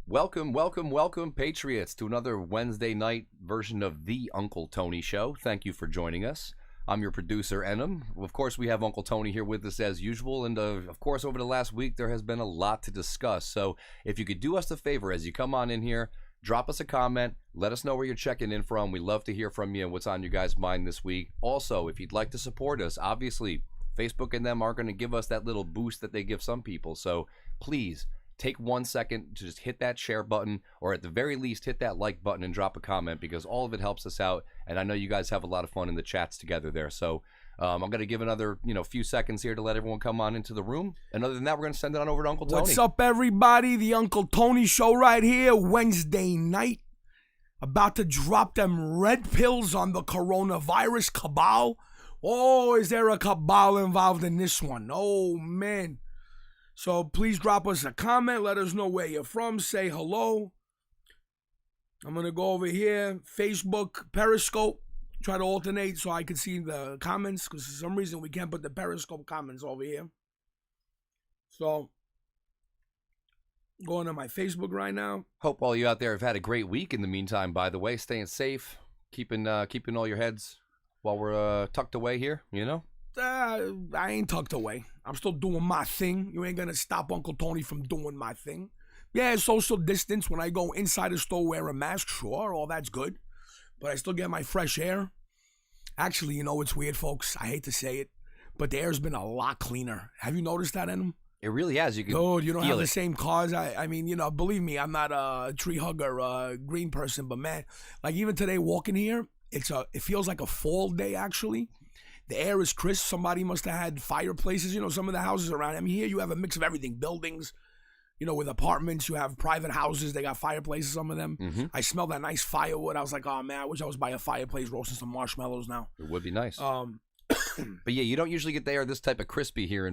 Welcome, Patriots, to another Wednesday night version of the Uncle Tony Show. Thank you for joining us. I'm your producer, Enem. Of course, we have Uncle Tony here with us as usual, and of course, over the last week, there has been a lot to discuss. So if you could do us a favor as you come on in here, drop us a comment, let us know where you're checking in from. We love to hear from you and what's on your guys' mind this week. Also, if you'd like to support us, obviously, Facebook and them aren't going to give us that little boost that they give some people. So please, take 1 second to just hit that share button, or at the very least hit that like button and drop a comment, because all of it helps us out, and I know you guys have a lot of fun in the chats together there. So I'm going to give another few seconds here to let everyone come on into the room, and other than that, we're going to send it on over to Uncle Tony. What's up, everybody? The Uncle Tony Show right here, Wednesday night. About to drop them red pills on the coronavirus cabal. Oh, is there a cabal involved in this one? Oh, man. So please drop us a comment. Let us know where you're from. Say hello. I'm going to go over here. Facebook, Periscope. Try to alternate so I can see the comments, because for some reason we can't put the Periscope comments over here. So, going to my Facebook right now. Hope all you out there have had a great week in the meantime, by the way. Staying safe. Keeping all your heads while we're tucked away here, I ain't tucked away. I'm still doing my thing. You ain't gonna stop Uncle Tony from doing my thing. Yeah, social distance. When I go inside a store, wear a mask. Sure, all that's good. But I still get my fresh air. Actually, it's weird, folks. I hate to say it, but the air's been a lot cleaner. Have you noticed that, Enem? It really has. You can Dude, you don't have feel the same cars. I mean, believe me, I'm not a tree hugger, green person, but man, like even today walking here, it feels like a fall day, actually. The air is crisp. Somebody must have had fireplaces. Some of the houses around. I mean, here you have a mix of everything. Buildings, with apartments. You have private houses. They got fireplaces, some of them. Mm-hmm. I smell that nice firewood. I was like, oh, man, I wish I was by a fireplace roasting some marshmallows now. It would be nice. But yeah, you don't usually get the air this type of crispy here.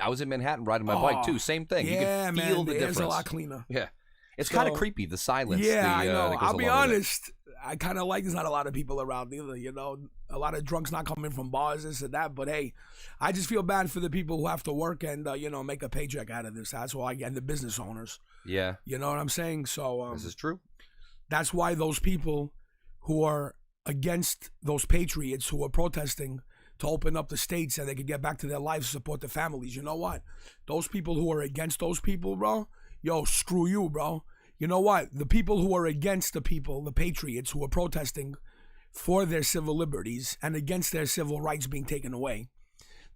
I was in Manhattan riding my bike, too. Same thing. Yeah, you can feel man, the air's difference. a lot cleaner. Yeah. It's kind of creepy, the silence. Yeah, I know. that goes I'll be along with it. honest. I kind of like there's not a lot of people around either, A lot of drunks not coming from bars, this and that. But, hey, I just feel bad for the people who have to work and, make a paycheck out of this. That's why, and the business owners. Yeah. You know what I'm saying? So this is true. That's why those people who are against those patriots who are protesting to open up the states and they could get back to their lives, support the families. You know what? Those people who are against those people, bro, screw you, bro. You know what? The people who are against the patriots who are protesting for their civil liberties and against their civil rights being taken away,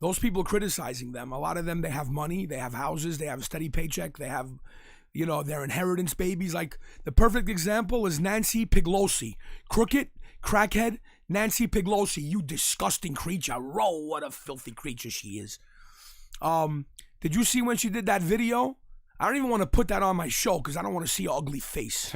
those people criticizing them, a lot of them, they have money, they have houses, they have a steady paycheck, they have, their inheritance babies. Like, the perfect example is Nancy Pelosi. Crooked, crackhead, Nancy Pelosi, you disgusting creature. Oh, what a filthy creature she is. Did you see when she did that video? I don't even want to put that on my show because I don't want to see her ugly face.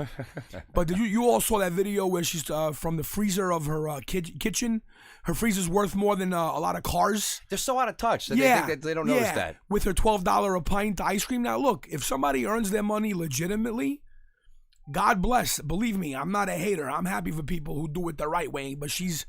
But you all saw that video where she's from the freezer of her kitchen? Her freezer's worth more than a lot of cars. They're so out of touch that they think that they don't notice that. With her $12 a pint ice cream. Now, look, if somebody earns their money legitimately, God bless. Believe me, I'm not a hater. I'm happy for people who do it the right way. But she's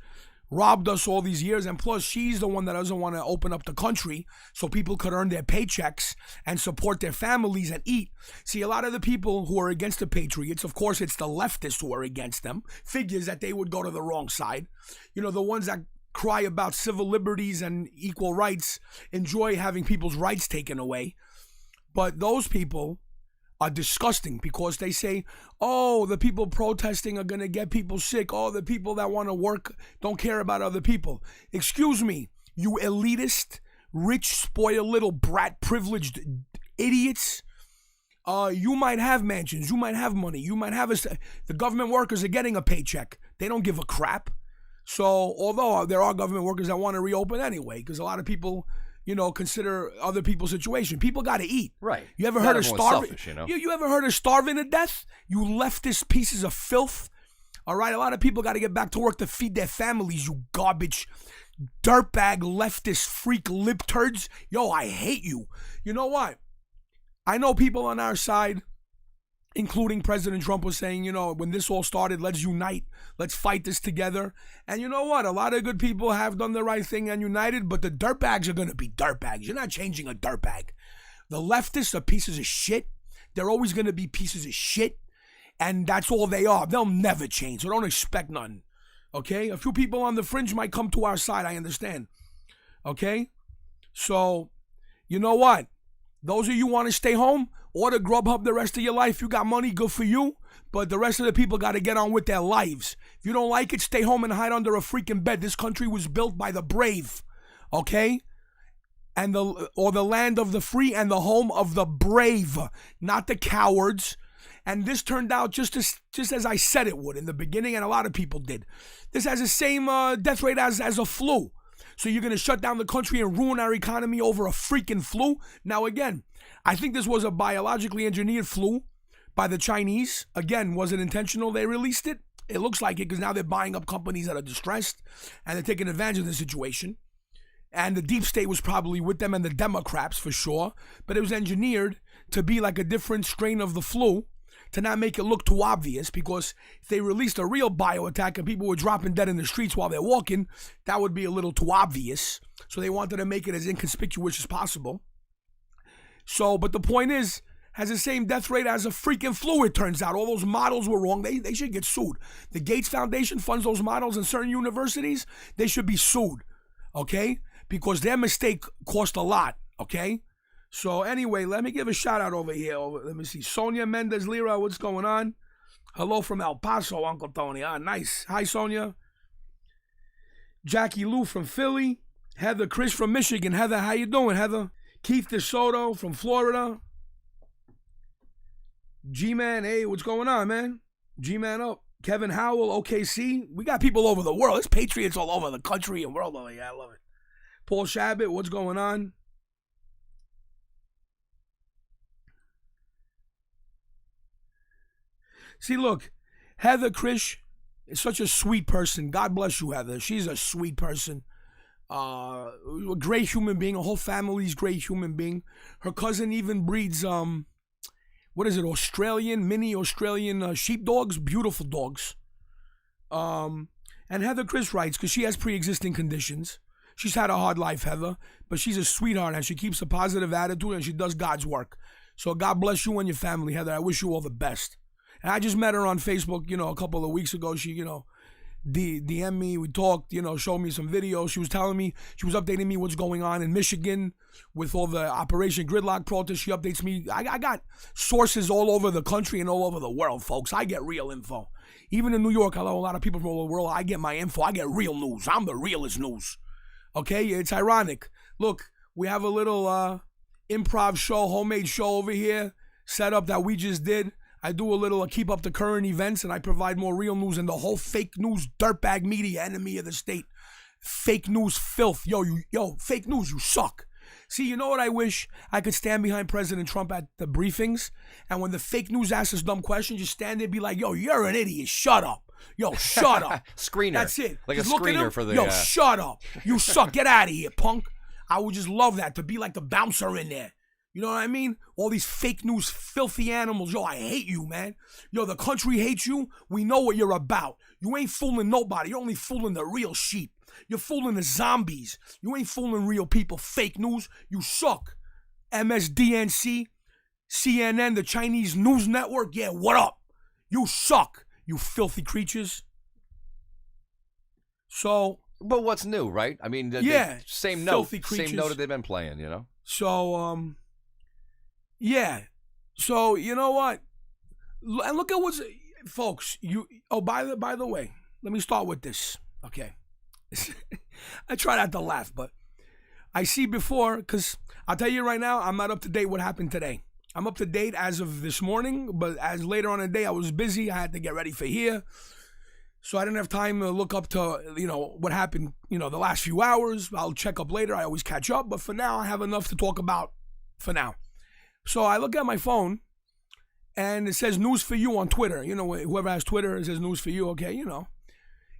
robbed us all these years, and plus she's the one that doesn't want to open up the country so people could earn their paychecks and support their families and eat. See, a lot of the people who are against the patriots, of course it's the leftists who are against them, figures that they would go to the wrong side. The ones that cry about civil liberties and equal rights enjoy having people's rights taken away. But those people are disgusting because they say, oh, the people protesting are going to get people sick. Oh, the people that want to work don't care about other people. Excuse me, you elitist, rich, spoiled little brat, privileged idiots. You might have mansions. You might have money. You might have the government workers are getting a paycheck. They don't give a crap. So although there are government workers that want to reopen anyway, because a lot of people consider other people's situation. People got to eat. Right. You ever heard of starving? You ever heard of starving to death? You leftist pieces of filth. All right. A lot of people got to get back to work to feed their families. You garbage, dirtbag, leftist, freak, lip turds. I hate you. You know what? I know people on our side, including President Trump, was saying, when this all started, let's unite. Let's fight this together. And you know what? A lot of good people have done the right thing and united, but the dirtbags are going to be dirtbags. You're not changing a dirtbag. The leftists are pieces of shit. They're always going to be pieces of shit, and that's all they are. They'll never change, so don't expect nothing. Okay? A few people on the fringe might come to our side, I understand. Okay? So, you know what? Those of you want to stay home, order Grubhub the rest of your life. You got money, good for you. But the rest of the people got to get on with their lives. If you don't like it, stay home and hide under a freaking bed. This country was built by the brave, okay? And the land of the free and the home of the brave, not the cowards. And this turned out just as I said it would in the beginning, and a lot of people did. This has the same death rate as a flu. So you're going to shut down the country and ruin our economy over a freaking flu? Now, again, I think this was a biologically engineered flu by the Chinese. Again, was it intentional they released it? It looks like it because now they're buying up companies that are distressed and they're taking advantage of the situation. And the deep state was probably with them and the Democrats for sure. But it was engineered to be like a different strain of the flu to not make it look too obvious, because if they released a real bio attack and people were dropping dead in the streets while they're walking, that would be a little too obvious. So they wanted to make it as inconspicuous as possible. So, but the point is, has the same death rate as a freaking flu, it turns out. All those models were wrong. They should get sued. The Gates Foundation funds those models in certain universities. They should be sued, okay? Because their mistake cost a lot, okay? So anyway, let me give a shout out over here. Let me see. Sonia Mendez Lira, what's going on? Hello from El Paso, Uncle Tony. Ah, nice. Hi, Sonia. Jackie Lou from Philly. Heather Chris from Michigan. Heather, how you doing, Heather? Keith DeSoto from Florida. G-Man, hey, what's going on, man? G-Man up. Kevin Howell, OKC. We got people over the world. There's Patriots all over the country and world. Oh, yeah, I love it. Paul Shabbat, what's going on? See, look, Heather Krish is such a sweet person. God bless you, Heather. She's a sweet person. A great human being. A whole family's great human being. Her cousin even breeds, mini Australian sheepdogs. Beautiful dogs. And Heather Chris writes, because she has pre-existing conditions. She's had a hard life, Heather, but she's a sweetheart and she keeps a positive attitude and she does God's work. So God bless you and your family, Heather. I wish you all the best. And I just met her on Facebook, a couple of weeks ago. She, DM'd me, we talked, showed me some videos. She was telling me, she was updating me what's going on in Michigan with all the Operation Gridlock protests. She updates me. I got sources all over the country and all over the world, folks. I get real info. Even in New York, I know a lot of people from all over the world. I get my info. I get real news. I'm the realest news. Okay? It's ironic. Look, we have a little improv show, homemade show over here set up that we just did. I do a little keep up the current events, and I provide more real news than the whole fake news dirtbag media, enemy of the state. Fake news filth. Yo, fake news, you suck. See, you know what I wish? I could stand behind President Trump at the briefings, and when the fake news asks us dumb questions, just stand there and be like, yo, you're an idiot. Shut up. Yo, shut up. Screener. That's it. Like just a screener for the... Yo, shut up. You suck. Get out of here, punk. I would just love that, to be like the bouncer in there. You know what I mean? All these fake news, filthy animals. Yo, I hate you, man. Yo, the country hates you. We know what you're about. You ain't fooling nobody. You're only fooling the real sheep. You're fooling the zombies. You ain't fooling real people. Fake news. You suck. MSDNC, CNN, the Chinese news network. Yeah, what up? You suck, you filthy creatures. So... But what's new, right? I mean, same note that they've been playing, So, yeah. So, you know what? And look at what's... Folks, by the way, let me start with this, okay? I try not to laugh, but I see before, because I'll tell you right now, I'm not up to date what happened today. I'm up to date as of this morning, but as later on in the day, I was busy. I had to get ready for here. So I didn't have time to look up to, what happened, the last few hours. I'll check up later. I always catch up. But for now, I have enough to talk about for now. So I look at my phone, and it says news for you on Twitter. Whoever has Twitter, it says news for you. Okay,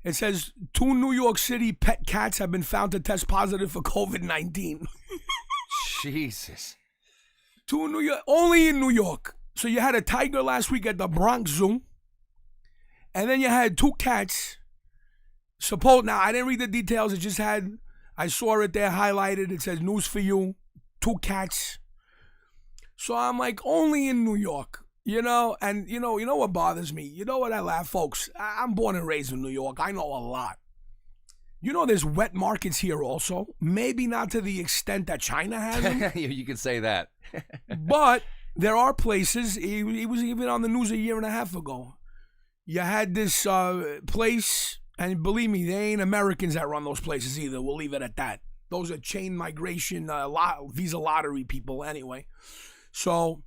It says 2 New York City pet cats have been found to test positive for COVID-19. Jesus. 2 New York, only in New York. So you had a tiger last week at the Bronx Zoo. And then you had 2 cats. Now, I didn't read the details. I saw it there highlighted. It says news for you. 2 cats. So I'm like, only in New York, you know? And you know what bothers me? You know what I laugh, folks? I'm born and raised in New York. I know a lot. You know there's wet markets here also. Maybe not to the extent that China has them. You could say that. But there are places, it was even on the news a year and a half ago. You had this place, and believe me, they ain't Americans that run those places either. We'll leave it at that. Those are chain migration, visa lottery people anyway. So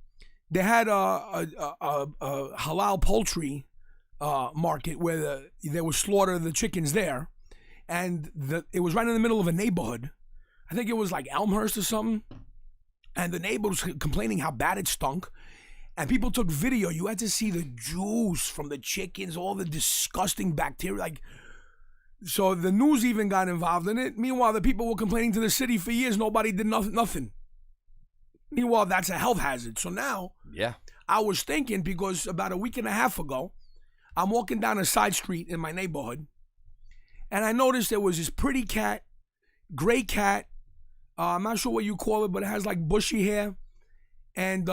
they had a halal poultry market where they would slaughter the chickens there. And it was right in the middle of a neighborhood. I think it was like Elmhurst or something. And the neighbor was complaining how bad it stunk. And people took video. You had to see the juice from the chickens, all the disgusting bacteria. So the news even got involved in it. Meanwhile, the people were complaining to the city for years. Nobody did nothing. Meanwhile, that's a health hazard. So now, yeah, I was thinking, because about a week and a half ago, I'm walking down a side street in my neighborhood. And I noticed there was this pretty cat, gray cat. I'm not sure what you call it, but it has like bushy hair. And,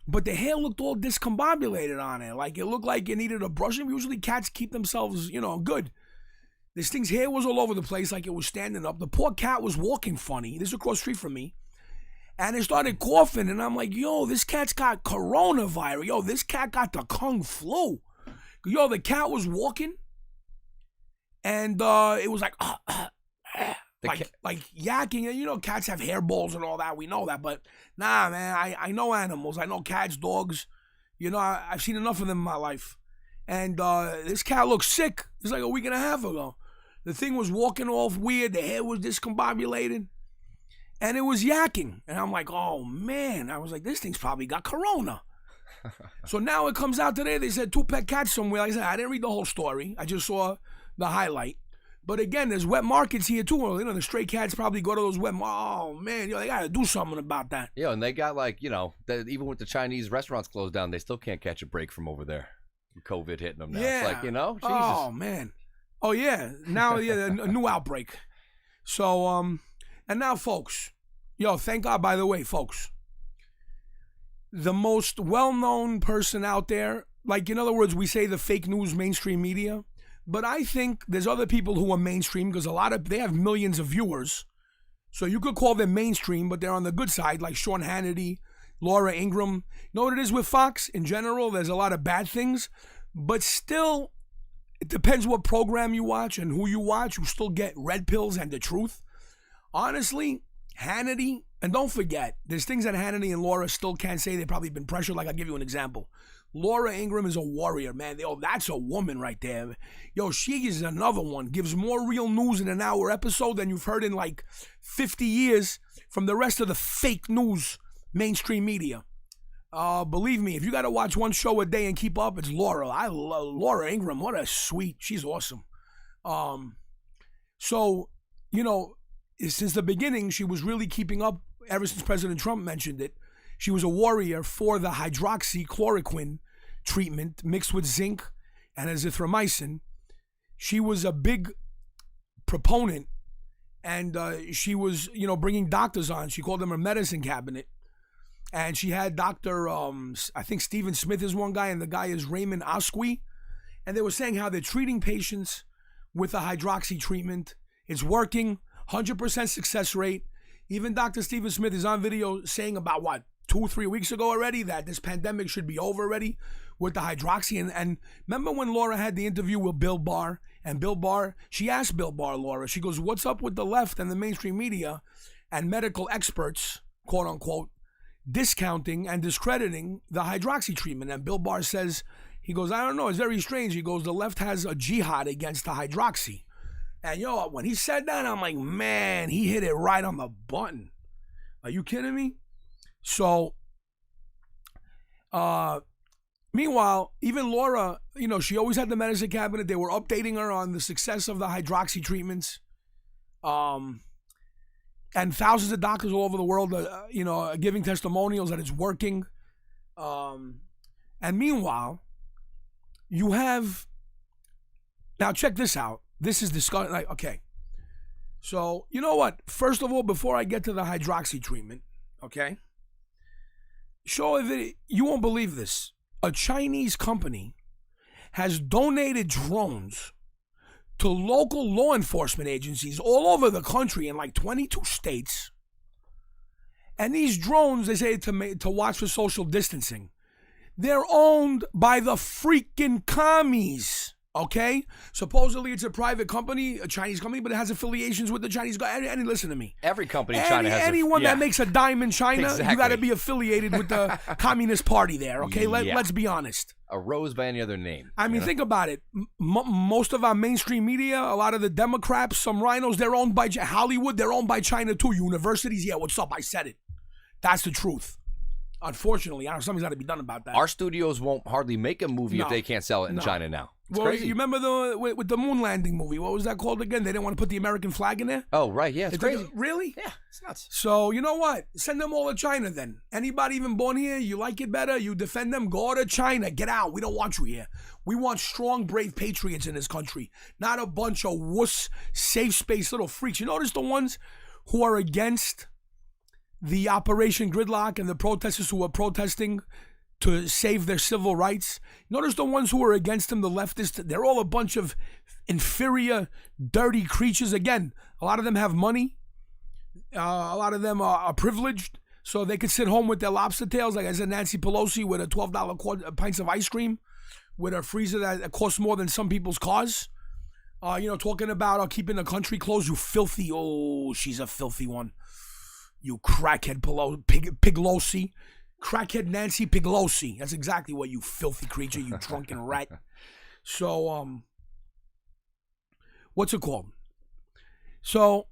but the hair looked all discombobulated on it. Like it looked like it needed a brushing. Usually cats keep themselves, good. This thing's hair was all over the place like it was standing up. The poor cat was walking funny. This is across the street from me. And it started coughing. And I'm like, yo, this cat's got coronavirus. Yo, this cat got the kung flu. Yo, the cat was walking. And it was like, like yakking. Cats have hairballs and all that. We know that. But nah, man, I know animals. I know cats, dogs. I've seen enough of them in my life. And this cat looked sick. It's like a week and a half ago. The thing was walking off weird. The hair was discombobulated. And it was yakking. And I'm like, oh, man. I was like, this thing's probably got corona. So now it comes out today. They said 2 pet cats somewhere. Like I said, I didn't read the whole story. I just saw the highlight. But again, there's wet markets here too. The stray cats probably go to those wet markets. Oh man, they gotta do something about that. Yeah, and they got even with the Chinese restaurants closed down, they still can't catch a break from over there. COVID hitting them now. Yeah. It's like, Jesus. Oh man. Oh yeah. Now a new outbreak. So and now folks, thank God, by the way, folks. The most well-known person out there, like in other words, we say the fake news mainstream media. But I think there's other people who are mainstream because they have millions of viewers. So you could call them mainstream, but they're on the good side, like Sean Hannity, Laura Ingraham. You know what it is with Fox? In general, there's a lot of bad things. But still, it depends what program you watch and who you watch. You still get red pills and the truth. Honestly, Hannity, and don't forget, there's things that Hannity and Laura still can't say. They've probably been pressured. Like, I'll give you an example. Laura Ingraham is a warrior, man. That's a woman right there. She is another one. Gives more real news in an hour episode than you've heard in like 50 years from the rest of the fake news mainstream media. Believe me, if you got to watch one show a day and keep up, it's Laura. I love Laura Ingraham. What a she's awesome. So, since the beginning, she was really keeping up ever since President Trump mentioned it. She was a warrior for the hydroxychloroquine treatment mixed with zinc and azithromycin. She was a big proponent, and she was, bringing doctors on. She called them her medicine cabinet. And she had Dr. I think Stephen Smith is one guy, and the guy is Raymond Asqui. And they were saying how they're treating patients with the hydroxy treatment. It's working, 100% success rate. Even Dr. Stephen Smith is on video saying about, 2-3 weeks ago already, that this pandemic should be over already with the hydroxy. And remember when Laura had the interview with Bill Barr? And Bill Barr, she asked Bill Barr, Laura, she goes, what's up with the left and the mainstream media and medical experts, quote unquote, discounting and discrediting the hydroxy treatment? And Bill Barr says, he goes, I don't know, it's very strange. He goes, the left has a jihad against the hydroxy. And when he said that, I'm like, man, he hit it right on the button. Are you kidding me? So, meanwhile, even Laura, she always had the medicine cabinet. They were updating her on the success of the hydroxy treatments. And thousands of doctors all over the world, are giving testimonials that it's working. And meanwhile, you have, now check this out. This is disgusting. Okay. So, you know what? First of all, before I get to the hydroxy treatment, okay? show a video. You won't believe this. A Chinese company has donated drones to local law enforcement agencies all over the country in like 22 states. And these drones, they say to watch for social distancing. They're owned by the freaking commies. Okay? Supposedly it's a private company, a Chinese company, but it has affiliations with the Chinese government. And listen to me. Every company in China has anyone that makes a dime in China, Exactly. you got to be affiliated with the Communist Party there. Okay? Let's be honest. A rose by any other name. I mean, think about it. Most of our mainstream media, a lot of the Democrats, some rhinos, they're owned by Hollywood. They're owned by China too. Universities, yeah, what's up? I said it. That's the truth. Unfortunately, something's got to be done about that. Our studios won't hardly make a movie if they can't sell it in China now. It's crazy. You remember with the moon landing movie? What was that called again? They didn't want to put the American flag in there? Oh, right. Yeah, it's crazy. Really? Yeah, it's nuts. So, you know what? Send them all to China then. Anybody even born here, you like it better, you defend them, go to China. Get out. We don't want you here. We want strong, brave patriots in this country, not a bunch of wuss, safe space little freaks. You notice the ones who are against the Operation Gridlock and the protesters who are protesting to save their civil rights. Notice the ones who are against them, the leftists, they're all a bunch of inferior, dirty creatures. Again, a lot of them have money. A lot of them are privileged, so they could sit home with their lobster tails, like I said, Nancy Pelosi with a $12 pints of ice cream, with a freezer that costs more than some people's cars. Talking about keeping the country closed, you filthy, she's a filthy one. You crackhead Piglosi. Crackhead Nancy Piglosi. That's exactly what, you filthy creature, you drunken rat. So, what's it called? So,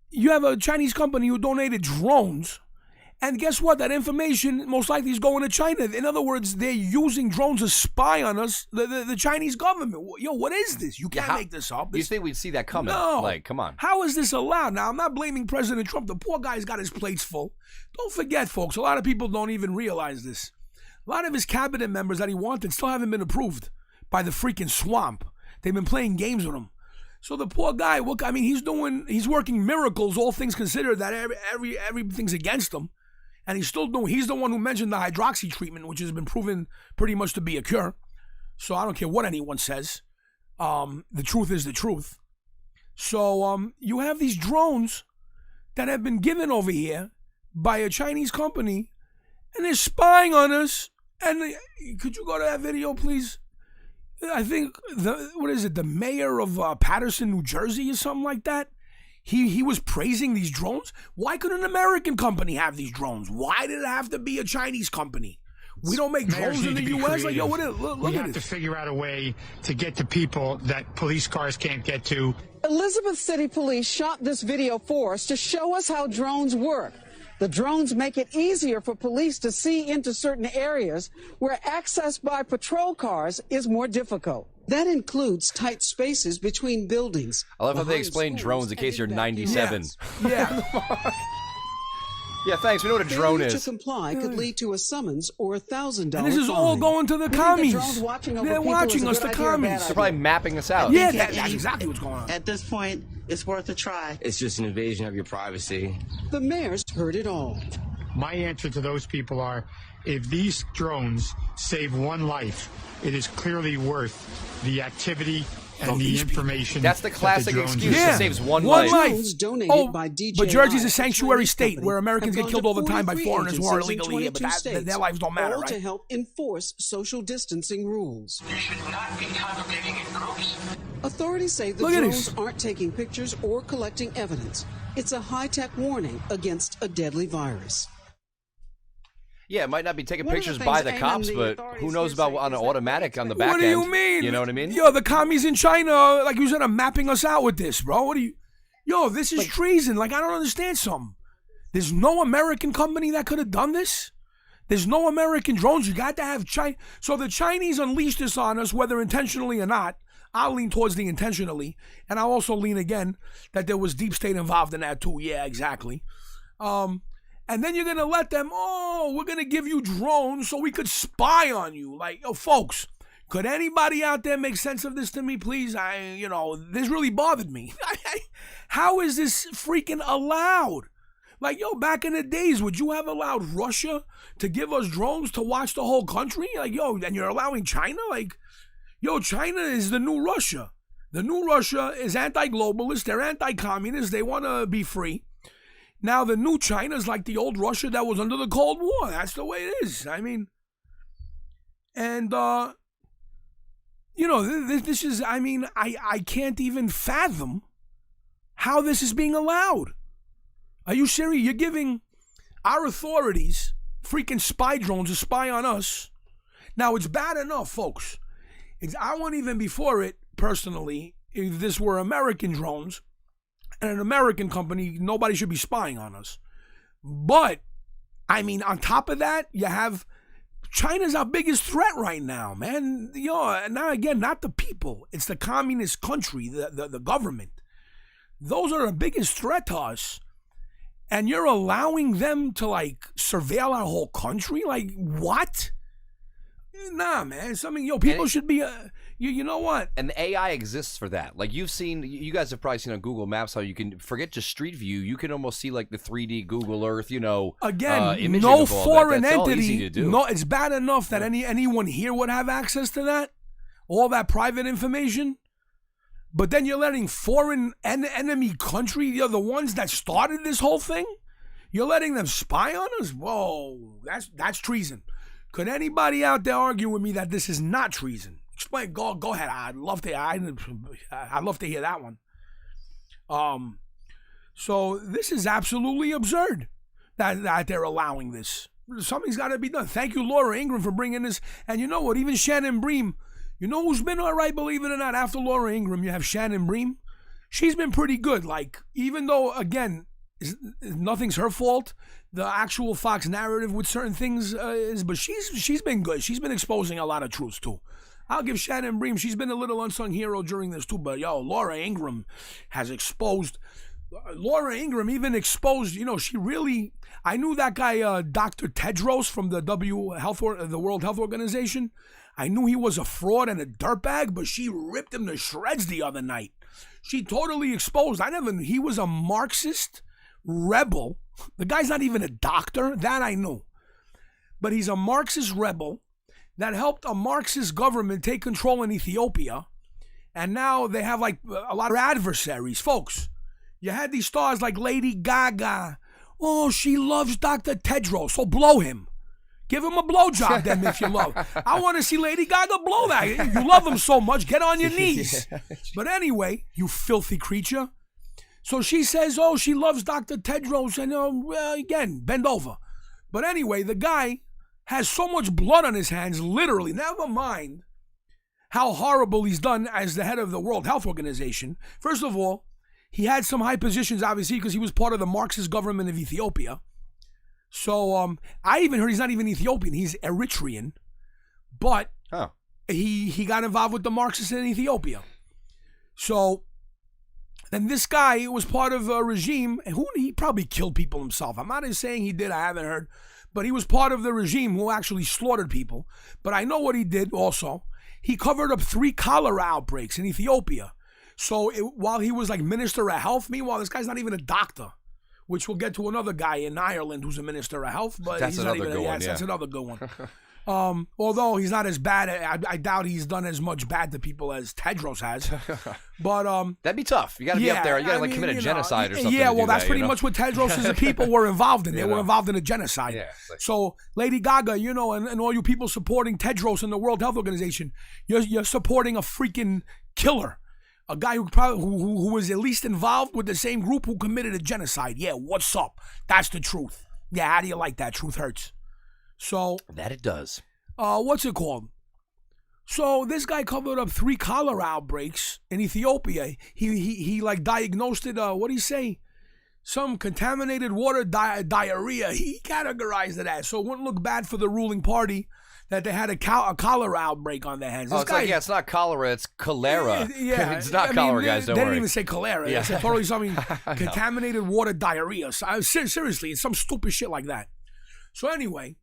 you have a Chinese company who donated drones, and guess what? That information most likely is going to China. In other words, they're using drones to spy on us, the Chinese government. Yo, what is this? You can't make this up. You think we'd see that coming? No. Like, come on. How is this allowed? Now, I'm not blaming President Trump. The poor guy's got his plates full. Don't forget, folks, a lot of people don't even realize this. A lot of his cabinet members that he wanted still haven't been approved by the freaking swamp. They've been playing games with him. So the poor guy, he's working miracles, all things considered, that everything's against him. And he's the one who mentioned the hydroxy treatment, which has been proven pretty much to be a cure. So I don't care what anyone says. The truth is the truth. So you have these drones that have been given over here by a Chinese company, and they're spying on us. And could you go to that video, please? I think, the mayor of Patterson, New Jersey or something like that? He was praising these drones. Why couldn't an American company have these drones? Why did it have to be a Chinese company? We don't make drones in the U.S. Like, yo, look at this. We have to figure out a way to get to people that police cars can't get to. Elizabeth City Police shot this video for us to show us how drones work. The drones make it easier for police to see into certain areas where access by patrol cars is more difficult. That includes tight spaces between buildings. I love how they explain drones in case you're 97. Yes. Yeah. Yeah, thanks. We know what a drone Failure is. to comply could lead to a summons or $1,000 And this is all fine. going to the We think commies. that drones watching over They're people watching is a us, good the idea or a bad commies. They're idea? probably mapping us out. Yeah, that's exactly what's going on. At this point, it's worth a try. It's just an invasion of your privacy. The mayor's heard it all. My answer to those people are, if these drones save one life, it is clearly worth the activity and the information. That's the classic drones excuse. use. It saves one One life. life. Drones donated by DJI, but Jersey's a the sanctuary Chinese state company, where Americans have get gone killed all to the time by 43 foreigners who are agencies in illegally here, but 22 their states, lives don't matter, all to right? help enforce social distancing rules. You should not be congregating in groups. Authorities say the Look at drones this. aren't taking pictures or collecting evidence. It's a high-tech warning against a deadly virus. Yeah, it might not be taking One of the pictures by things the Eamon, cops, the but authorities who knows here about say on an is that automatic on the back What do end. you mean? You know what I mean? Yo, the commies in China, like you said, are mapping us out with this, bro. What do you... Yo, this is treason. Like, I don't understand something. There's no American company that could have done this. There's no American drones. You got to have China. So the Chinese unleashed this on us, whether intentionally or not. I'll lean towards the intentionally. And I'll also lean again that there was deep state involved in that too. Yeah, exactly. And then you're going to let them, we're going to give you drones so we could spy on you. Like, folks, could anybody out there make sense of this to me, please? This really bothered me. How is this freaking allowed? Like, yo, back in the days, would you have allowed Russia to give us drones to watch the whole country? Like, yo, and you're allowing China? Like, yo, China is the new Russia. The new Russia is anti-globalist. They're anti-communist. They want to be free. Now, the new China is like the old Russia that was under the Cold War. That's the way it is. I mean, and, you know, this is, I mean, I can't even fathom how this is being allowed. Are you serious? You're giving our authorities freaking spy drones to spy on us. Now, it's bad enough, folks. I won't even before it, personally, if this were American drones and an American company, nobody should be spying on us. But, I mean, on top of that, you have China's our biggest threat right now, man. You know, now again, not the people. It's the communist country, the government. Those are the biggest threat to us. And you're allowing them to, like, surveil our whole country? Like, what? Nah, man. Something, people should be, you know what? And the AI exists for that. Like, you guys have probably seen on Google Maps how you can, forget just Street View, you can almost see, like, the 3D Google Earth, Again, imaging no of all foreign that. That's all entity. easy to do. No, it's bad enough that anyone here would have access to that. All that private information. But then you're letting foreign enemy country, the ones that started this whole thing, you're letting them spy on us? Whoa, that's treason. Could anybody out there argue with me that this is not treason? Explain. Go ahead. I'd love to hear that one. So this is absolutely absurd that they're allowing this. Something's got to be done. Thank you, Laura Ingraham, for bringing this. And you know what? Even Shannon Bream. You know who's been all right, believe it or not? After Laura Ingraham, you have Shannon Bream. She's been pretty good. Like, even though, again, nothing's her fault, the actual Fox narrative with certain things is, but she's been good. She's been exposing a lot of truths, too. I'll give Shannon Bream, she's been a little unsung hero during this, too. But, Laura Ingraham has exposed. Laura Ingraham even exposed, she really, I knew that guy, Dr. Tedros from the the World Health Organization. I knew he was a fraud and a dirtbag, but she ripped him to shreds the other night. She totally exposed. He was a Marxist rebel. The guy's not even a doctor. That I knew. But he's a Marxist rebel that helped a Marxist government take control in Ethiopia. And now they have like a lot of adversaries. Folks, you had these stars like Lady Gaga. Oh, she loves Dr. Tedros, so blow him. Give him a blowjob, then, if you love. I want to see Lady Gaga blow that. You love him so much, get on your knees. But anyway, you filthy creature. So she says, oh, she loves Dr. Tedros, and again, bend over. But anyway, the guy has so much blood on his hands, literally. Never mind how horrible he's done as the head of the World Health Organization. First of all, he had some high positions, obviously, because he was part of the Marxist government of Ethiopia. So I even heard he's not even Ethiopian. He's Eritrean. But he got involved with the Marxists in Ethiopia. So then this guy was part of a regime, and he probably killed people himself. I'm not saying he did. I haven't heard. But he was part of the regime who actually slaughtered people. But I know what he did also. He covered up 3 cholera outbreaks in Ethiopia. So while he was like Minister of Health, meanwhile, this guy's not even a doctor. Which we'll get to another guy in Ireland who's a Minister of Health, but that's he's another not even. good one. That's another good one. Although he's not as bad, I doubt he's done as much bad to people as Tedros has. But that'd be tough. You got to be up there. You got to commit a genocide or something. Yeah, well, that's pretty much what Tedros' people were involved in. They were involved in a genocide. Yeah, so Lady Gaga, and all you people supporting Tedros and the World Health Organization, you're supporting a freaking killer. A guy who was at least involved with the same group who committed a genocide. Yeah, what's up? That's the truth. Yeah, how do you like that? Truth hurts. So that it does. What's it called? So this guy covered up 3 cholera outbreaks in Ethiopia. He like diagnosed it. What do you say? Some contaminated water diarrhea. He categorized it as, so it wouldn't look bad for the ruling party that they had a cholera outbreak on their hands. It's not cholera, it's cholera. Yeah, it's not cholera, guys. Don't worry. They worry. didn't even say cholera. They said totally something contaminated water diarrhea. Seriously, it's some stupid shit like that. So anyway,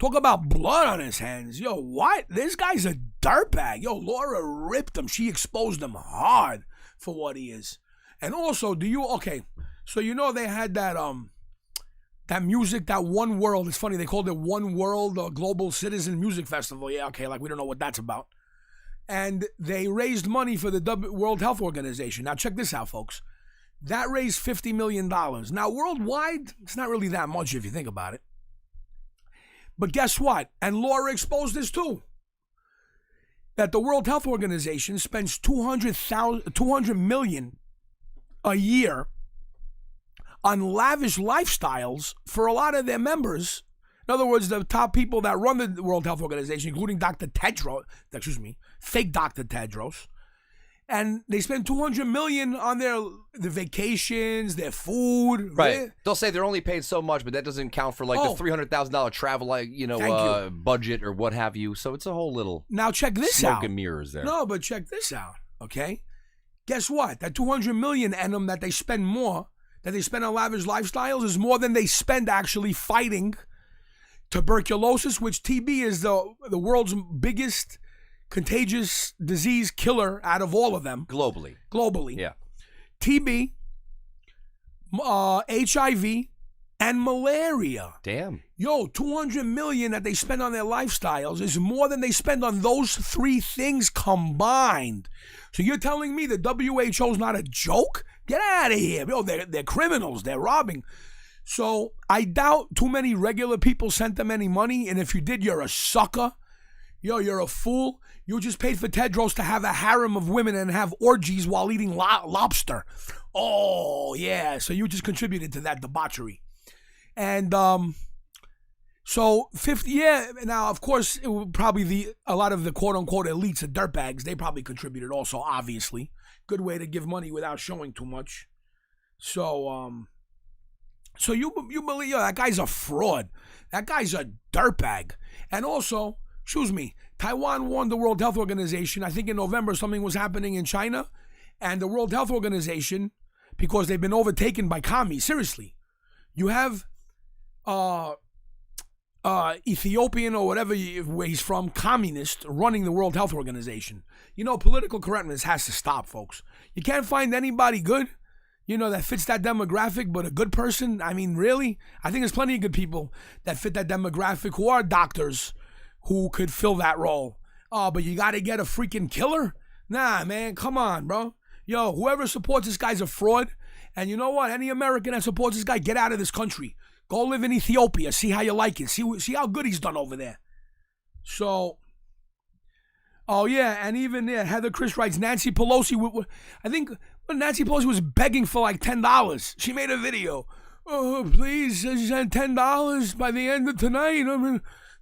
talk about blood on his hands. Yo, what? This guy's a dirtbag. Yo, Laura ripped him. She exposed him hard for what he is. And also, so they had that that music, that One World. It's funny, they called it One World Global Citizen Music Festival. Yeah, okay, like we don't know what that's about. And they raised money for the World Health Organization. Now check this out, folks. That raised $50 million. Now worldwide, it's not really that much if you think about it. But guess what? And Laura exposed this too. That the World Health Organization spends $200 million a year on lavish lifestyles for a lot of their members. In other words, the top people that run the World Health Organization, including fake Dr. Tedros, and they spend $200 million on the vacations, their food. Right. They'll say they're only paid so much, but that doesn't count for like the $300,000 travel, budget or what have you. So it's a whole little now check this out. Smoke and mirrors there. No, but check this out. Okay, guess what? That $200 million that they spend on lavish lifestyles is more than they spend actually fighting tuberculosis, which TB is the world's biggest contagious disease killer out of all of them. Globally. Yeah. TB, HIV, and malaria. Damn. Yo, $200 million that they spend on their lifestyles is more than they spend on those three things combined. So you're telling me the WHO's not a joke? Get out of here. Yo, they're criminals. They're robbing. So I doubt too many regular people sent them any money. And if you did, you're a sucker. Yo, you're a fool. You just paid for Tedros to have a harem of women and have orgies while eating lobster. Oh, yeah. So you just contributed to that debauchery. And so 50, yeah. Now, of course, it would probably a lot of the quote-unquote elites and dirtbags, they probably contributed also, obviously. Good way to give money without showing too much. So you believe, that guy's a fraud. That guy's a dirtbag. And also, excuse me, Taiwan won the World Health Organization. I think in November something was happening in China. And the World Health Organization, because they've been overtaken by commies, seriously. You have Ethiopian or whatever where he's from, communist, running the World Health Organization. Political correctness has to stop, folks. You can't find anybody good, that fits that demographic, but a good person. I mean, really? I think there's plenty of good people that fit that demographic who are doctors who could fill that role. Oh, but you got to get a freaking killer? Nah, man, come on, bro. Yo, whoever supports this guy's a fraud. And you know what? Any American that supports this guy, get out of this country. Go live in Ethiopia. See how you like it. See how good he's done over there. So, oh yeah, and even Heather Chris writes, Nancy Pelosi, I think Nancy Pelosi was begging for like $10. She made a video. Oh, please, send $10 by the end of tonight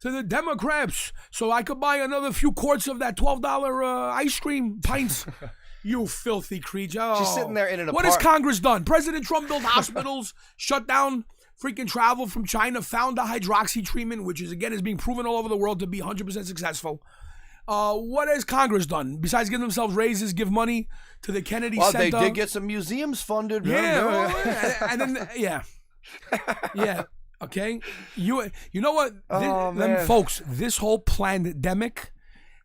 to the Democrats so I could buy another few quarts of that $12 ice cream pints. You filthy creature. Oh. She's sitting there in an What has Congress done? President Trump built hospitals, shut down freaking travel from China, found a hydroxy treatment, which is being proven all over the world to be 100% successful. What has Congress done? Besides giving themselves raises, give money to the Kennedy Center. Well, they did get some museums funded. Yeah. And then, yeah. Yeah. Okay. You know what? Folks, this whole pandemic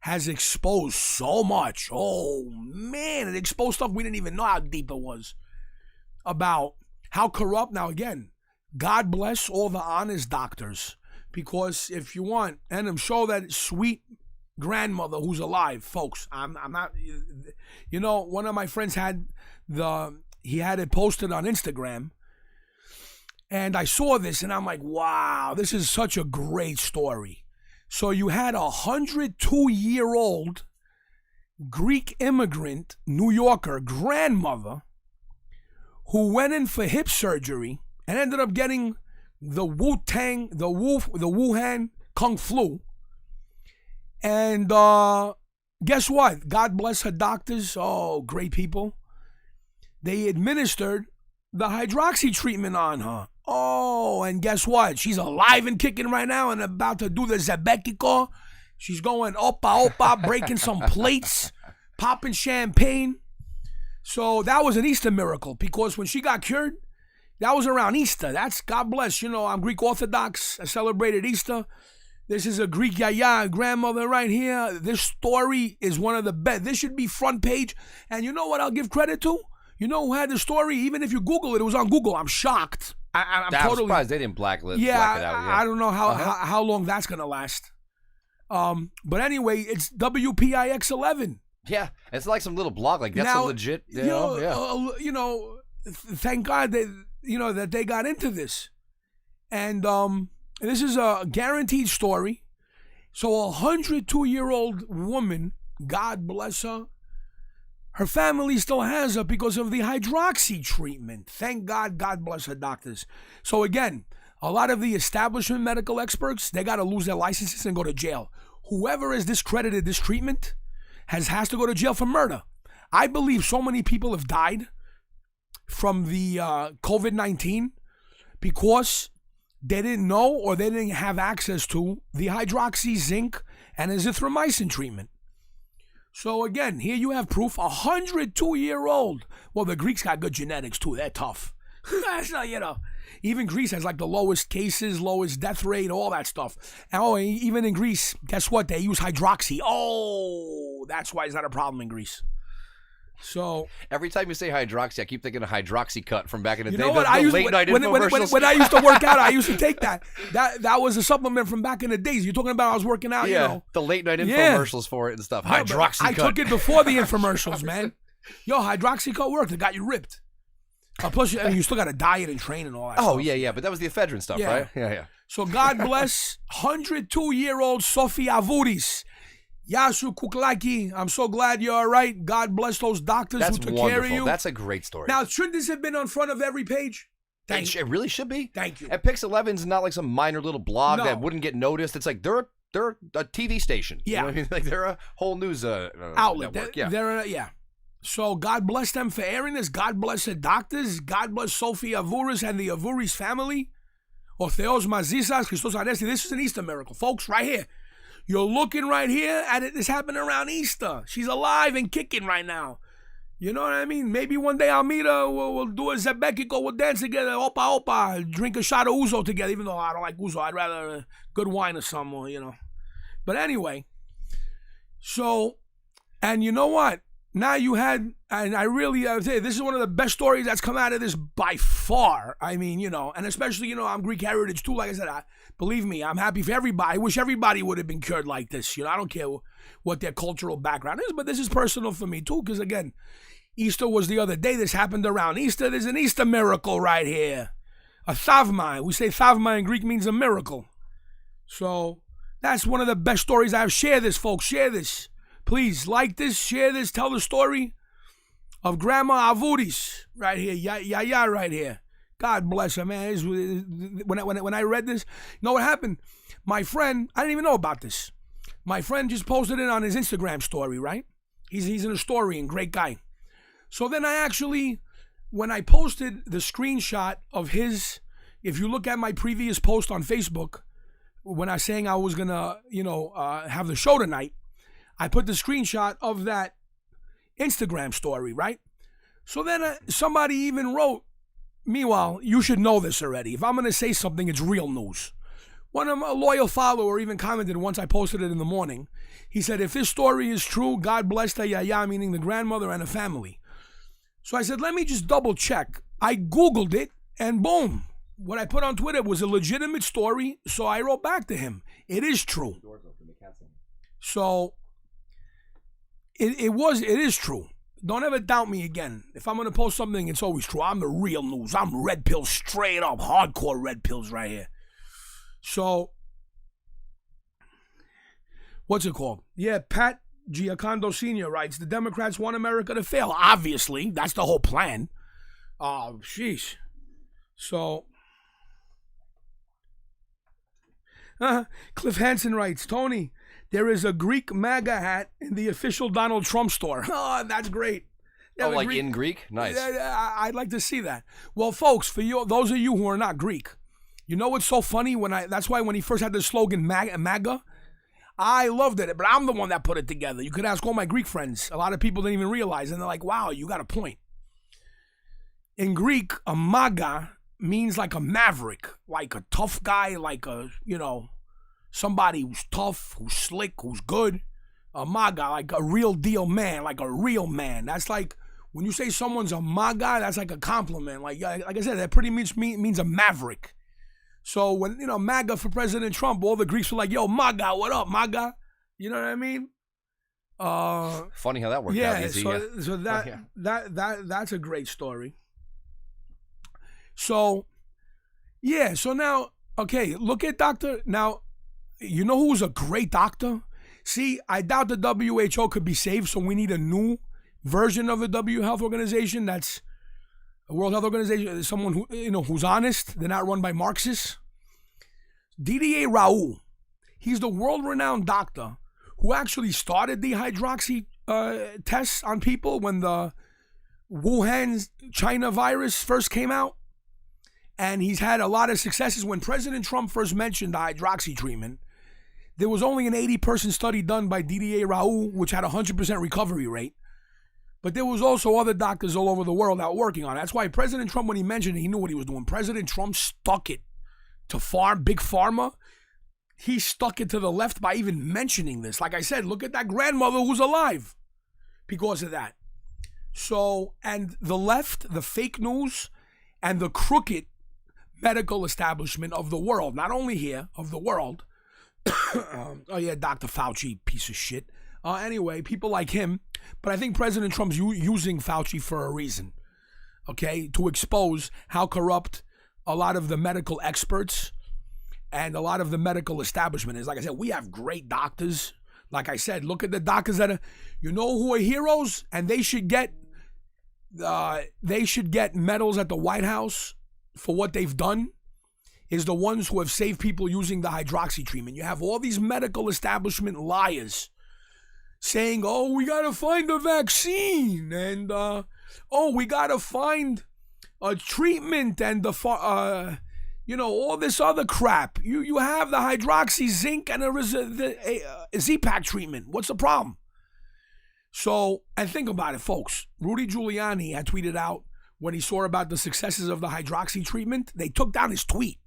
has exposed so much. Oh, man. It exposed stuff we didn't even know how deep it was. About how corrupt. Now, again, God bless all the honest doctors. Because if you want, and show that sweet grandmother who's alive, folks. I'm not, one of my friends had it posted on Instagram. And I saw this and I'm like, wow, this is such a great story. So you had 102-year-old Greek immigrant, New Yorker grandmother who went in for hip surgery and ended up getting the Wuhan Kung Flu. And guess what? God bless her doctors. Oh, great people. They administered the hydroxy treatment on her. Oh, and guess what? She's alive and kicking right now and about to do the Zebekiko. She's going opa, breaking some plates, popping champagne. So that was an Easter miracle because when she got cured, that was around Easter. That's, God bless, I'm Greek Orthodox. I celebrated Easter. This is a Greek yaya grandmother right here. This story is one of the best. This should be front page. And you know what I'll give credit to? You know who had the story? Even if you Google it, it was on Google. I'm shocked. I'm I'm totally surprised they didn't blacklist. Yeah, black it out. I don't know how long that's gonna last. But anyway, it's WPIX 11. Yeah, it's like some little blog. Like that's Now, a legit. Yeah. Thank God that they got into this, and this is a guaranteed story. So a 102-year-old woman, God bless her, her family still has her because of the hydroxy treatment. Thank God, God bless her doctors. So again, a lot of the establishment medical experts, they got to lose their licenses and go to jail. Whoever has discredited this treatment has to go to jail for murder. I believe so many people have died from the COVID-19 because they didn't know or they didn't have access to the hydroxy, zinc, and azithromycin treatment. So again, here you have proof, 102-year-old. Well, the Greeks got good genetics too. They're tough. So, even Greece has like the lowest cases, lowest death rate, all that stuff. And even in Greece, guess what? They use hydroxy. Oh, that's why it's not a problem in Greece. So every time you say hydroxy, I keep thinking of hydroxy cut from back in the day. You know what? The I used late night infomercials. when I used to work out, I used to take that. That was a supplement from back in the days. You're talking about I was working out, Yeah, the late night infomercials for it and stuff. Yeah, Hydroxy I cut. took it before the infomercials, man. Yo, hydroxy cut worked. It got you ripped. Plus, you still got to diet and train and all that stuff. Yeah, but that was the ephedrine stuff, right? Yeah. So God bless 102-year-old Sophie Avouris. Yasu Kuklaki, I'm so glad you're all right. God bless those doctors who took care of you. That's a great story. Now, shouldn't this have been on front of every page? It really should be. Thank you. And Pix 11's not like some minor little blog No. that wouldn't get noticed. It's like they're a TV station. Yeah. You know what I mean? Like they're a whole news outlet. network. Yeah. So God bless them for airing this. God bless the doctors. God bless Sophie Avouris and the Avouris family. O Theos Mazisas, Christos Anesti. This is an Easter miracle, folks, right here. You're looking right here at it. This happened around Easter. She's alive and kicking right now. You know what I mean? Maybe one day I'll meet her. We'll do a Zebekiko. We'll dance together. Opa. Drink a shot of Ouzo together, even though I don't like Ouzo. I'd rather good wine or something, But anyway, so, and you know what? Now you had, and I would say this is one of the best stories that's come out of this by far. I mean, and especially, I'm Greek heritage too. Like I said, believe me, I'm happy for everybody. I wish everybody would have been cured like this. I don't care what their cultural background is, but this is personal for me too. Because again, Easter was the other day. This happened around Easter. There's an Easter miracle right here. A thavma. We say thavma in Greek means a miracle. So that's one of the best stories I have. Share this, folks. Share this. Please like this, share this, tell the story of Grandma Avouris right here. Yeah, right here. God bless her, man. When I read this, you know what happened? My friend, I didn't even know about this. My friend just posted it on his Instagram story, right? He's in a story and great guy. So then when I posted the screenshot of his, if you look at my previous post on Facebook, when I was saying I was gonna, have the show tonight, I put the screenshot of that Instagram story, right? So then somebody even wrote, meanwhile, you should know this already. If I'm going to say something, it's real news. One of a loyal follower even commented once I posted it in the morning. He said, if this story is true, God bless the Yaya, meaning the grandmother and the family. So I said, let me just double check. I Googled it and boom. What I put on Twitter was a legitimate story. So I wrote back to him. It is true. So it is true. Don't ever doubt me again. If I'm going to post something, it's always true. I'm the real news. I'm Red Pill, straight up, hardcore Red Pills right here. So, what's it called? Yeah, Pat Giacondo Sr. writes, the Democrats want America to fail. Obviously, that's the whole plan. Oh, sheesh. So, Cliff Hansen writes, Tony, there is a Greek MAGA hat in the official Donald Trump store. Oh, that's great. Yeah, like in Greek? Nice. I'd like to see that. Well, folks, for you, those of you who are not Greek, you know what's so funny? That's why when he first had the slogan MAGA, I loved it, but I'm the one that put it together. You could ask all my Greek friends. A lot of people didn't even realize, and they're like, wow, you got a point. In Greek, a MAGA means like a maverick, like a tough guy, like a, somebody who's tough, who's slick, who's good. A MAGA, like a real deal man, like a real man. That's like When you say someone's a MAGA, that's like a compliment. Like I said, that pretty much means a maverick. So when, MAGA for President Trump, all the Greeks were like, yo, MAGA, what up, MAGA? You know what I mean? Funny how that worked out. Easy. So that's a great story. So, yeah, so now, okay, look at now, you know who's a great doctor? See, I doubt the WHO could be saved, so we need a new version of the WHO Health Organization. That's a World Health Organization, someone who, who's honest. They're not run by Marxists. Didier Raoult, he's the world-renowned doctor who actually started the hydroxy tests on people when the Wuhan, China virus first came out. And he's had a lot of successes. When President Trump first mentioned the hydroxy treatment, there was only an 80-person study done by Didier Raoult, which had a 100% recovery rate. But there was also other doctors all over the world out working on it. That's why President Trump, when he mentioned it, he knew what he was doing. President Trump stuck it to big pharma. He stuck it to the left by even mentioning this. Like I said, look at that grandmother who's alive because of that. So, and the left, the fake news, and the crooked medical establishment of the world, not only here, of the world. Oh yeah, Dr. Fauci, piece of shit. Anyway, people like him. But I think President Trump's using Fauci for a reason, okay, to expose how corrupt a lot of the medical experts and a lot of the medical establishment is. Like I said, we have great doctors. Like I said, look at the doctors that are, who are heroes, and they should get medals at the White House for what they've done, is the ones who have saved people using the hydroxy treatment. You have all these medical establishment liars saying, oh, we got to find a vaccine, and, we got to find a treatment, and all this other crap. You have the hydroxy, zinc, and a Z-Pack treatment. What's the problem? So, and think about it, folks. Rudy Giuliani had tweeted out when he saw about the successes of the hydroxy treatment, they took down his tweet.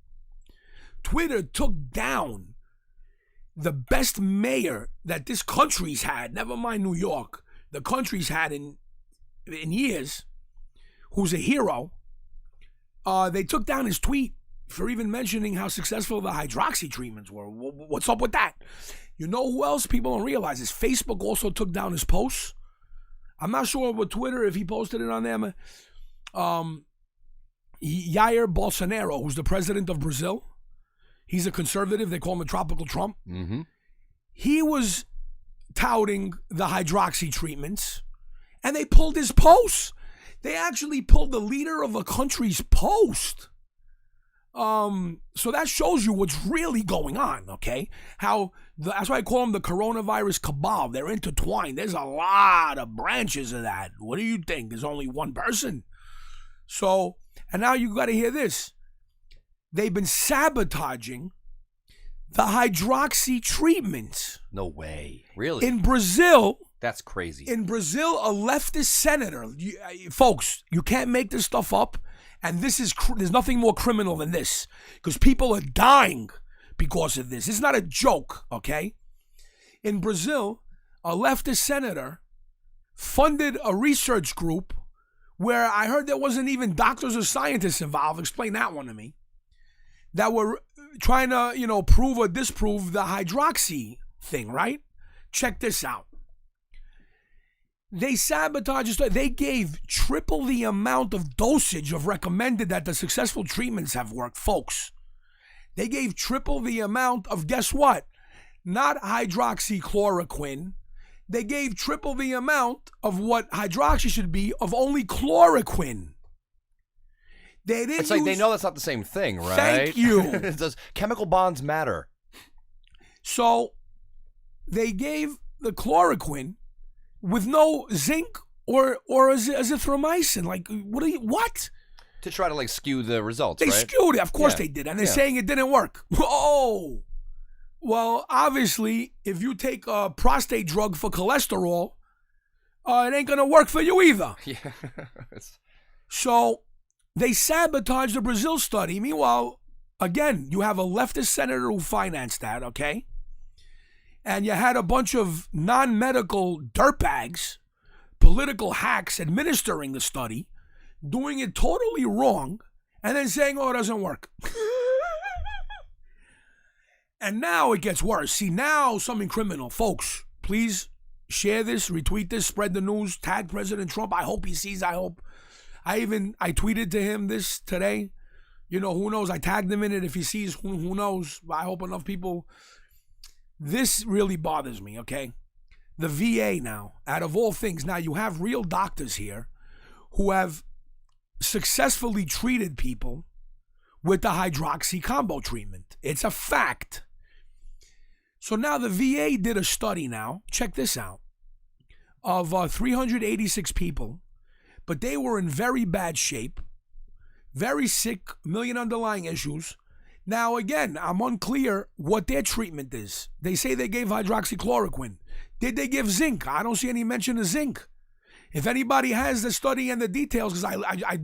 Twitter took down the best mayor that this country's had, never mind New York, the country's had in years, who's a hero. They took down his tweet for even mentioning how successful the hydroxy treatments were. What's up with that? You know who else people don't realize is Facebook also took down his posts. I'm not sure with Twitter if he posted it on them. Jair Bolsonaro, who's the president of Brazil, he's a conservative. They call him a tropical Trump. Mm-hmm. He was touting the hydroxy treatments, and they pulled his posts. They actually pulled the leader of a country's post. So that shows you what's really going on, okay? That's why I call them the coronavirus cabal. They're intertwined. There's a lot of branches of that. What do you think? There's only one person. So, and now you got to hear this. They've been sabotaging the hydroxy treatments. No way. Really? In Brazil. That's crazy. In Brazil, a leftist senator, folks, you can't make this stuff up. And there's nothing more criminal than this, because people are dying because of this. It's not a joke, okay? In Brazil, a leftist senator funded a research group where I heard there wasn't even doctors or scientists involved. Explain that one to me. That were trying to, prove or disprove the hydroxy thing, right? Check this out. They sabotaged. They gave triple the amount of dosage of recommended that the successful treatments have worked, folks. They gave triple the amount of, guess what? Not hydroxychloroquine. They gave triple the amount of what hydroxy should be of only chloroquine. They didn't. It's like they know that's not the same thing, right? Thank you. It does. Chemical bonds matter. So they gave the chloroquine with no zinc or azithromycin. Like, what? To try to skew the results, They right? skewed it. Of course they did. And they're saying it didn't work. Oh. Well, obviously, if you take a prostate drug for cholesterol, it ain't going to work for you either. Yeah. So they sabotaged the Brazil study. Meanwhile, again, you have a leftist senator who financed that, okay? And you had a bunch of non-medical dirtbags political hacks administering the study, doing it totally wrong, and then saying, oh, it doesn't work. And now it gets worse. See, now something criminal. Folks, please share this, retweet this, spread the news, tag President Trump. I hope he sees, I tweeted to him this today. You know, who knows? I tagged him in it. If he sees, who knows? I hope enough people. This really bothers me, okay? The VA now, out of all things, now you have real doctors here who have successfully treated people with the hydroxy combo treatment. It's a fact. So now the VA did a study now, check this out, of 386 people, but they were in very bad shape, very sick, million underlying issues. Now again, I'm unclear what their treatment is. They say they gave hydroxychloroquine. Did they give zinc? I don't see any mention of zinc. If anybody has the study and the details, because I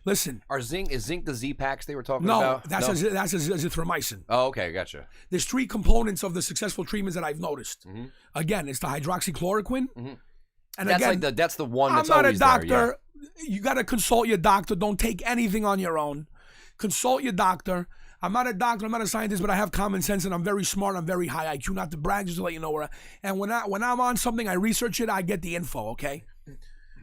listen. Is zinc the Z-Packs they were talking No, about? that's azithromycin. Oh, okay, gotcha. There's 3 components of the successful treatments that I've noticed. Mm-hmm. Again, it's the hydroxychloroquine. Mm-hmm. And that's again, like that's the one that's I'm not a always doctor. there, yeah. You got to consult your doctor. Don't take anything on your own. Consult your doctor. I'm not a doctor. I'm not a scientist, but I have common sense and I'm very smart. I'm very high IQ. Not to brag, just to let you know where. And when I'm on something, I research it. I get the info. Okay.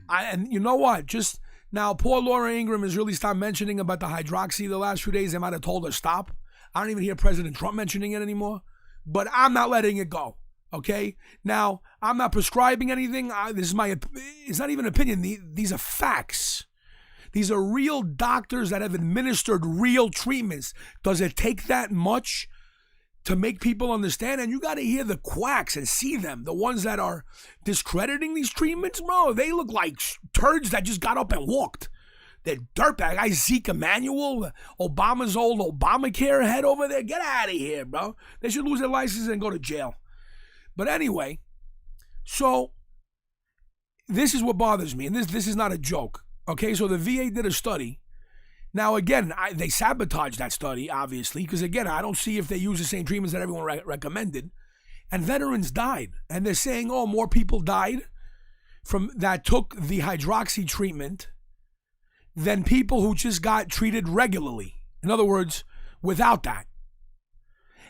And you know what? Just now, poor Laura Ingraham has really stopped mentioning about the hydroxy the last few days. They might have told her stop. I don't even hear President Trump mentioning it anymore. But I'm not letting it go. Okay. Now, I'm not prescribing anything. It's not even opinion. These are facts. These are real doctors that have administered real treatments. Does it take that much to make people understand? And you got to hear the quacks and see them. The ones that are discrediting these treatments, bro, they look like turds that just got up and walked. They're dirtbag. Guy Zeke Emanuel, Obama's old Obamacare head over there. Get out of here, bro. They should lose their license and go to jail. But anyway, so this is what bothers me. And this is not a joke. Okay, so the VA did a study. Now, again, they sabotaged that study, obviously, because, again, I don't see if they use the same treatments that everyone recommended. And veterans died. And they're saying, oh, more people died from that took the hydroxy treatment than people who just got treated regularly. In other words, without that.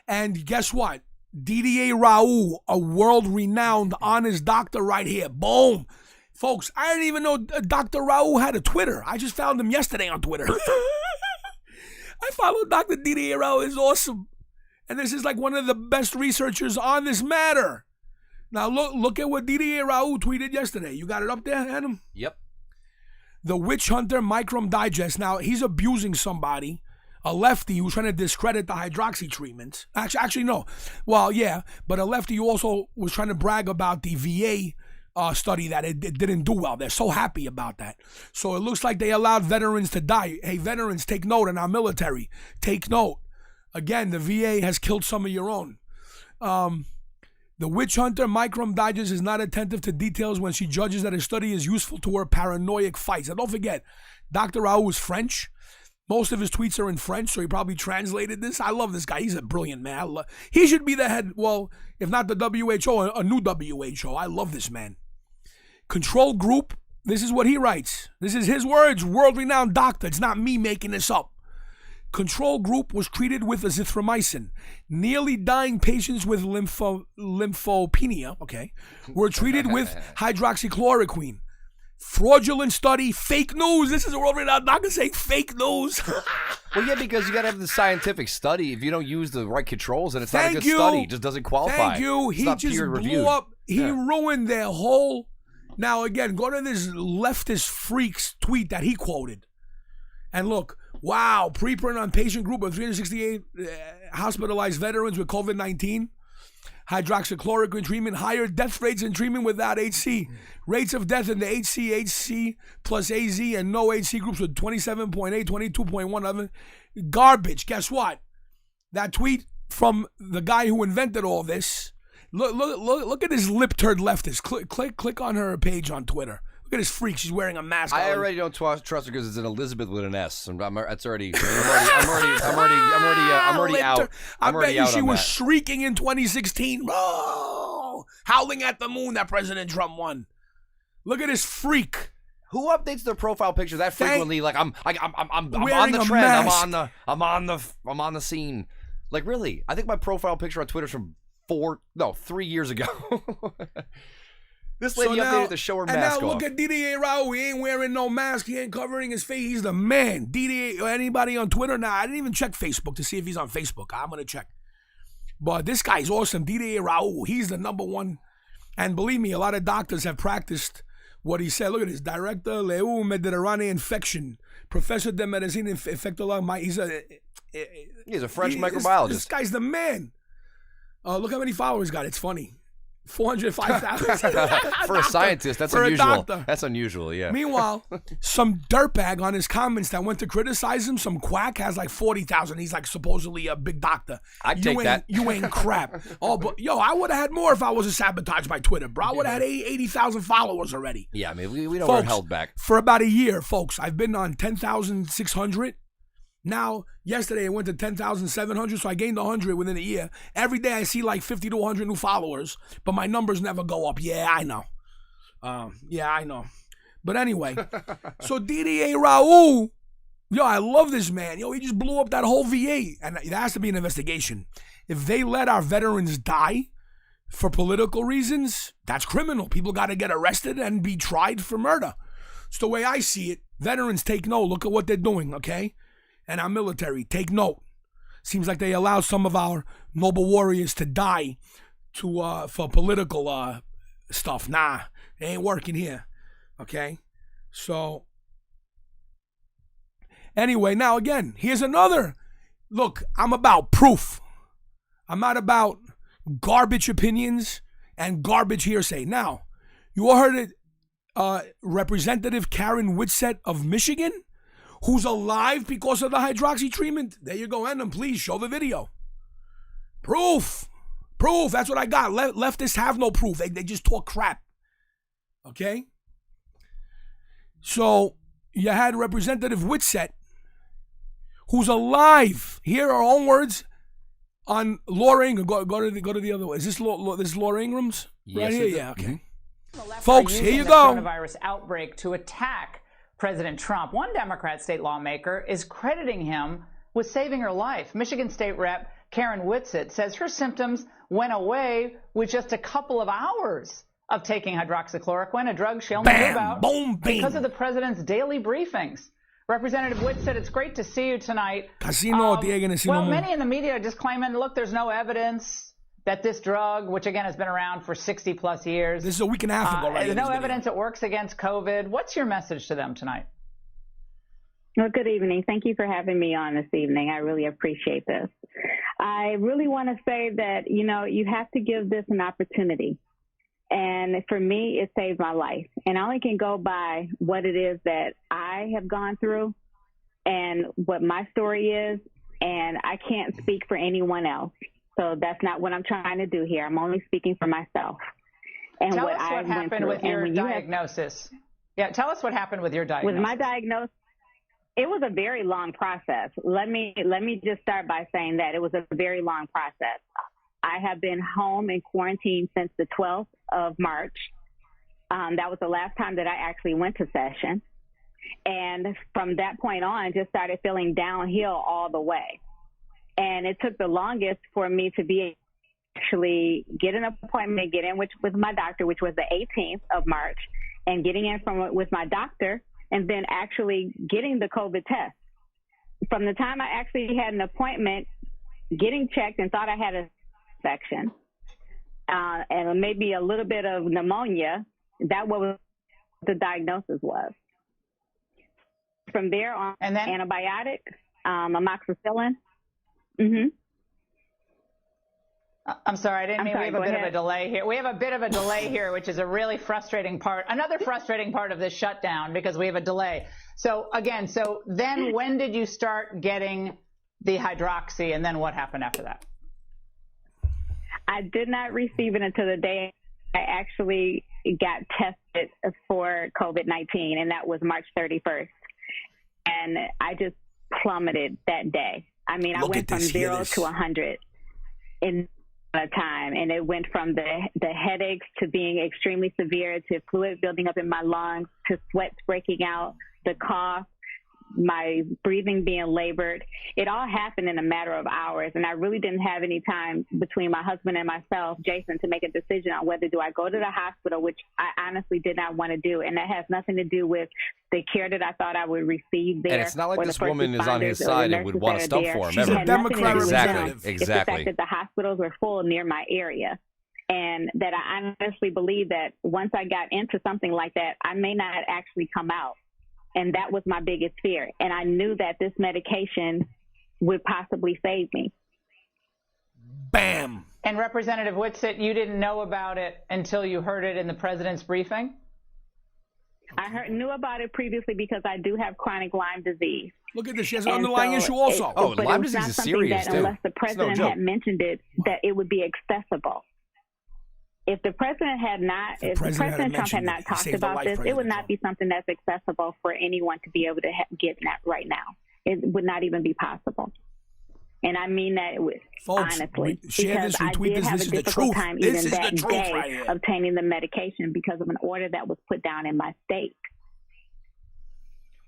And guess what? DDA Raoul, a world-renowned honest doctor right here. Boom. Folks, I didn't even know Dr. Raoul had a Twitter. I just found him yesterday on Twitter. I follow Dr. DDA Raoul. It's awesome. And this is like one of the best researchers on this matter. Now, look at what DDA Raoul tweeted yesterday. You got it up there, Adam? Yep. The Witch Hunter Microm Digest. Now, he's abusing somebody, a lefty who's trying to discredit the hydroxy treatments. Actually, no. Well, yeah, but a lefty who also was trying to brag about the VA study that it didn't do well. They're so happy about that. So it looks like they allowed veterans to die. Hey, veterans, take note, in our military. Take note. Again, the VA has killed some of your own. The Witch Hunter Microm Digest is not attentive to details when she judges that a study is useful to her paranoid fights. And don't forget, Dr. Raoult is French. Most of his tweets are in French, so he probably translated this. I love this guy. He's a brilliant man. He should be the head, well, if not the WHO, a new WHO. I love this man. Control group, this is what he writes. This is his words, world-renowned doctor. It's not me making this up. Control group was treated with azithromycin. Nearly dying patients with lymphopenia, were treated with hydroxychloroquine. Fraudulent study, fake news. This is a world-renowned doctor saying fake news. Well, yeah, because you got to have the scientific study. If you don't use the right controls, then it's not a good study. It just doesn't qualify. Thank you. He just blew up. He ruined their whole... Now, again, go to this leftist freak's tweet that he quoted. And look, wow, preprint on patient group of 368 hospitalized veterans with COVID-19. Hydroxychloroquine treatment, higher death rates in treatment without HC. Rates of death in the HC plus AZ and no HC groups with 27.8, 22.1. Garbage. Guess what? That tweet from the guy who invented all this. Look at this lip turd leftist. Click on her page on Twitter. Look at this freak. She's wearing a mask. I already don't trust her because it's an Elizabeth with an S. I'm already out. I bet you she was shrieking in 2016. Oh, howling at the moon that President Trump won. Look at this freak. Who updates their profile picture that frequently? Like I'm on Wearing the a trend. mask. I'm on the scene. Like really? I think my profile picture on Twitter is from 3 years ago. This lady updated to show her mask And now off. look at DDA Raul. He ain't wearing no mask. He ain't covering his face. He's the man. DDA, anybody on Twitter? Nah, I didn't even check Facebook to see if he's on Facebook. I'm going to check. But this guy's awesome. DDA Raul. He's the number one. And believe me, a lot of doctors have practiced what he said. Look at this. Director Leu Mediterranean Infection. Professor de Medicina Infectologist. He's a French microbiologist. This guy's the man. Look how many followers he got. It's funny. 405,000. For a scientist, that's For a unusual. doctor. That's unusual, yeah. Meanwhile, some dirtbag on his comments that went to criticize him, some quack has like 40,000. He's like supposedly a big doctor. I'd take that. You ain't crap. Oh, but yo, I would have had more if I wasn't sabotaged by Twitter, bro. I would have had 80,000 followers already. Yeah, I mean, we know Folks, we're held back. For about a year, folks, I've been on 10,600. Now, yesterday it went to 10,700, so I gained 100 within a year. Every day I see like 50 to 100 new followers, but my numbers never go up. Yeah, I know. I know. But anyway, so DDA Raul, yo, I love this man. Yo, he just blew up that whole VA, and there has to be an investigation. If they let our veterans die for political reasons, that's criminal. People got to get arrested and be tried for murder. It's the way I see it. Veterans, take note. Look at what they're doing, okay? And our military, take note. Seems like they allow some of our noble warriors to die for political stuff. Nah, it ain't working here. Okay? So, anyway, now again, here's another. Look, I'm about proof. I'm not about garbage opinions and garbage hearsay. Now, you all heard it, Representative Karen Whitsett of Michigan, who's alive because of the hydroxy treatment. There you go, Endem. Please show the video. Proof. That's what I got. Leftists have no proof. They just talk crap. Okay? So, you had Representative Whitsett, who's alive. Here are her own words on Laura Ingram. Go to the other way. Is this Laura Ingram's? Yes, right here? it is. Yeah, okay. Mm-hmm. Folks, here you go. Coronavirus outbreak to attack President Trump. One Democrat state lawmaker is crediting him with saving her life. Michigan State Rep Karen Whitsett says her symptoms went away with just a couple of hours of taking hydroxychloroquine, a drug she only knew about because of the president's daily briefings. Representative Whitsett, it's great to see you tonight. Well, many in the media are just claiming, look, there's no evidence that this drug, which again has been around for 60 plus years. This is a week and a half ago, right? There's no evidence it works against COVID. What's your message to them tonight? Well, good evening. Thank you for having me on this evening. I really appreciate this. I really want to say that, you have to give this an opportunity. And for me, it saved my life. And I only can go by what it is that I have gone through and what my story is. And I can't speak for anyone else. So that's not what I'm trying to do here. I'm only speaking for myself. And tell us what happened with your diagnosis. Tell us what happened with your diagnosis. With my diagnosis, it was a very long process. Let me just start by saying that it was a very long process. I have been home in quarantine since the 12th of March. That was the last time that I actually went to session. And from that point on, just started feeling downhill all the way. And it took the longest for me to be actually get an appointment, get in with my doctor, which was the 18th of March, and getting in with my doctor, and then actually getting the COVID test. From the time I actually had an appointment, getting checked and thought I had an infection, and maybe a little bit of pneumonia, that was the diagnosis was. From there on, and then antibiotic, amoxicillin. Mm-hmm. I'm sorry, I didn't mean we have a bit of a delay here. We have a bit of a delay here, which is a really frustrating part. Another frustrating part of this shutdown because we have a delay. So then when did you start getting the hydroxy, and then what happened after that? I did not receive it until the day I actually got tested for COVID-19, and that was March 31st. And I just plummeted that day. I mean, I went from 0 to 100 in of time, and it went from the headaches to being extremely severe to fluid building up in my lungs to sweats breaking out, the cough, my breathing being labored. It all happened in a matter of hours, and I really didn't have any time between my husband and myself, Jason, to make a decision on whether do I go to the hospital, which I honestly did not want to do, and that has nothing to do with the care that I thought I would receive there. And it's not like this woman is on his responders or the side and would nurses want to that are stump there. for him. She's ever. a Democrat Nothing to do with them. representative. It's the Exactly. fact that the hospitals were full near my area. And that I honestly believe that once I got into something like that, I may not actually come out. And that was my biggest fear. And I knew that this medication would possibly save me. Bam. And Representative Whitsitt, you didn't know about it until you heard it in the president's briefing? I knew about it previously because I do have chronic Lyme disease. Look at this. She has an And underlying so issue also. Oh, but Lyme it was disease not is something serious, that too. unless the It's no president joke. had mentioned it, that it would be accessible. If the president had not, if President Trump had not talked about this, it would not be something that's accessible for anyone to be able to get that right now. It would not even be possible. And I mean that Folks, honestly, share because this, I retweet did this. have This a is the difficult truth. time This even is the that truth day right here. obtaining the medication because of an order that was put down in my state.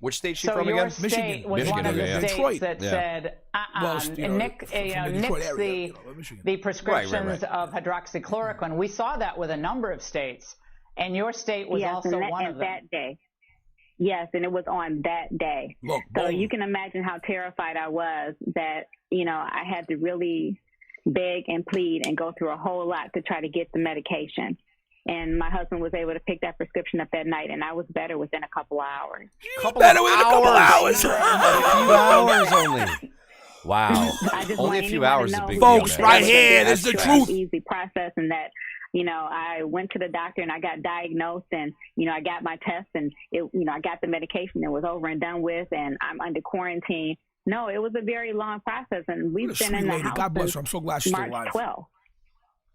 Which state she So from your again? state Michigan. was one of the okay, yeah. states Detroit. that Yeah. said, Well, Nick, from the Detroit nix area, Michigan. the prescriptions Right. of hydroxychloroquine. We saw that with a number of states, and your state was Yes, also and one of them. that day. Yes, and it was on that day. Look, So boom. you can imagine how terrified I was that, I had to really beg and plead and go through a whole lot to try to get the medication. And my husband was able to pick that prescription up that night, and I was better within a couple of hours. Better within a couple hours. A few hours only. Wow. I just Only want a few anyone to hours is a know big Folks, deal, man. right here, this is the That's truth. an easy process, and that, I went to the doctor and I got diagnosed, and, I got my test, and, I got the medication. It was over and done with, and I'm under quarantine. No, it was a very long process, and we've What a been in sweet the lady. house God bless since her. I'm so glad she's still March alive.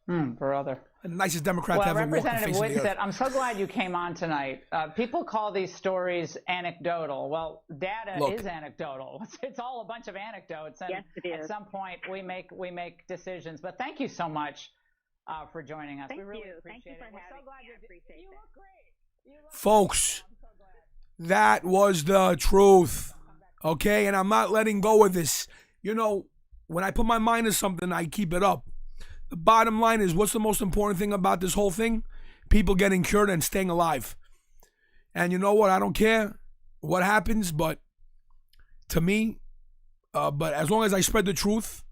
12th. Brother. The nicest Democrat to Well, ever walk the Representative face of the Whitsitt, earth. I'm so glad you came on tonight. People call these stories anecdotal. Well, data Look. is anecdotal. It's all a bunch of anecdotes, and Yes, it at is. some point we make decisions. But thank you so much for joining us. Thank we really you. appreciate Thank you for it. We're so having glad me. I appreciate you that. look great. You look Folks, that was the truth. Okay? And I'm not letting go of this. When I put my mind to something, I keep it up. The bottom line is, what's the most important thing about this whole thing? People getting cured and staying alive. And you know what? I don't care what happens, but to me, but as long as I spread the truth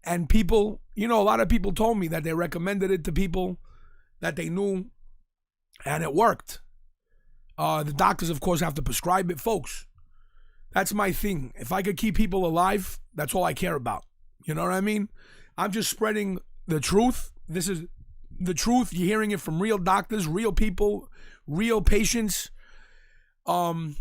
and people, a lot of people told me that they recommended it to people that they knew and it worked. The doctors, of course, have to prescribe it. Folks, that's my thing. If I could keep people alive, that's all I care about. You know what I mean? I'm just spreading the truth. This is the truth. You're hearing it from real doctors, real people, real patients. I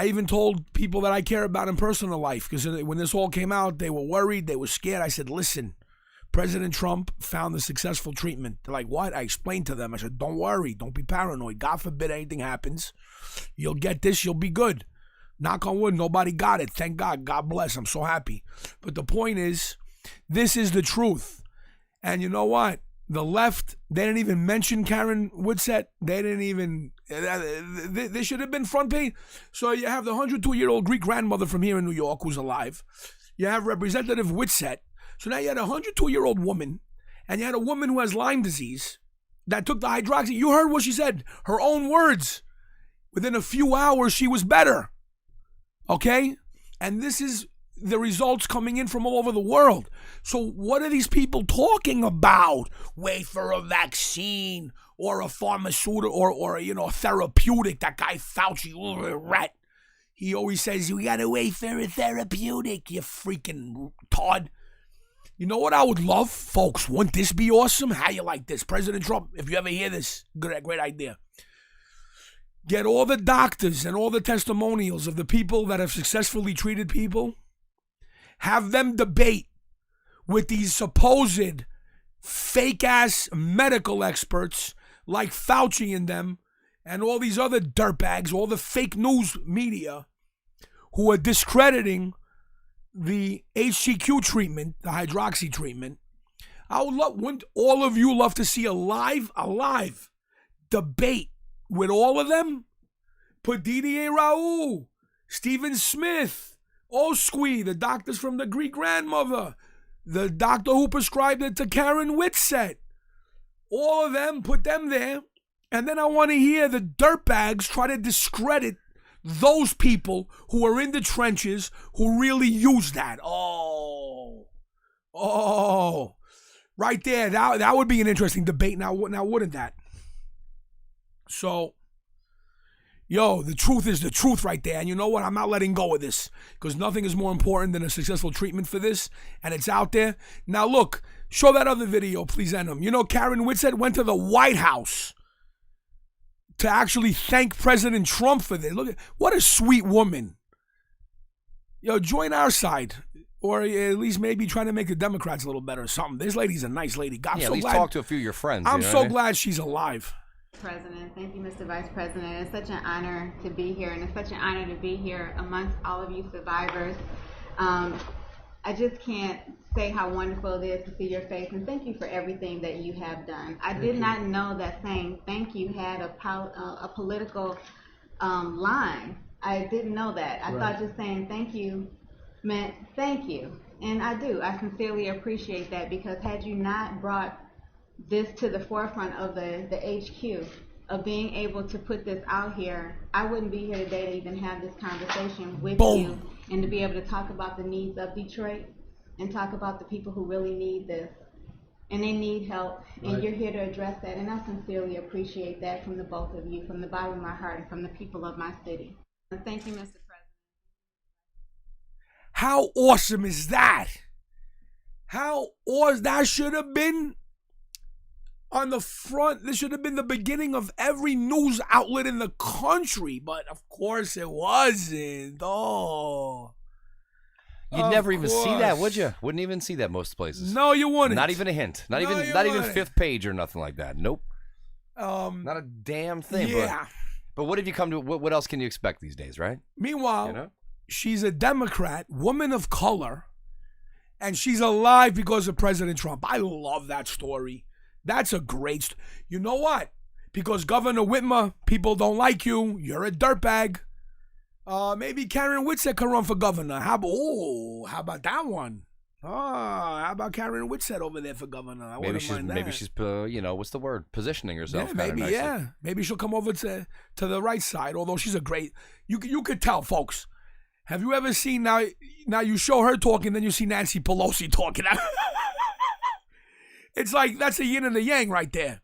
even told people that I care about in personal life, because when this all came out, they were worried, they were scared. I said, listen, President Trump found a successful treatment. They're like, what? I explained to them. I said, don't worry, don't be paranoid. God forbid anything happens. You'll get this, you'll be good. Knock on wood, nobody got it. Thank God. God bless. I'm so happy. But the point is, this is the truth. And you know what? The left, they didn't even mention Karen Whitsitt. They didn't even, they should have been front page. So you have the 102-year-old Greek grandmother from here in New York who's alive. You have Representative Whitsitt. So now you had a 102-year-old woman, and you had a woman who has Lyme disease that took the hydroxy. You heard what she said, her own words. Within a few hours, she was better. Okay? And this is the results coming in from all over the world. So what are these people talking about? Wait for a vaccine or a pharmaceutical or a therapeutic. That guy Fauci, rat. He always says, we gotta wait for a therapeutic, you freaking Todd. You know what I would love, folks? Wouldn't this be awesome? How you like this? President Trump, if you ever hear this, great idea. Get all the doctors and all the testimonials of the people that have successfully treated people. Have them debate with these supposed fake-ass medical experts like Fauci and them and all these other dirtbags, all the fake news media who are discrediting the HCQ treatment, the hydroxy treatment, I would love, wouldn't all of you love to see a live debate with all of them? Put Didier Raoult, Stephen Smith, Osqui, the doctors from the Greek grandmother, the doctor who prescribed it to Karen Whitsett. All of them, put them there. And then I want to hear the dirtbags try to discredit those people who are in the trenches who really use that. Oh, right there. That would be an interesting debate. Now wouldn't that? So, yo, the truth is the truth right there. And you know what? I'm not letting go of this because nothing is more important than a successful treatment for this. And it's out there. Now, look, show that other video, please, Enum. You know, Karen Whitsett went to the White House to actually thank President Trump for this. Look, what a sweet woman. Yo, join our side. Or at least maybe trying to make the Democrats a little better or something. This lady's a nice lady. God, at least talk to a few of your friends. I'm so glad she's alive. President, thank you, Mr. Vice President. It's such an honor to be here, and it's such an honor to be here amongst all of you survivors. I just can't say how wonderful it is to see your face, and thank you for everything that you have done. I did not know that saying thank you had a political line. I didn't know that. I thought just saying thank you meant thank you, and I do. I sincerely appreciate that, because had you not brought this to the forefront of the HQ, of being able to put this out here, I wouldn't be here today to even have this conversation with you, and to be able to talk about the needs of Detroit and talk about the people who really need this. And they need help, and you're here to address that, and I sincerely appreciate that from the both of you, from the bottom of my heart and from the people of my city. And thank you, Mr. President. How awesome is that? How awesome. That should have been on the front. This should have been the beginning of every news outlet in the country, but of course it wasn't. Oh. You'd never even see that, would you? Wouldn't even see that most places. No, you wouldn't. Not even a hint. Not even fifth page or nothing like that. Nope. Not a damn thing. Yeah. But what have you come to? What else can you expect these days, right? Meanwhile, she's a Democrat, woman of color, and she's alive because of President Trump. I love that story. That's a great You know what? Because Governor Whitmer, people don't like you. You're a dirtbag. Maybe Karen Whitsett can run for governor. How about that one? How about Karen Whitsett over there for governor? I wouldn't mind that. Maybe she's, what's the word? Positioning herself. Yeah, maybe, yeah. Maybe she'll come over to the right side. Although she's a great, you could tell, folks. Have you ever seen now you show her talking, then you see Nancy Pelosi talking. It's like that's a yin and a yang right there.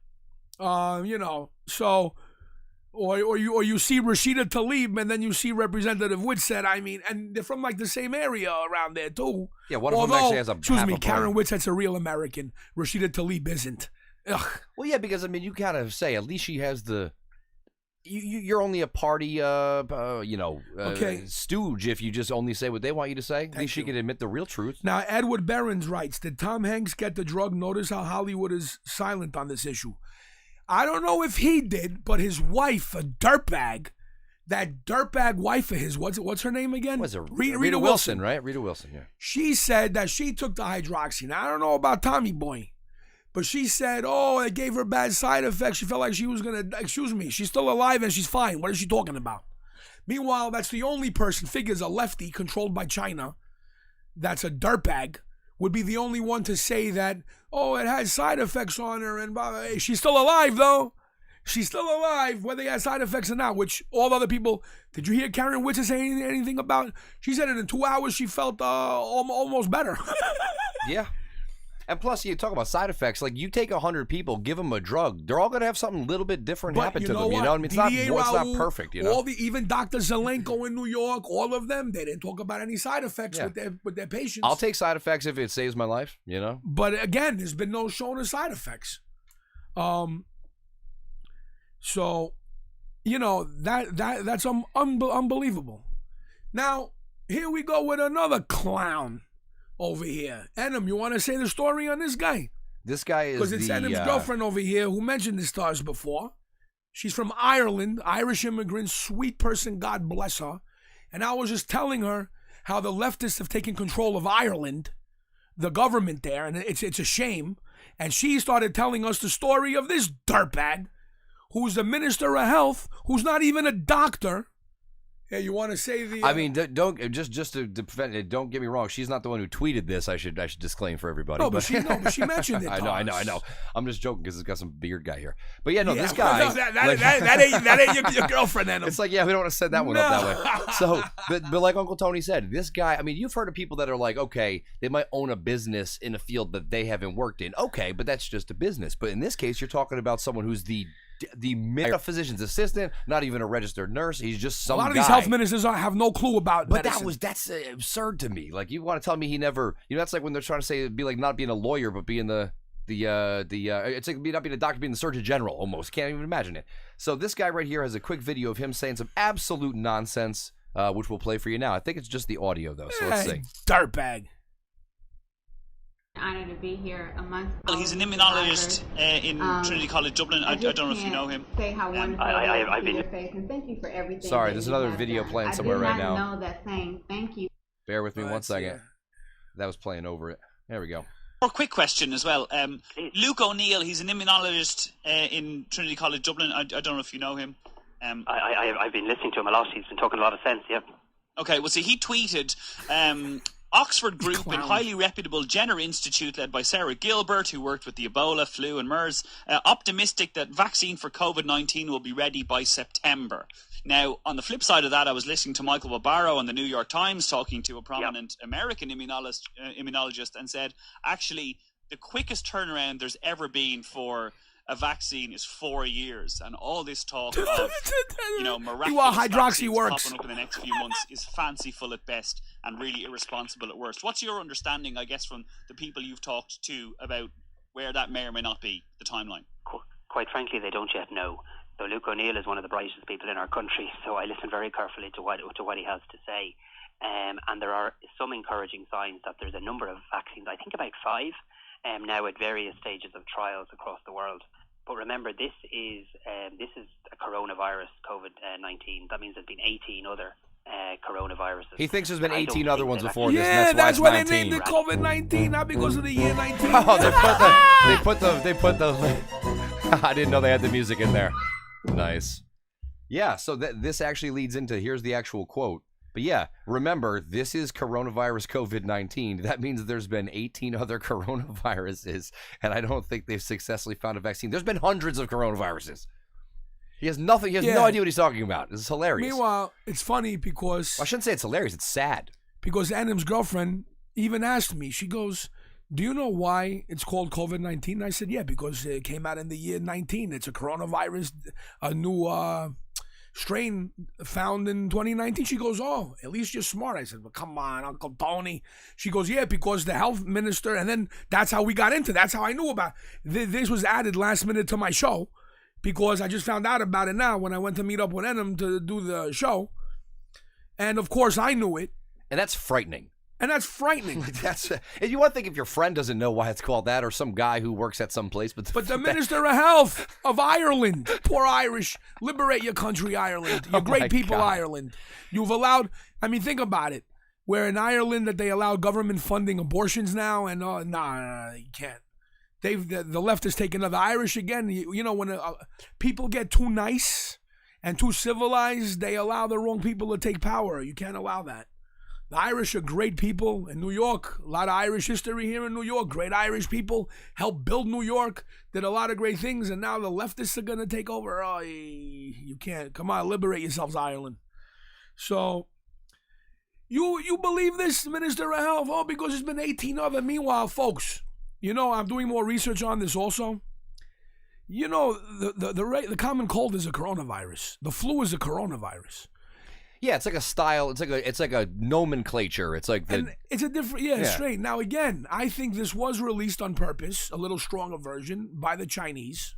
So. Or you see Rashida Tlaib, and then you see Representative Whitsett. I mean, and they're from like the same area around there too. Yeah, one of them actually has a excuse me, Karen Whitsett's a real American. Rashida Tlaib isn't. Ugh. Well, yeah, because I mean, you gotta say at least she has the. You're only a party, stooge if you just only say what they want you to say. At least she can admit the real truth. Now, Edward Behrens writes, did Tom Hanks get the drug? Notice how Hollywood is silent on this issue. I don't know if he did, but his wife, a dirtbag, that dirtbag wife of his, what's her name again? Was it Rita Wilson, right? Rita Wilson, yeah. She said that she took the hydroxy. Now, I don't know about Tommy Boy, but she said, it gave her bad side effects. She felt like she was going to, she's still alive and she's fine. What is she talking about? Meanwhile, that's the only person, figures a lefty controlled by China, that's a dirtbag, would be the only one to say that, it has side effects on her, and blah, blah. She's still alive, though. She's still alive, whether it has side effects or not, which all other people, did you hear Karen Whitsett say anything about? She said in 2 hours she felt almost better. Yeah. And plus, you talk about side effects. Like, you take 100 people, give them a drug, they're all going to have something a little bit different happen to them. You know what I mean? It's not perfect, you know? Even Dr. Zelenko in New York, all of them, they didn't talk about any side effects with their patients. I'll take side effects if it saves my life, you know? But again, there's been no shown of side effects. So, that's unbelievable. Now, here we go with another clown over here. Enum, you want to say the story on this guy? This guy is because it's Enum's girlfriend over here who mentioned this to us before. She's from Ireland, Irish immigrant, sweet person, God bless her. And I was just telling her how the leftists have taken control of Ireland, the government there, and it's a shame. And she started telling us the story of this dirtbag who's the minister of health, who's not even a doctor. Yeah, you want to say the? I mean, don't just to prevent it. Don't get me wrong. She's not the one who tweeted this. I should disclaim for everybody. No, but she mentioned it. I know. I'm just joking because it's got some beard guy here. But yeah, this guy. No, that ain't your girlfriend. Then it's like, yeah, we don't want to set that one up that way. So, but like Uncle Tony said, this guy. I mean, you've heard of people that are like, okay, they might own a business in a field that they haven't worked in. Okay, but that's just a business. But in this case, you're talking about someone who's the physician's assistant, not even a registered nurse. He's just some guy. A lot of these health ministers have no clue about medicine. That's absurd to me. Like, you want to tell me he never, that's like when they're trying to say it'd be like not being a lawyer, but being it's like not being a doctor, being the surgeon general almost. Can't even imagine it. So this guy right here has a quick video of him saying some absolute nonsense, which we'll play for you now. I think it's just the audio though, so let's see. Dirtbag. Honor to be here amongst. Well, he's an immunologist in Trinity College Dublin. I don't know if you know him. Say how wonderful I've been. Your face, and thank you for everything. Sorry, there's another video playing somewhere right now. I did not know that saying. Thank you. Bear with me 1 second. That was playing over it. There we go. More quick question as well. Luke O'Neill, he's an immunologist in Trinity College Dublin. I don't know if you know him. I've been listening to him a lot. He's been talking a lot of sense. Yeah. Okay. Well, see, he tweeted. Oxford Group and highly reputable Jenner Institute led by Sarah Gilbert, who worked with the Ebola, flu and MERS, optimistic that vaccine for COVID-19 will be ready by September. Now, on the flip side of that, I was listening to Michael Barbaro on the New York Times talking to a prominent American immunologist and said, actually, the quickest turnaround there's ever been for a vaccine is 4 years, and all this talk of miraculous vaccines popping up in the next few months is fanciful at best and really irresponsible at worst. What's your understanding, I guess, from the people you've talked to about where that may or may not be, the timeline? Quite frankly, they don't yet know. So Luke O'Neill is one of the brightest people in our country, so I listen very carefully to what he has to say. And there are some encouraging signs that there's a number of vaccines, I think about 5, now at various stages of trials across the world. But remember, this is a coronavirus, COVID-19. That means there's been 18 other coronaviruses. He thinks there's been 18 other ones before this. Yeah, and that's why it's they 19. named it COVID-19, not because of the year 19. Oh, they put the. I didn't know they had the music in there. Nice. Yeah, so this actually leads into, here's the actual quote. But yeah, remember, this is coronavirus COVID-19. That means there's been 18 other coronaviruses, and I don't think they've successfully found a vaccine. There's been hundreds of coronaviruses. He has nothing. He has no idea what he's talking about. This is hilarious. Meanwhile, it's funny because... I shouldn't say it's hilarious. It's sad. Because Adam's girlfriend even asked me, she goes, do you know why it's called COVID-19? I said, yeah, because it came out in the year 19. It's a coronavirus, a new... strain found in 2019. She goes, oh, at least you're smart. I said, well, come on, Uncle Tony. She goes, yeah, because the health minister, and then that's how we got into it. That's how I knew about it. This was added last minute to my show because I just found out about it now when I went to meet up with Enum to do the show. And of course I knew it. And that's frightening. And that's frightening. And you want to think if your friend doesn't know why it's called that, or some guy who works at some place. But the Minister of Health of Ireland, poor Irish, liberate your country, Ireland. You're great people, God. Ireland. You've allowed, I mean, think about it. Where in Ireland that they allow government funding abortions now, and nah, you can't. The left has taken the Irish again. You know, when people get too nice and too civilized, they allow the wrong people to take power. You can't allow that. The Irish are great people in New York. A lot of Irish history here in New York. Great Irish people helped build New York, did a lot of great things, and now the leftists are going to take over. Oh, you can't. Come on, liberate yourselves, Ireland. So, you believe this, Minister of Health? Oh, because there's been 18 of them. Meanwhile, folks, you know, I'm doing more research on this also. You know, the common cold is a coronavirus. The flu is a coronavirus. Yeah, it's like a style. It's like a nomenclature. It's like it's a different straight. Now again, I think this was released on purpose, a little stronger version by the Chinese,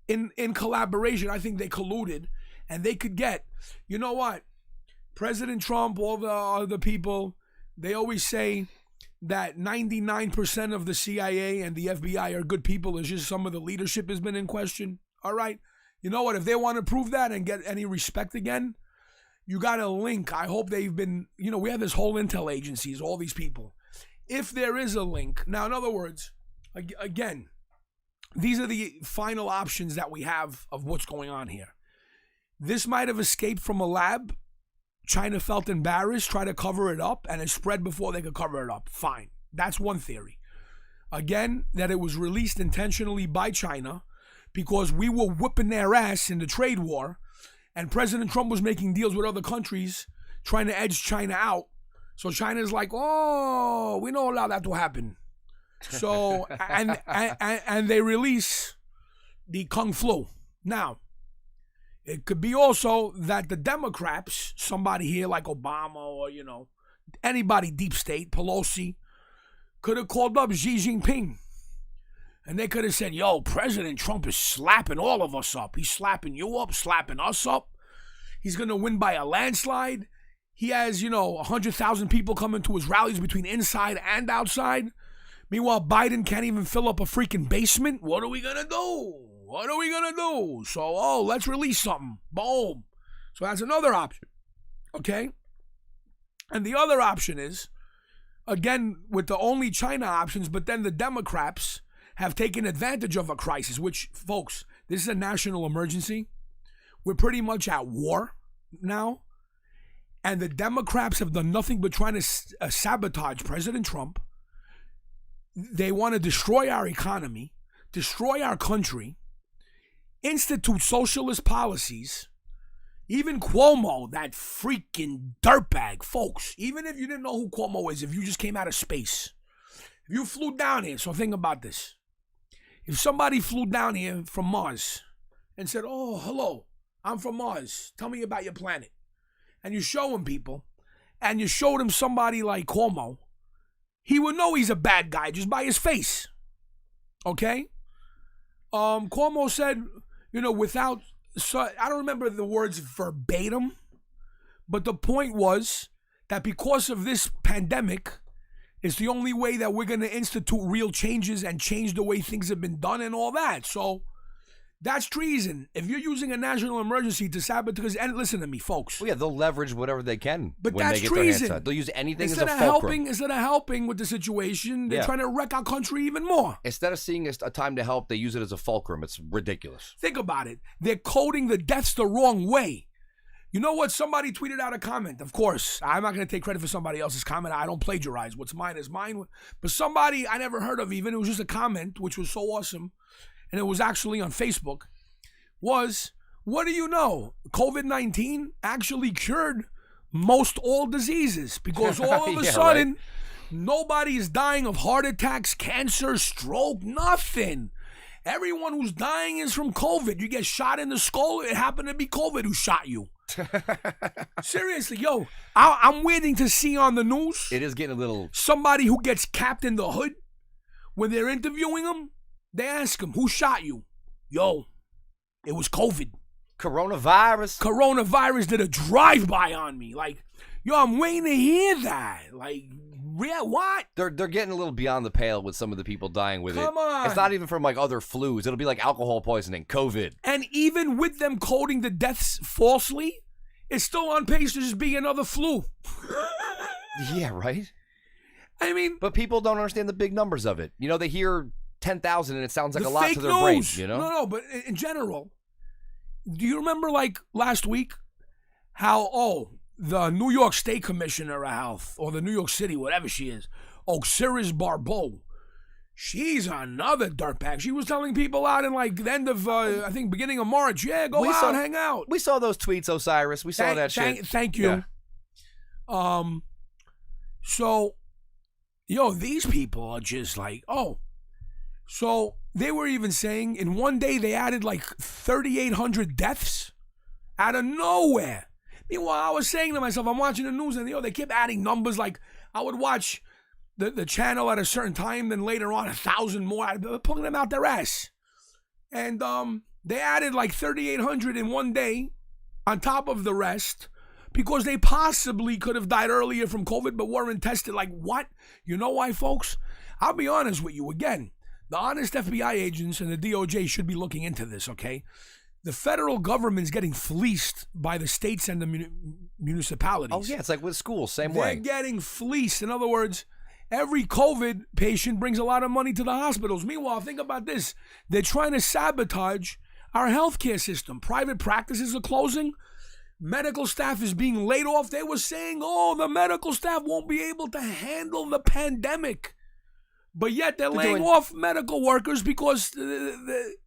in collaboration. I think they colluded, and they could get. You know what? President Trump, all the other people, they always say that 99% of the CIA and the FBI are good people. It's just some of the leadership has been in question. All right, you know what? If they want to prove that and get any respect again. You got a link. I hope they've been, you know, we have this whole intel agencies, all these people. If there is a link, now in other words, Again, these are the final options that we have of what's going on here. This might have escaped from a lab. China felt embarrassed, tried to cover it up, and it spread before they could cover it up. Fine. That's one theory. Again, that it was released intentionally by China because we were whipping their ass in the trade war, and President Trump was making deals with other countries trying to edge China out. So China's like, oh, we don't allow that to happen. So, and they release the Kung Flu. Now, it could be also that the Democrats, somebody here like Obama or, anybody deep state, Pelosi, could have called up Xi Jinping. And they could have said, yo, President Trump is slapping all of us up. He's slapping you up, slapping us up. He's going to win by a landslide. He has, 100,000 people coming to his rallies between inside and outside. Meanwhile, Biden can't even fill up a freaking basement. What are we going to do? What are we going to do? So, let's release something. Boom. So that's another option. Okay? And the other option is, again, with the only China options, but then the Democrats have taken advantage of a crisis, which, folks, this is a national emergency. We're pretty much at war now. And the Democrats have done nothing but trying to sabotage President Trump. They want to destroy our economy, destroy our country, institute socialist policies. Even Cuomo, that freaking dirtbag, folks, even if you didn't know who Cuomo is, if you just came out of space, if you flew down here, so think about this. If somebody flew down here from Mars and said, oh, hello, I'm from Mars, tell me about your planet, and you show him people, and you showed him somebody like Cuomo, he would know he's a bad guy just by his face. Okay? Cuomo said, without, so I don't remember the words verbatim, but the point was that because of this pandemic, it's the only way that we're going to institute real changes and change the way things have been done and all that. So that's treason. If you're using a national emergency to sabotage, and listen to me, folks. Well, yeah, they'll leverage whatever they can. But when that's they get treason. Their hands on. They'll use anything Instead as a fulcrum. Instead of helping with the situation, they're trying to wreck our country even more. Instead of seeing a time to help, they use it as a fulcrum. It's ridiculous. Think about it. They're coding the deaths the wrong way. You know what? Somebody tweeted out a comment. Of course, I'm not going to take credit for somebody else's comment. I don't plagiarize. What's mine is mine. But somebody I never heard of even, it was just a comment, which was so awesome, and it was actually on Facebook, was, what do you know? COVID-19 actually cured most all diseases because all of a sudden, nobody is dying of heart attacks, cancer, stroke, nothing. Everyone who's dying is from COVID. You get shot in the skull, it happened to be COVID who shot you. Seriously, yo, I'm waiting to see on the news. It is getting a little... Somebody who gets capped in the hood, when they're interviewing them, they ask them, who shot you? Yo, it was COVID. Coronavirus did a drive-by on me. Like, yo, I'm waiting to hear that. Like, yeah, what? They're getting a little beyond the pale with some of the people dying with it. Come on. It's not even from like other flus. It'll be like alcohol poisoning, COVID. And even with them coding the deaths falsely, it's still on pace to just be another flu. Yeah, right? I mean... But people don't understand the big numbers of it. They hear 10,000 and it sounds like a lot to their news. brain, No, but in general, do you remember like last week how, the New York State Commissioner of Health, or the New York City, whatever she is, Cyrus Barbeau, she's another dirtbag. She was telling people out in like the end of, I think, beginning of March, go out, hang out. We saw those tweets, Osiris. We saw that shit. Thank you. Yeah. So, these people are just like, so they were even saying in one day they added like 3,800 deaths out of nowhere. Meanwhile, I was saying to myself, I'm watching the news and they kept adding numbers. Like I would watch the channel at a certain time, then later on 1,000 more, pulling them out their ass. And they added like 3,800 in one day on top of the rest because they possibly could have died earlier from COVID but weren't tested. Like what? You know why, folks? I'll be honest with you again. The honest FBI agents and the DOJ should be looking into this, okay? The federal government's getting fleeced by the states and the municipalities. Oh, yeah, it's like with schools, same They're way. getting fleeced. In other words, every COVID patient brings a lot of money to the hospitals. Meanwhile, think about this. They're trying to sabotage our healthcare system. Private practices are closing. Medical staff is being laid off. They were saying, oh, the medical staff won't be able to handle the pandemic. But yet they're laying off medical workers because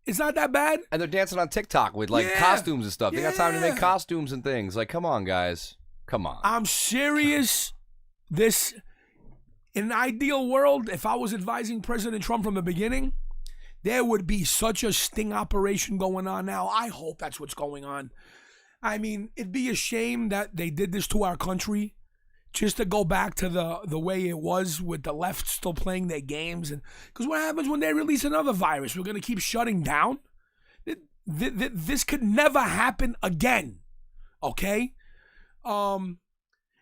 it's not that bad. And they're dancing on TikTok with like costumes and stuff. They got time to make costumes and things. Like, come on, guys. Come on. I'm serious. This, in an ideal world, if I was advising President Trump from the beginning, there would be such a sting operation going on now. I hope that's what's going on. I mean, it'd be a shame that they did this to our country just to go back to the way it was with the left still playing their games. And because what happens when they release another virus? We're going to keep shutting down? This could never happen again, okay? And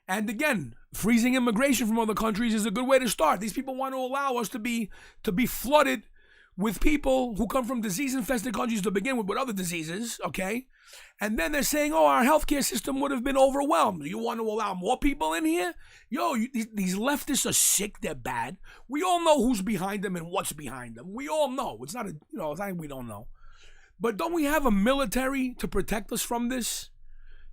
again, freezing immigration from other countries is a good way to start. These people want to allow us to be flooded with people who come from disease-infested countries to begin with other diseases, okay? And then they're saying, oh, our healthcare system would have been overwhelmed. You want to allow more people in here? These leftists are sick. They're bad. We all know who's behind them and what's behind them. We all know. It's not we don't know. But don't we have a military to protect us from this?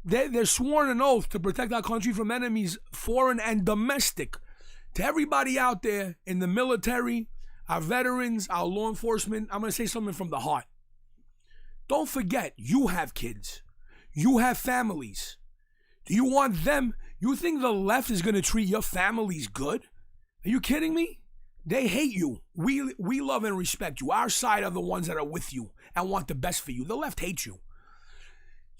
They're sworn an oath to protect our country from enemies, foreign and domestic. To everybody out there in the military, our veterans, our law enforcement, I'm going to say something from the heart. Don't forget, you have kids. You have families. Do you want them? You think the left is going to treat your families good? Are you kidding me? They hate you. We love and respect you. Our side are the ones that are with you and want the best for you. The left hates you.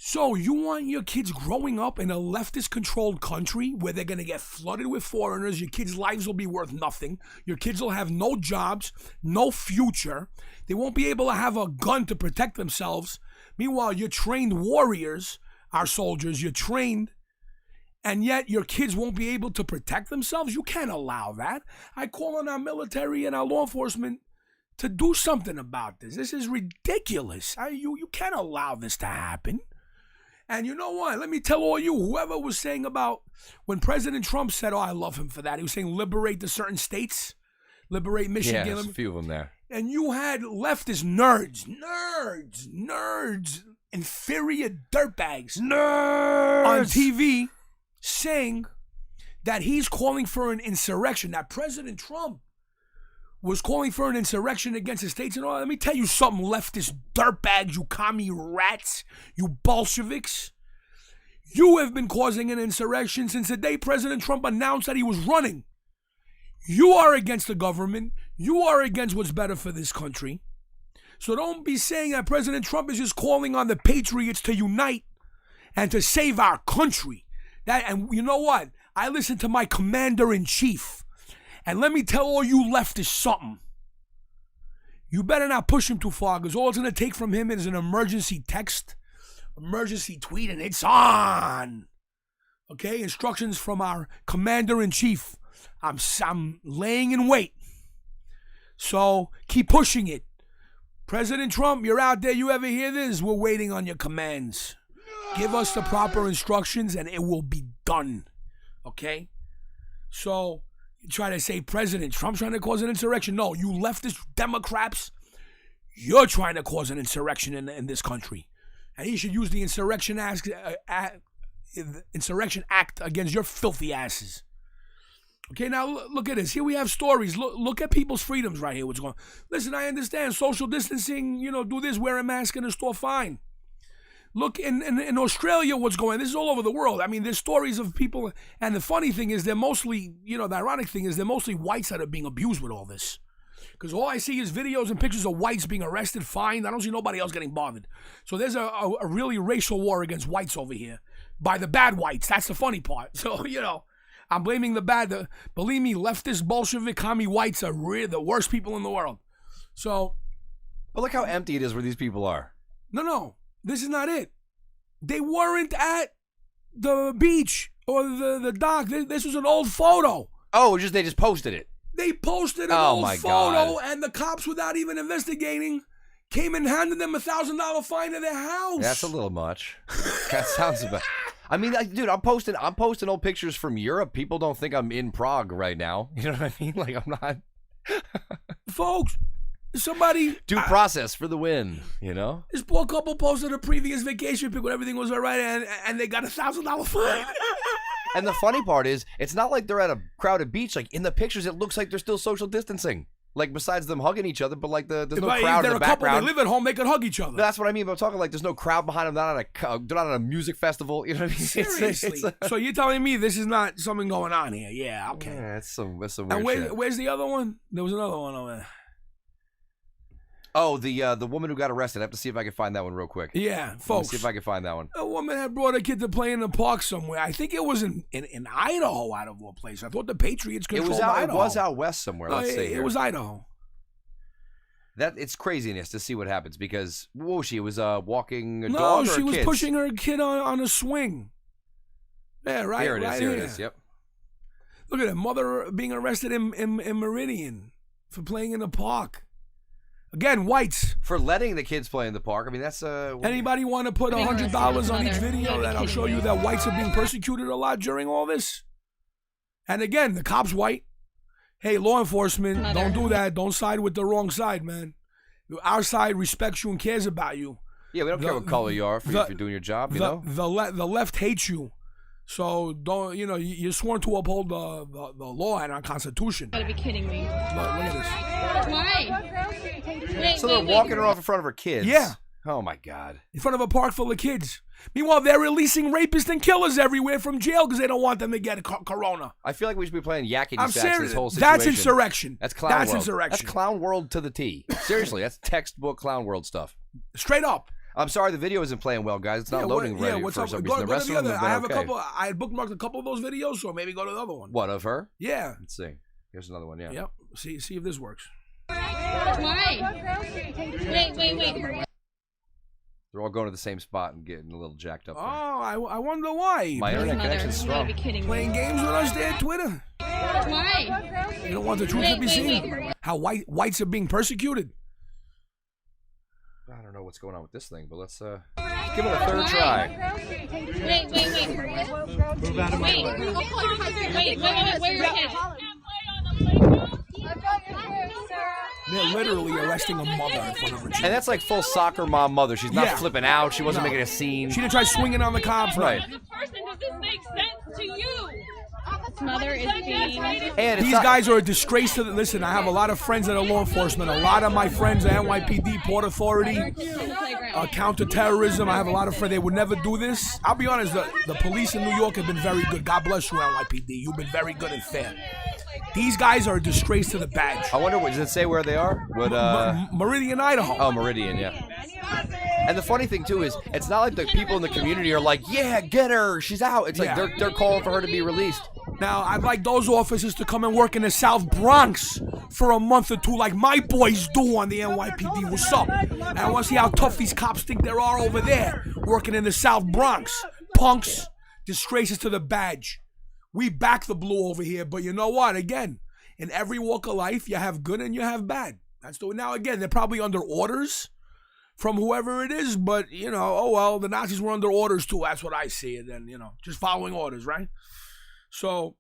So you want your kids growing up in a leftist-controlled country where they're going to get flooded with foreigners. Your kids' lives will be worth nothing. Your kids will have no jobs, no future. They won't be able to have a gun to protect themselves. Meanwhile, you're trained warriors, our soldiers. You're trained, and yet your kids won't be able to protect themselves. You can't allow that. I call on our military and our law enforcement to do something about this. This is ridiculous. You can't allow this to happen. And you know what? Let me tell all you, whoever was saying about when President Trump said, oh, I love him for that. He was saying liberate the certain states, liberate Michigan. Yeah, there's a few of them there. And you had leftist nerds, inferior dirtbags on TV saying that he's calling for an insurrection, that President Trump was calling for an insurrection against the states and all. Let me tell you something, leftist dirtbags, you commie rats, you Bolsheviks. You have been causing an insurrection since the day President Trump announced that he was running. You are against the government. You are against what's better for this country. So don't be saying that President Trump is just calling on the patriots to unite and to save our country. And you know what? I listen to my commander-in-chief. And let me tell all you leftists something. You better not push him too far, because all it's going to take from him is an emergency text, emergency tweet, and it's on. Okay? Instructions from our commander-in-chief. I'm laying in wait. So keep pushing it. President Trump, you're out there. You ever hear this? We're waiting on your commands. Give us the proper instructions and it will be done. Okay? So you try to say President Trump's trying to cause an insurrection. No, you leftist Democrats, you're trying to cause an insurrection in this country. And he should use the Insurrection Act against your filthy asses. Okay, now look at this. Here we have stories. Look at people's freedoms right here. What's going on? Listen, I understand social distancing, do this, wear a mask in a store, fine. Look, in Australia, what's going on? This is all over the world. I mean, there's stories of people, and the funny thing is they're mostly, the ironic thing is they're mostly whites that are being abused with all this. Because all I see is videos and pictures of whites being arrested, fined. I don't see nobody else getting bothered. So there's a really racial war against whites over here by the bad whites. That's the funny part. So, I'm blaming the bad. Believe me, leftist, Bolshevik, commie whites are the worst people in the world. So. But look how empty it is where these people are. No. This is not it. They weren't at the beach or the dock. This was an old photo. Oh, they just posted it. They posted an old photo, and the cops, without even investigating, came and handed them $1,000 fine to their house. That's a little much. That sounds about. I mean, dude, I'm posting old pictures from Europe. People don't think I'm in Prague right now. You know what I mean? Like, I'm not. Folks, somebody... Due process for the win, you know? This poor couple posted a previous vacation pic when everything was all right, and they got $1,000 fine. And the funny part is, it's not like they're at a crowded beach. Like, in the pictures, it looks like they're still social distancing. Like, besides them hugging each other, but like there's no crowd in the background. Couple, they live at home, they can hug each other. That's what I mean. But I'm talking like there's no crowd behind them. They're not at a music festival. You know what I mean? Seriously. So you're telling me this is not something going on here? Yeah, okay. Yeah, it's some weird and shit. Where's the other one? There was another one over there. Oh, the woman who got arrested. I have to see if I can find that one real quick. Yeah, folks. See if I can find that one. A woman had brought a kid to play in the park somewhere. I think it was in Idaho, out of all places. I thought the Patriots controlled Idaho. It was out west somewhere. Let's see. It was Idaho. It's craziness to see what happens because what was she? It was walking a dog or No, she was kids? pushing her kid on a swing. Yeah, right. Here it is. Right Here here. it is. Yep. Look at it. Mother being arrested in Meridian for playing in the park. Again, whites. For letting the kids play in the park. I mean, that's Anybody want to put $100 on each video that I'll show you that whites are being persecuted a lot during all this? And again, the cop's white. Hey, law enforcement, don't do that. Don't side with the wrong side, man. Our side respects you and cares about you. Yeah, we don't care what color you are if you're doing your job, you know? The left hates you. So don't, you're sworn to uphold the law and our Constitution. You gotta be kidding me. Look at this. Why? So they're walking her off in front of her kids. Yeah. Oh my God. In front of a park full of kids. Meanwhile, they're releasing rapists and killers everywhere from jail because they don't want them to get corona. I feel like we should be playing yakety I'm sax serious. this whole situation. That's insurrection. That's clown world. Insurrection. That's clown world to the T. Seriously, that's textbook clown world stuff. Straight up. I'm sorry the video isn't playing well, guys. It's not loading ready what's for up? some Go reason. The rest to of the them other. have been okay. I had bookmarked a couple of those videos, so maybe go to the other one. What, of her? Yeah. Let's see. Here's another one, yeah. Yep. See if this works. Why? Wait. They're all going to the same spot and getting a little jacked up. Oh, I wonder why. My internet connection's strong. You gotta be kidding me. Playing games with us there, Twitter. Why? You don't want the truth to be seen. How whites are being persecuted. I don't know what's going on with this thing, but let's give it a third try. Wait. Move out of my way. Wait, where your head? They're literally arresting a mother in front of her child. And that's like full soccer mom mother. She's not Yeah. flipping out. She wasn't making a scene. She didn't try swinging on the cops. Right. Does this make sense to you? Mother is being... And These guys are a disgrace to the... Listen, I have a lot of friends that are law enforcement. A lot of my friends are NYPD, Port Authority, counterterrorism. I have a lot of friends. They would never do this. I'll be honest, the police in New York have been very good. God bless you, NYPD. You've been very good and fair. These guys are a disgrace to the badge. I wonder, does it say where they are? Meridian, Idaho. Oh, Meridian, yeah. And the funny thing, too, is it's not like the people in the community are like, yeah, get her, she's out. It's like they're calling for her to be released. Now, I'd like those officers to come and work in the South Bronx for a month or two like my boys do on the NYPD. What's up? And I want to see how tough these cops think there are over there working in the South Bronx. Punks, disgraces to the badge. We back the blue over here, but you know what? Again, in every walk of life, you have good and you have bad. That's the now. Again, they're probably under orders from whoever it is, but oh well, the Nazis were under orders too. That's what I see, and then just following orders, right? So,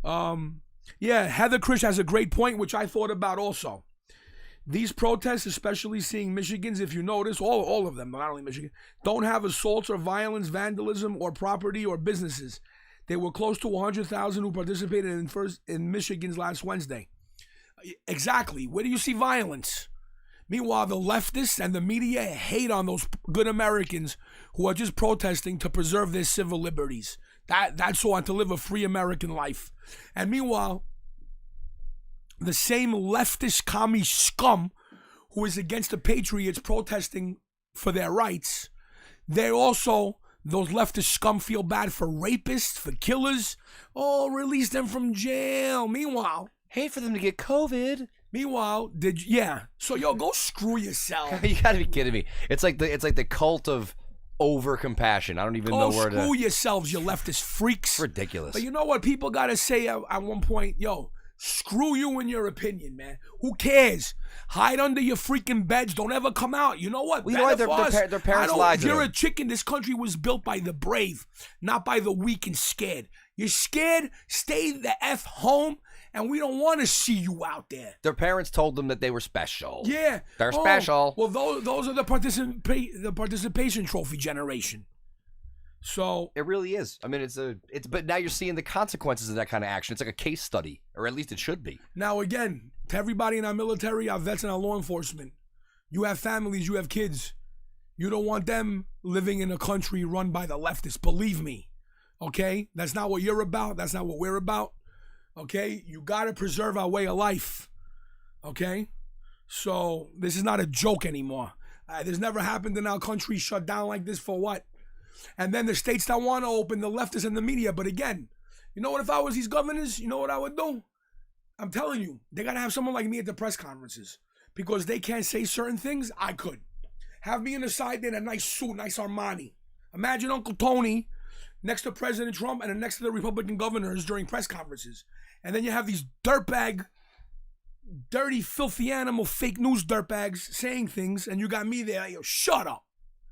Heather Krish has a great point, which I thought about also. These protests, especially seeing Michigan's, if you notice, all of them, not only Michigan, don't have assaults or violence, vandalism, or property or businesses. There were close to 100,000 who participated in Michigan's last Wednesday. Exactly. Where do you see violence? Meanwhile, the leftists and the media hate on those good Americans who are just protesting to preserve their civil liberties. That's all, and to live a free American life. And meanwhile, the same leftist commie scum who is against the Patriots protesting for their rights, those leftist scum feel bad for rapists, for killers. Oh, release them from jail. Meanwhile, hate for them to get COVID. Meanwhile, so go screw yourself. You gotta be kidding me. It's like the cult of over compassion. I don't even know where to. Screw yourselves, you leftist freaks. Ridiculous. But you know what people gotta say at one point? Screw you and your opinion, man. Who cares? Hide under your freaking beds. Don't ever come out. You know what? Well, you know why their parents lied to You're them. a chicken. This country was built by the brave, not by the weak and scared. You're scared? Stay the F home, and we don't want to see you out there. Their parents told them that they were special. Yeah. They're special. Well, those are the participation trophy generation. So it really is. I mean, but now you're seeing the consequences of that kind of action. It's like a case study, or at least it should be. Now, again, to everybody in our military, our vets, and our law enforcement, you have families, you have kids. You don't want them living in a country run by the leftists. Believe me. Okay? That's not what you're about. That's not what we're about. Okay? You got to preserve our way of life. Okay? So this is not a joke anymore. This never happened in our country shut down like this for what? And then the states that want to open, the leftists and the media. But again, you know what? If I was these governors, you know what I would do? I'm telling you, they got to have someone like me at the press conferences. Because they can't say certain things, I could. Have me in the side there in a nice suit, nice Armani. Imagine Uncle Tony next to President Trump and then next to the Republican governors during press conferences. And then you have these dirtbag, dirty, filthy animal, fake news dirtbags saying things. And you got me there, yo, shut up.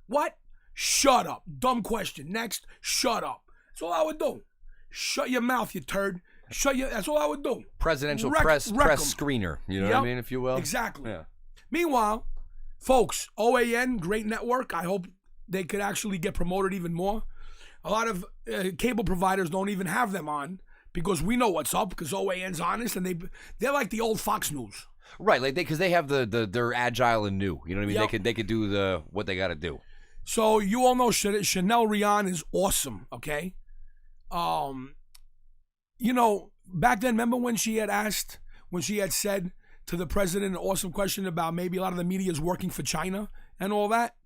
What? Shut up. Dumb question. Next, shut up. That's all I would do. Shut your mouth, you turd. That's all I would do. Presidential press screener. You know what I mean, if you will? Exactly. Yeah. Meanwhile, folks, OAN, great network. I hope they could actually get promoted even more. A lot of cable providers don't even have them on because we know what's up because OAN's honest and they're like the old Fox News. Right, like because they have they're agile and new. You know what I mean? Yep. They could do what they got to do. So you all know Chanel Rion is awesome, okay? You know, back then, remember when she had said to the president an awesome question about maybe a lot of the media is working for China and all that?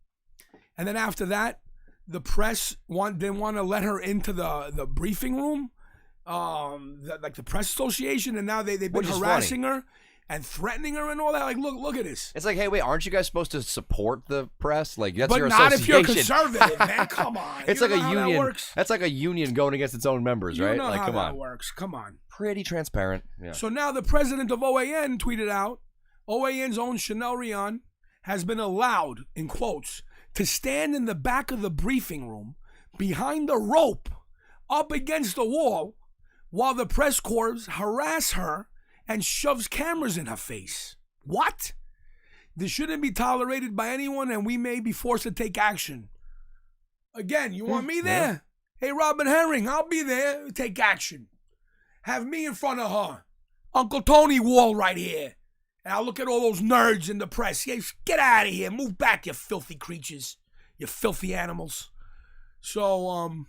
And then after that, the press didn't want to let her into the briefing room, like the press association, and now they've been harassing her and threatening her and all that. Like, look at this. It's like, hey, wait, aren't you guys supposed to support the press? Like, that's your not association. if you're conservative, man. Come on. It's like a union. That's like a union going against its own members, right? You know like, how come that on. works. Come on. Pretty transparent. Yeah. So now the president of OAN tweeted out, OAN's own Chanel Rion has been allowed, in quotes, to stand in the back of the briefing room behind a rope up against the wall while the press corps harass her and shoves cameras in her face. What? This shouldn't be tolerated by anyone and we may be forced to take action. Again, you want me there? Yeah. Hey, Robin Herring, I'll be there. Take action. Have me in front of her. Uncle Tony wall right here. And I'll look at all those nerds in the press. Yeah, get out of here. Move back, you filthy creatures. You filthy animals. So,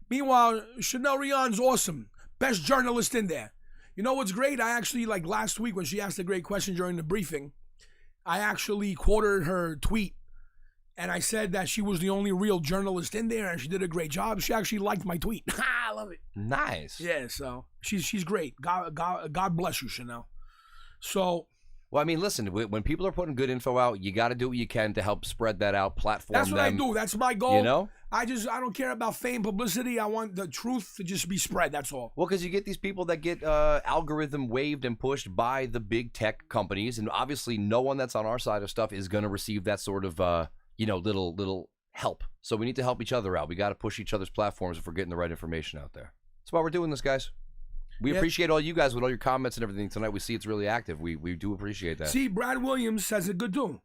meanwhile, Chanel Rion's awesome. Best journalist in there. You know what's great? I actually, like last week when she asked a great question during the briefing, I actually quoted her tweet. And I said that she was the only real journalist in there and she did a great job. She actually liked my tweet. I love it. Nice. Yeah, so she's great. God bless you, Chanel. So, well, I mean, listen, when people are putting good info out, you got to do what you can to help spread that out, platform that's what them. I do. That's my goal. You know? I don't care about fame, publicity. I want the truth to just be spread. That's all. Well, because you get these people that get algorithm waved and pushed by the big tech companies, and obviously no one that's on our side of stuff is going to receive that sort of, little help. So we need to help each other out. We got to push each other's platforms if we're getting the right information out there. That's why we're doing this, guys. We appreciate all you guys with all your comments and everything tonight. We see it's really active. We do appreciate that. See, Brad Williams says it good too.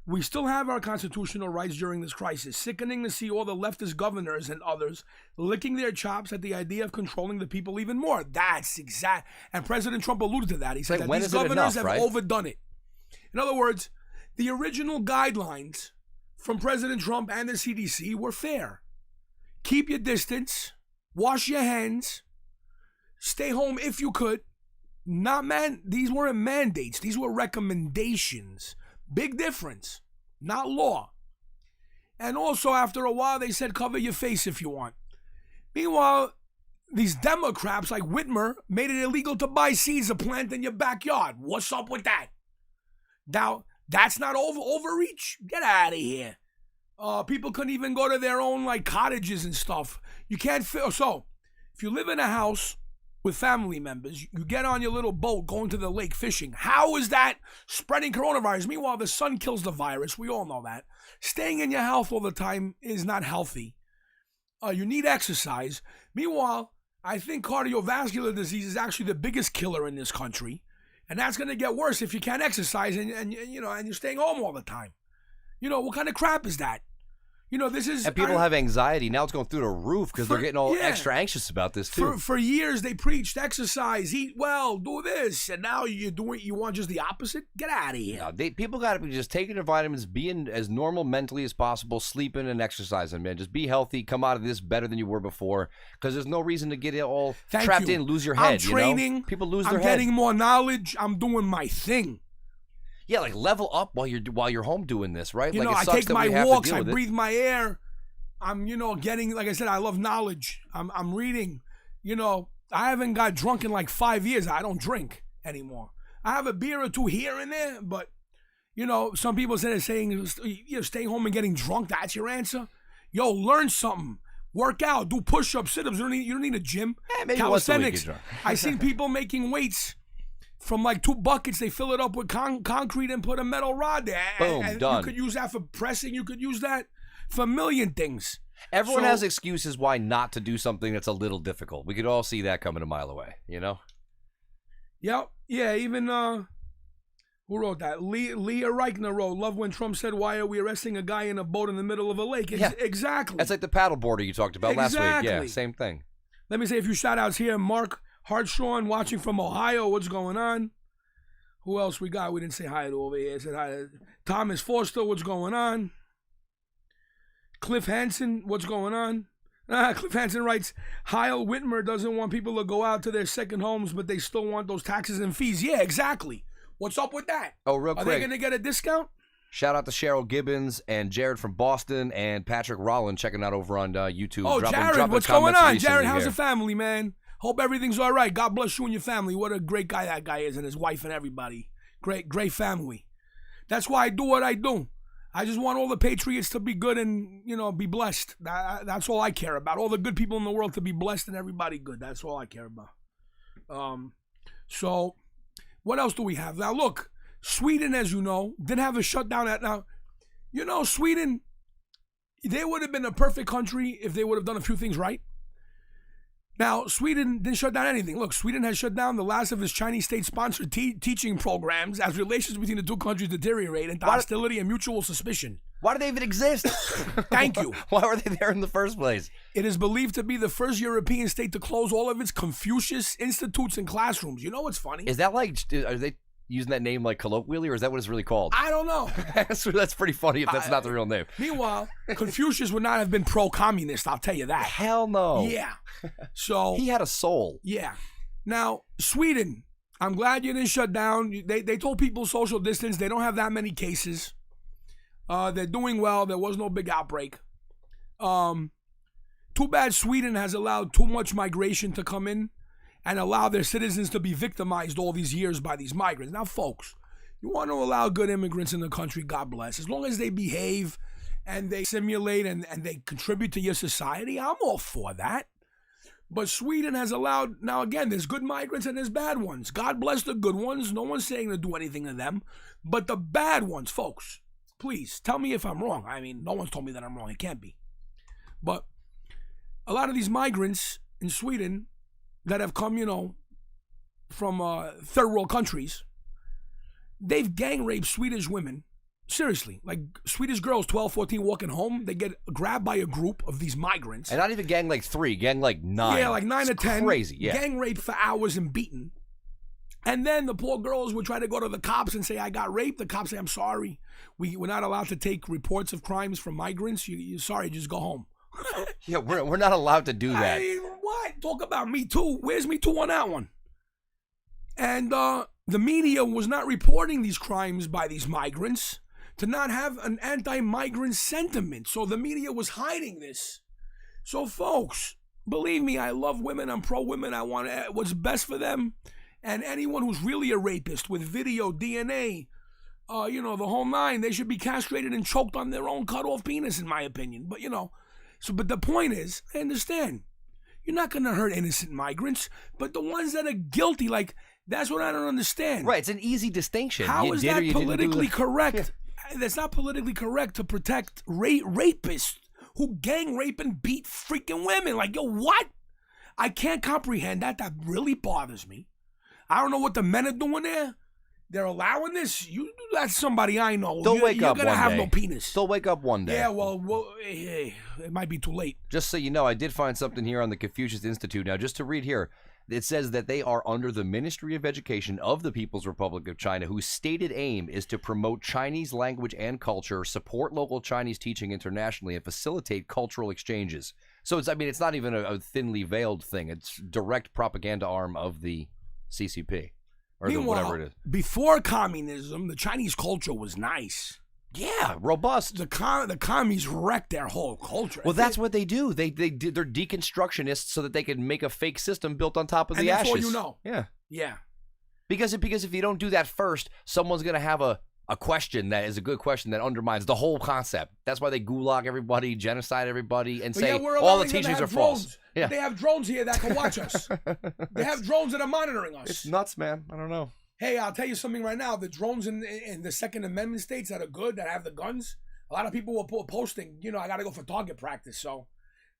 We still have our constitutional rights during this crisis. Sickening to see all the leftist governors and others licking their chops at the idea of controlling the people even more. That's exact. And President Trump alluded to that. He said that these governors have overdone it. In other words, the original guidelines from President Trump and the CDC were fair. Keep your distance. Wash your hands. Stay home if you could. These weren't mandates. These were recommendations. Big difference. Not law. And also, after a while, they said cover your face if you want. Meanwhile, these Democrats like Whitmer made it illegal to buy seeds to plant in your backyard. What's up with that? Now, that's not overreach? Get out of here. People couldn't even go to their own cottages and stuff. You can't So, if you live in a house with family members. You get on your little boat going to the lake fishing. How is that spreading coronavirus? Meanwhile, the sun kills the virus. We all know that. Staying in your house all the time is not healthy. You need exercise. Meanwhile, I think cardiovascular disease is actually the biggest killer in this country. And that's going to get worse if you can't exercise and you're staying home all the time. What kind of crap is that? This is... And people have anxiety. Now it's going through the roof because they're getting all extra anxious about this, too. For years, they preached exercise, eat well, do this. And now you want just the opposite? Get out of here. No, people got to be just taking their vitamins, being as normal mentally as possible, sleeping and exercising, man. Just be healthy. Come out of this better than you were before because there's no reason to get it all trapped in, lose your head. I'm training. People lose their head. I'm getting more knowledge. I'm doing my thing. Yeah, like level up while you're home doing this, right? I take my walks, I breathe my air. I'm, getting, like I said, I love knowledge. I'm reading. I haven't got drunk in like 5 years. I don't drink anymore. I have a beer or two here and there, but, some people saying, staying home and getting drunk, that's your answer. Yo, learn something. Work out, do push-ups, sit-ups. You don't need a gym. Maybe calisthenics. I seen people making weights. From like 2 buckets, they fill it up with concrete and put a metal rod there. Boom, and done. You could use that for pressing. You could use that for a million things. Everyone has excuses why not to do something that's a little difficult. We could all see that coming a mile away, Yep. Yeah, even, who wrote that? Leah Reichner wrote, love when Trump said, why are we arresting a guy in a boat in the middle of a lake? Exactly. That's like the paddleboarder you talked about last week. Yeah, same thing. Let me say a few shout-outs here. Mark Hartshorn watching from Ohio. What's going on? Who else we got? We didn't say hi to over here. Said hi to Thomas Foster. What's going on? Cliff Hansen. What's going on? Cliff Hansen writes, Heil Whitmer doesn't want people to go out to their second homes, but they still want those taxes and fees. Yeah, exactly. What's up with that? Oh, real quick. Are they going to get a discount? Shout out to Cheryl Gibbons and Jared from Boston and Patrick Rollin checking out over on YouTube. Oh, Jared, what's going on? Jared, how's the family, man? Hope everything's all right. God bless you and your family. What a great guy that guy is, and his wife and everybody. Great family. That's why I do what I do. I just want all the patriots to be good and, be blessed. That's all I care about. All the good people in the world to be blessed and everybody good. That's all I care about. So, what else do we have? Now, look, Sweden, as you know, didn't have a shutdown Sweden, they would have been a perfect country if they would have done a few things right. Now, Sweden didn't shut down anything. Look, Sweden has shut down the last of its Chinese state-sponsored teaching programs as relations between the two countries deteriorate into hostility and mutual suspicion. Why do they even exist? Thank you. Why were they there in the first place? It is believed to be the first European state to close all of its Confucius institutes and classrooms. You know what's funny? Is that are they using that name like colloquially, or is that what it's really called? I don't know. That's pretty funny if that's not the real name. Meanwhile, Confucius would not have been pro-communist, I'll tell you that. Hell no. Yeah. So he had a soul. Yeah. Now, Sweden, I'm glad you didn't shut down. They told people social distance. They don't have that many cases. They're doing well. There was no big outbreak. Too bad Sweden has allowed too much migration to come in and allow their citizens to be victimized all these years by these migrants. Now, folks, you want to allow good immigrants in the country, God bless. As long as they behave and they simulate and they contribute to your society, I'm all for that. But Sweden has allowed, now again, there's good migrants and there's bad ones. God bless the good ones. No one's saying to do anything to them. But the bad ones, folks, please, tell me if I'm wrong. I mean, no one's told me that I'm wrong. It can't be. But a lot of these migrants in Sweden that have come, from third world countries, they've gang raped Swedish women. Seriously, like Swedish girls, 12, 14, walking home, they get grabbed by a group of these migrants. And not even gang like 3, gang like 9. Yeah, like 9 or 10. Crazy, yeah. Gang raped for hours and beaten. And then the poor girls would try to go to the cops and say, I got raped. The cops say, I'm sorry. We're not allowed to take reports of crimes from migrants. You're sorry, just go home. Yeah, we're not allowed to do that. I mean, what? Talk about Me Too. Where's Me Too on that one? And the media was not reporting these crimes by these migrants to not have an anti-migrant sentiment. So the media was hiding this. So folks, believe me, I love women. I'm pro-women. I want what's best for them. And anyone who's really a rapist with video, DNA, the whole 9, they should be castrated and choked on their own cut-off penis, in my opinion. But, but the point is, I understand. you're not going to hurt innocent migrants. But the ones that are guilty, like, that's what I don't understand. Right, it's an easy distinction. How is that politically correct? Yeah. That's not politically correct to protect rapists who gang rape and beat freaking women. Like, yo, what? I can't comprehend that. That really bothers me. I don't know what the men are doing there. They're allowing this. That's somebody I know. They'll wake up You're going to one have day. no penis. They'll wake up one day. Yeah, well, hey, it might be too late. Just so you know, I did find something here on the Confucius Institute. Now, just to read here, it says that they are under the Ministry of Education of the People's Republic of China, whose stated aim is to promote Chinese language and culture, support local Chinese teaching internationally, and facilitate cultural exchanges. So, it's not even a thinly veiled thing. It's direct propaganda arm of the CCP. Or whatever it is. Before communism, the Chinese culture was nice. Yeah, robust. The commies wrecked their whole culture. Well, that's what they do. They're deconstructionists so that they can make a fake system built on top of the ashes. And that's all you know. Yeah. Yeah. Because if you don't do that first, someone's going to have a question that is a good question that undermines the whole concept. That's why they gulag everybody, genocide everybody, and say all the teachings are false. Yeah. They have drones here that can watch us. They have drones that are monitoring us. It's nuts, man. I don't know. Hey, I'll tell you something right now. The drones in the Second Amendment states that are good, that have the guns, a lot of people were posting, I got to go for target practice, so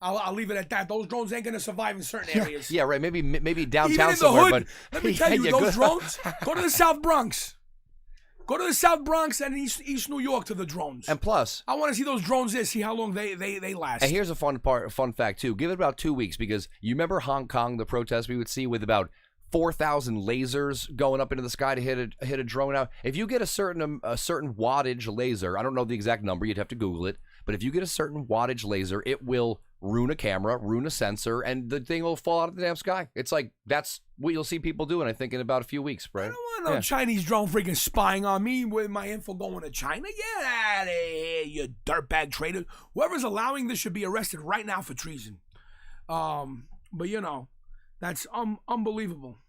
I'll leave it at that. Those drones ain't going to Survive in certain areas. Yeah, right. Maybe downtown Even in the somewhere. hood, But let me tell you, those drones, go to the South Bronx. Go to the South Bronx and East New York to the drones. And plus, I want to see those drones there, see how long they last. And here's a fun fact, too. Give it about 2 weeks, because you remember Hong Kong, the protests we would see with about 4,000 lasers going up into the sky to hit a drone out. If you get a certain wattage laser, I don't know the exact number, you'd have to Google it, but if you get a certain wattage laser, it will ruin a camera, ruin a sensor, and the thing will fall out of the damn sky. It's like, that's what you'll see people doing, I think, in about a few weeks, right? I don't want no Chinese drone freaking spying on me with my info going to China. Get out of here, you dirtbag trader. Whoever's allowing this should be arrested right now for treason. But that's unbelievable.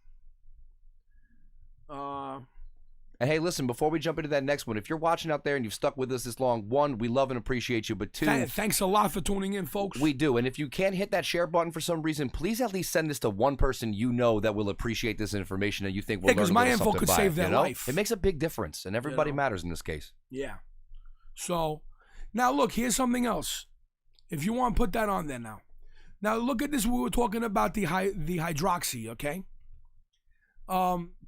And hey, listen, before we jump into that next one, if you're watching out there and you've stuck with us this long, one, we love and appreciate you, but two, thanks a lot for tuning in, folks. We do. And if you can't hit that share button for some reason, please at least send this to one person you know that will appreciate this information and you think will learn a little something. Because my info could save their life. It makes a big difference, and everybody matters in this case. Yeah. So, now look, here's something else. If you want to put that on there now. Now look at this. We were talking about the hydroxy, okay?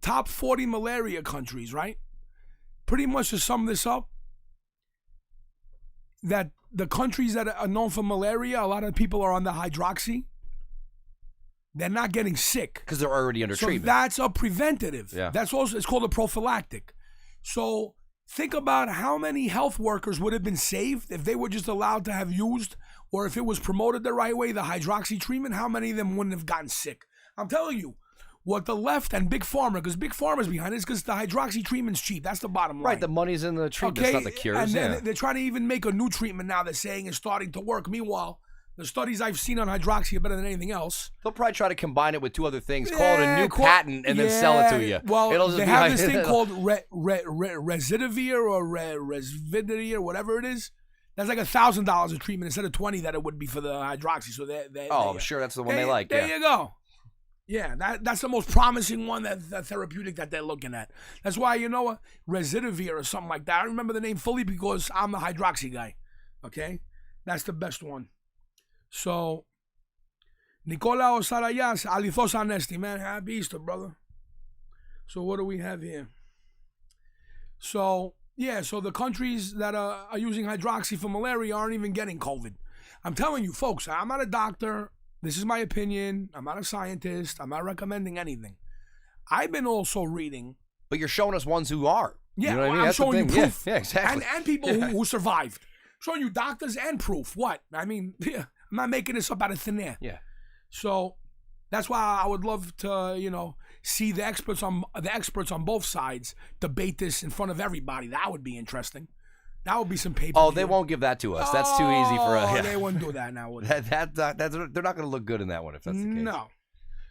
Top 40 malaria countries, right? Pretty much to sum this up, that the countries that are known for malaria, a lot of people are on the hydroxy. They're not getting sick because they're already under treatment. So that's a preventative. Yeah. That's also, it's called a prophylactic. So think about how many health workers would have been saved if they were just allowed to have used, or if it was promoted the right way, the hydroxy treatment. How many of them wouldn't have gotten sick? I'm telling you. What the left and Big Pharma, because Big Pharma's behind it, is because the hydroxy treatment's cheap. That's the bottom line. Right, the money's in the treatment, it's not the cures. And they're trying to even make a new treatment now. They're saying it's starting to work. Meanwhile, the studies I've seen on hydroxy are better than anything else. They'll probably try to combine it with two other things, call it a new patent, and then sell it to you. Well, they have this thing called Residivir or Resvidivir, whatever it is. That's like $1,000 a treatment instead of $20 that it would be for the hydroxy. So I'm sure that's the one they like. There you go. Yeah, that's the most promising one, that therapeutic that they're looking at. That's why, Residivir or something like that. I remember the name fully because I'm the hydroxy guy. Okay? That's the best one. So, Nicola Osarayas, Alithos Anesti, man. Happy Easter, brother. So, what do we have here? So, so the countries that are using hydroxy for malaria aren't even getting COVID. I'm telling you, folks, I'm not a doctor. This is my opinion. I'm not a scientist. I'm not recommending anything. I've been also reading. But you're showing us ones who are. Yeah, you know what I mean? I'm showing you proof. Yeah, exactly. And people who survived. Showing you doctors and proof. What? I mean, I'm not making this up out of thin air. Yeah. So that's why I would love to, see the experts on both sides debate this in front of everybody. That would be interesting. That would be some paper. Oh, they won't give that to us. That's too easy for us. Yeah. They wouldn't do that now, would they? They're not going to look good in that one if that's the case. No.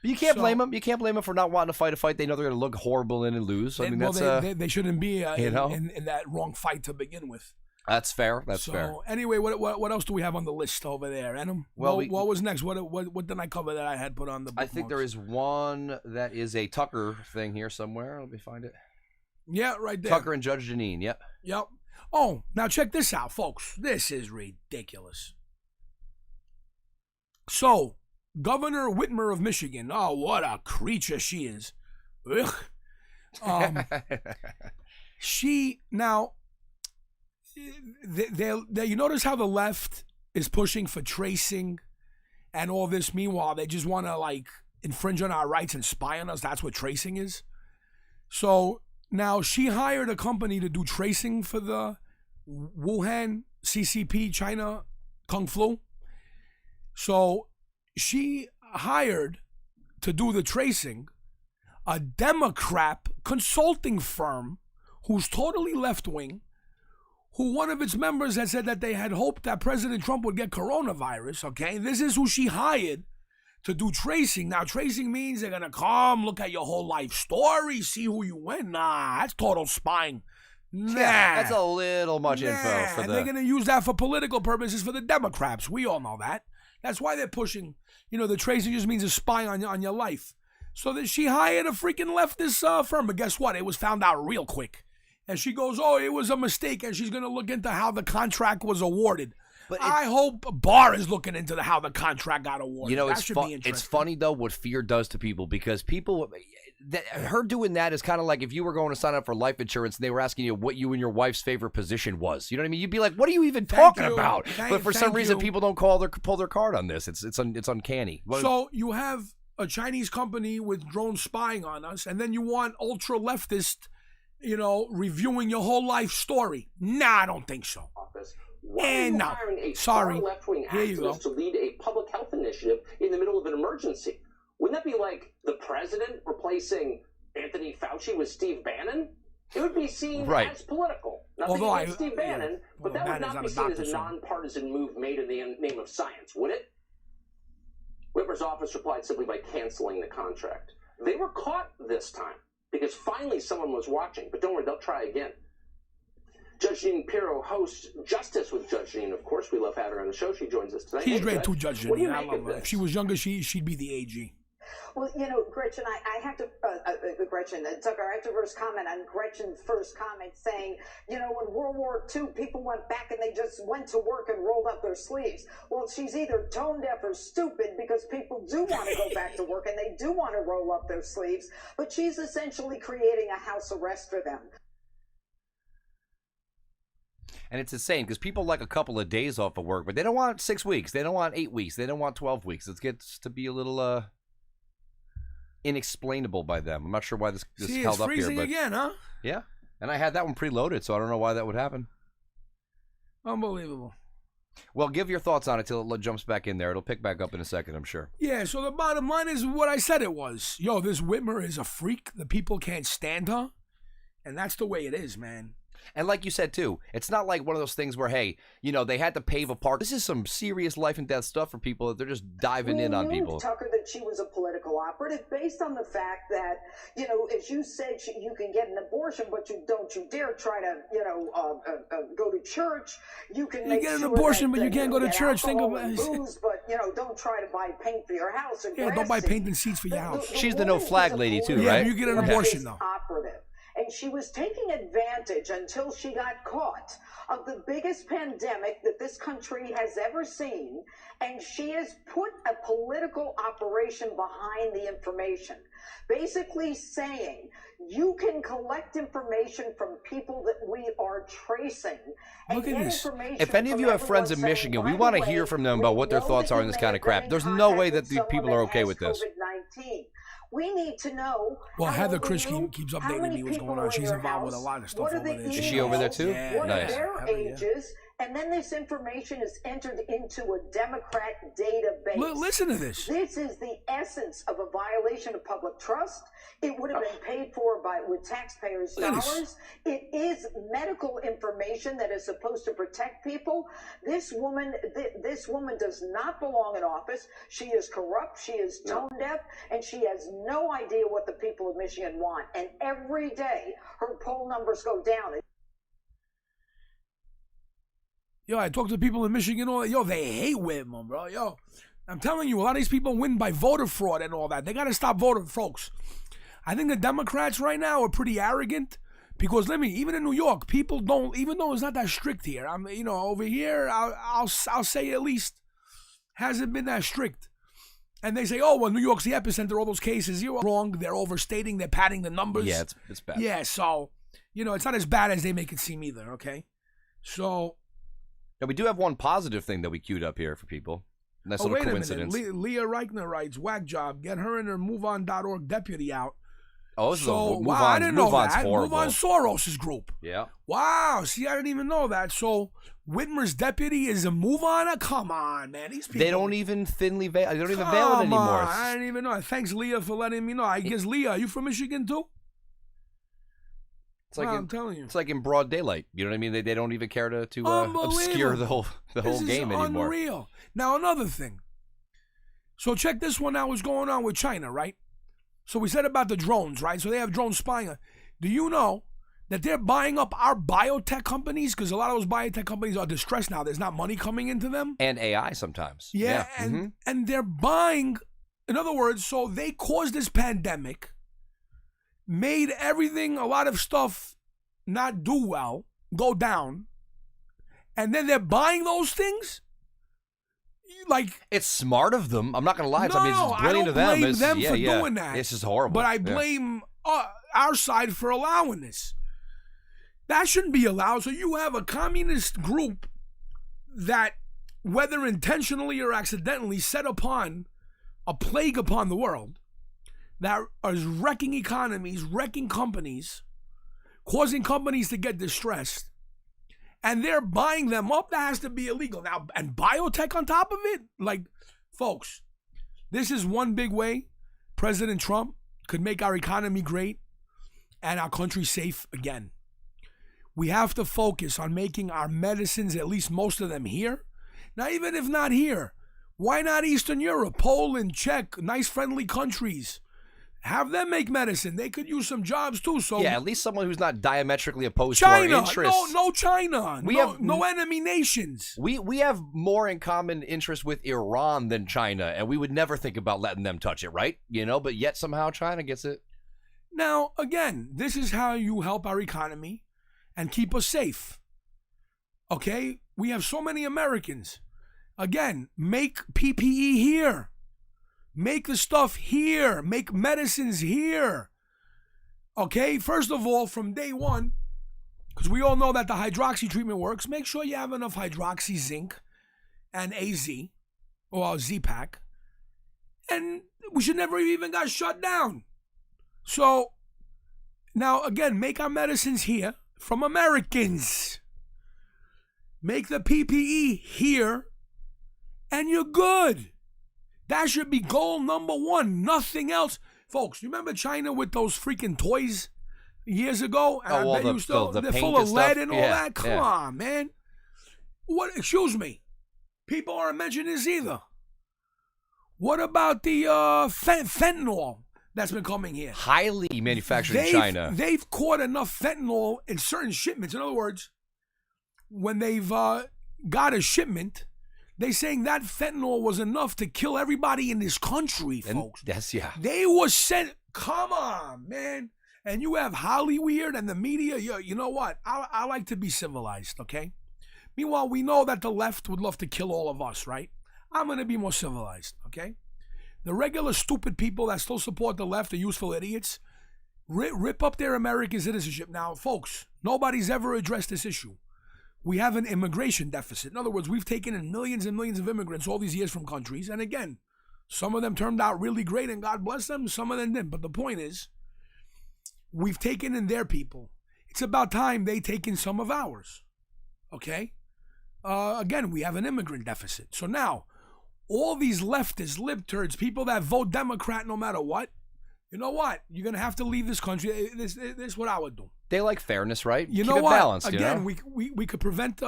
But you can't blame them. You can't blame them for not wanting to fight a fight they know they're going to look horrible in and lose. I mean, they shouldn't be in that wrong fight to begin with. That's fair. That's fair. So anyway, what else do we have on the list over there, Adam? Well, what was next? What did I cover that I had put on the bookmarks? I think there is one that is a Tucker thing here somewhere. Let me find it. Yeah, right there. Tucker and Judge Jeanine. Yep. Yep. Oh, now check this out, folks. This is ridiculous. So, Governor Whitmer of Michigan. Oh, what a creature she is. Ugh. She now. You notice how the left is pushing for tracing and all this. Meanwhile, they just want to like infringe on our rights and spy on us. That's what tracing is. So now she hired a company to do tracing for the Wuhan CCP China Kung Flu. So she hired to do the tracing a Democrat consulting firm who's totally left-wing, who one of its members had said that they had hoped that President Trump would get coronavirus, okay? This is who she hired to do tracing. Now, tracing means they're going to come, look at your whole life story, see who you went. Nah, that's total spying. Nah. Yeah, that's a little much info for and they're going to use that for political purposes for the Democrats. We all know that. That's why they're pushing, the tracing just means a spy on your life. So that she hired a freaking leftist firm, but guess what? It was found out real quick. And she goes, oh, it was a mistake, and she's going to look into how the contract was awarded. But I hope Barr is looking into how the contract got awarded. That should be interesting. It's funny, though, what fear does to people, because her doing that is kind of like if you were going to sign up for life insurance and they were asking you what you and your wife's favorite position was. You know what I mean? You'd be like, what are you even talking about? But for some reason, people don't pull their card on this. It's uncanny. So you have a Chinese company with drone spying on us, and then you want ultra-leftist reviewing your whole life story. Nah, I don't think so. Why are you hiring a far left-wing activist to lead a public health initiative in the middle of an emergency? Wouldn't that be like the president replacing Anthony Fauci with Steve Bannon? It would be seen as political. Nothing against Steve Bannon, but that would not be seen as a nonpartisan move made in the name of science, would it? Whitmer's office replied simply by canceling the contract. They were caught this time, because finally someone was watching. But don't worry, they'll try again. Judge Jeanine Pirro hosts Justice with Judge Jeanine. Of course, we love having her on the show. She joins us tonight. She's great too, Judge Jeanine. I love her. If she was younger, she'd be the AG. Well, Gretchen, I have to, Tucker, I have to first comment on Gretchen's first comment saying, in World War II, people went back and they just went to work and rolled up their sleeves. Well, she's either tone deaf or stupid, because people do want to go back to work and they do want to roll up their sleeves, but she's essentially creating a house arrest for them. And it's insane because people like a couple of days off of work, but they don't want 6 weeks. They don't want 8 weeks. They don't want 12 weeks. It gets to be a little inexplainable by them. I'm not sure why this held up here. Freezing again, huh? Yeah. And I had that one preloaded, so I don't know why that would happen. Unbelievable. Well, give your thoughts on it till it jumps back in there. It'll pick back up in a second, I'm sure. Yeah, so the bottom line is what I said it was. This Whitmer is a freak. The people can't stand her. And that's the way it is, man. And like you said, too, it's not like one of those things where, hey, they had to pave a park. This is some serious life and death stuff for people that they're just diving in on people. Tucker, that she was a political operative based on the fact that, as you said, you can get an abortion, but you dare try to, go to church. You can get an abortion, but you can't go to church. Think about it. Booze, but, don't try to buy paint for your house. Yeah, don't buy paint and seats for your house. She's the no flag lady, too, yeah, right? You get an abortion, though. Operative. And she was taking advantage until she got caught of the biggest pandemic that this country has ever seen. And she has put a political operation behind the information, basically saying you can collect information from people that we are tracing. Look at this. If any of you have friends in Michigan, we want to hear from them about what their thoughts are on this kind of crap. There's no way that these people are okay with this. COVID-19. We need to know. Well, Heather Chris keeps updating me what's going on. She's involved with a lot of stuff over there. Is she over there too? Yeah, what nice. are their ages? And then this information is entered into a Democrat database. Listen to this. This is the essence of a violation of public trust. It would have been paid for with taxpayers' dollars. It is medical information that is supposed to protect people. This woman does not belong in office. She is corrupt. She is tone deaf, and she has no idea what the people of Michigan want. And every day, her poll numbers go down. Yo, I talk to people in Michigan, all that. Yo, they hate Whitman, bro. Yo, I'm telling you, a lot of these people win by voter fraud and all that. They got to stop voting, folks. I think the Democrats right now are pretty arrogant because, even in New York, people don't, even though it's not that strict here. Over here, I'll say at least hasn't been that strict. And they say, oh, well, New York's the epicenter, all those cases. You're wrong. They're overstating. They're padding the numbers. Yeah, it's bad. Yeah, so, it's not as bad as they make it seem either, okay? So. Now, we do have one positive thing that we queued up here for people. Nice little coincidence. Leah Reichner writes, whack job. Get her and her MoveOn.org deputy out. Oh, this is MoveOn. I didn't know that. Horrible. MoveOn Soros' group. Yeah. Wow. See, I didn't even know that. So Whitmer's deputy is a MoveOn? Come on, man. These people. They don't even thinly veil. They don't even veil it anymore. I didn't even know. Thanks, Leah, for letting me know. I guess, Leah, are you from Michigan too? It's like I'm telling you. It's like in broad daylight. You know what I mean? They don't even care to obscure the whole game anymore. Unreal. Now, another thing. So check this one out. What's going on with China, right? So we said about the drones, right? So they have drones spying. Do you know that they're buying up our biotech companies? Because a lot of those biotech companies are distressed now. There's not money coming into them. And AI sometimes. Yeah. And they're buying, in other words, so they caused this pandemic, made everything, a lot of stuff not do well, go down, and then they're buying those things? Like, it's smart of them. I'm not gonna lie. No, it's brilliant of them. I don't blame them for doing that. It's just horrible. But I blame our side for allowing this. That shouldn't be allowed. So you have a communist group that, whether intentionally or accidentally, set upon a plague upon the world that is wrecking economies, wrecking companies, causing companies to get distressed. And they're buying them up. That has to be illegal. Now, and biotech on top of it? Like, folks, this is one big way President Trump could make our economy great and our country safe again. We have to focus on making our medicines, at least most of them, here. Now, even if not here, why not Eastern Europe, Poland, Czech, nice friendly countries? Have them make medicine. They could use some jobs too. So yeah, at least someone who's not diametrically opposed to our interests. No China. No enemy nations. We have more in common interest with Iran than China, and we would never think about letting them touch it, right? But yet somehow China gets it. Now, again, this is how you help our economy and keep us safe. Okay? We have so many Americans. Again, make PPE here. Make the stuff here. Make medicines here. Okay? First of all, from day one, because we all know that the hydroxy treatment works, make sure you have enough hydroxy zinc and AZ, or Z-Pack. And we should never even got shut down. So, now, again, make our medicines here from Americans. Make the PPE here, and you're good. That should be goal number one. Nothing else. Folks, you remember China with those freaking toys years ago? And I bet you still, they're full of lead and all that. Come on, man. What? Excuse me. People aren't mentioning this either. What about the fentanyl that's been coming here? Highly manufactured in China. They've caught enough fentanyl in certain shipments. In other words, when they've got a shipment, they're saying that fentanyl was enough to kill everybody in this country, folks. They were sent. Come on, man. And you have Hollywood and the media. You know what? I like to be civilized, okay? Meanwhile, we know that the left would love to kill all of us, right? I'm going to be more civilized, okay? The regular stupid people that still support the left are useful idiots. Rip up their American citizenship. Now, folks, nobody's ever addressed this issue. We have an immigration deficit. In other words, we've taken in millions and millions of immigrants all these years from countries. And again, some of them turned out really great and God bless them. Some of them didn't. But the point is, we've taken in their people. It's about time they take in some of ours. Okay? Again, we have an immigrant deficit. So now, all these leftists, libturds, people that vote Democrat no matter what, you know what? You're going to have to leave this country. This is what I would do. They like fairness, right? You Keep know it what? Balanced, Again, you know? we could prevent,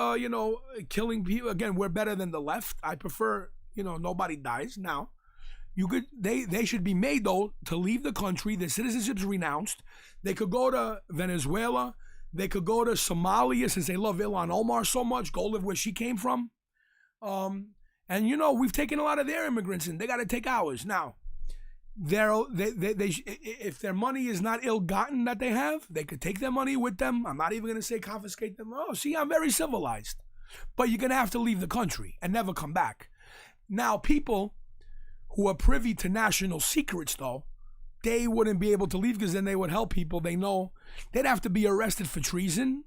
killing people. Again, we're better than the left. I prefer, nobody dies. Now, they should be made, though, to leave the country. Their citizenship's renounced. They could go to Venezuela, They could go to Somalia since they love Ilhan Omar so much. Go live where she came from. And you know, we've taken a lot of their immigrants in. They got to take ours. Now, if their money is not ill-gotten that they have, they could take their money with them. I'm not even going to say confiscate them. Oh, see, I'm very civilized. But you're going to have to leave the country and never come back. Now, people who are privy to national secrets, though, they wouldn't be able to leave because then they would help people they know. They'd have to be arrested for treason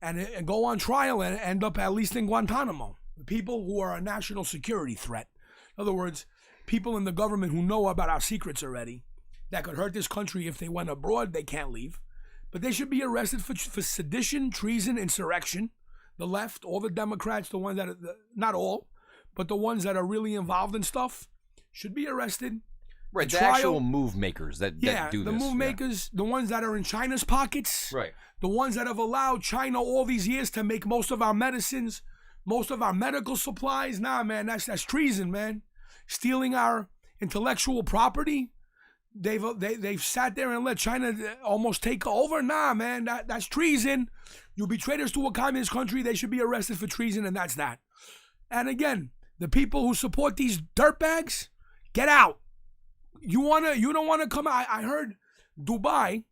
and go on trial and end up at least in Guantanamo. People who are a national security threat. In other words, people in the government who know about our secrets already that could hurt this country if they went abroad, they can't leave. But they should be arrested for sedition, treason, insurrection. The left, all the Democrats, the ones that are, not all, but the ones that are really involved in stuff, should be arrested. Right, the actual move makers that do this. The move makers, the ones that are in China's pockets. Right. The ones that have allowed China all these years to make most of our medicines, most of our medical supplies. Nah, man, that's treason, man. Stealing our intellectual property. They've sat there and let China almost take over. Nah, man, that's treason. You betrayed us to a communist country. They should be arrested for treason, and that's that. And again, the people who support these dirtbags, get out. You don't wanna come out. I heard Dubai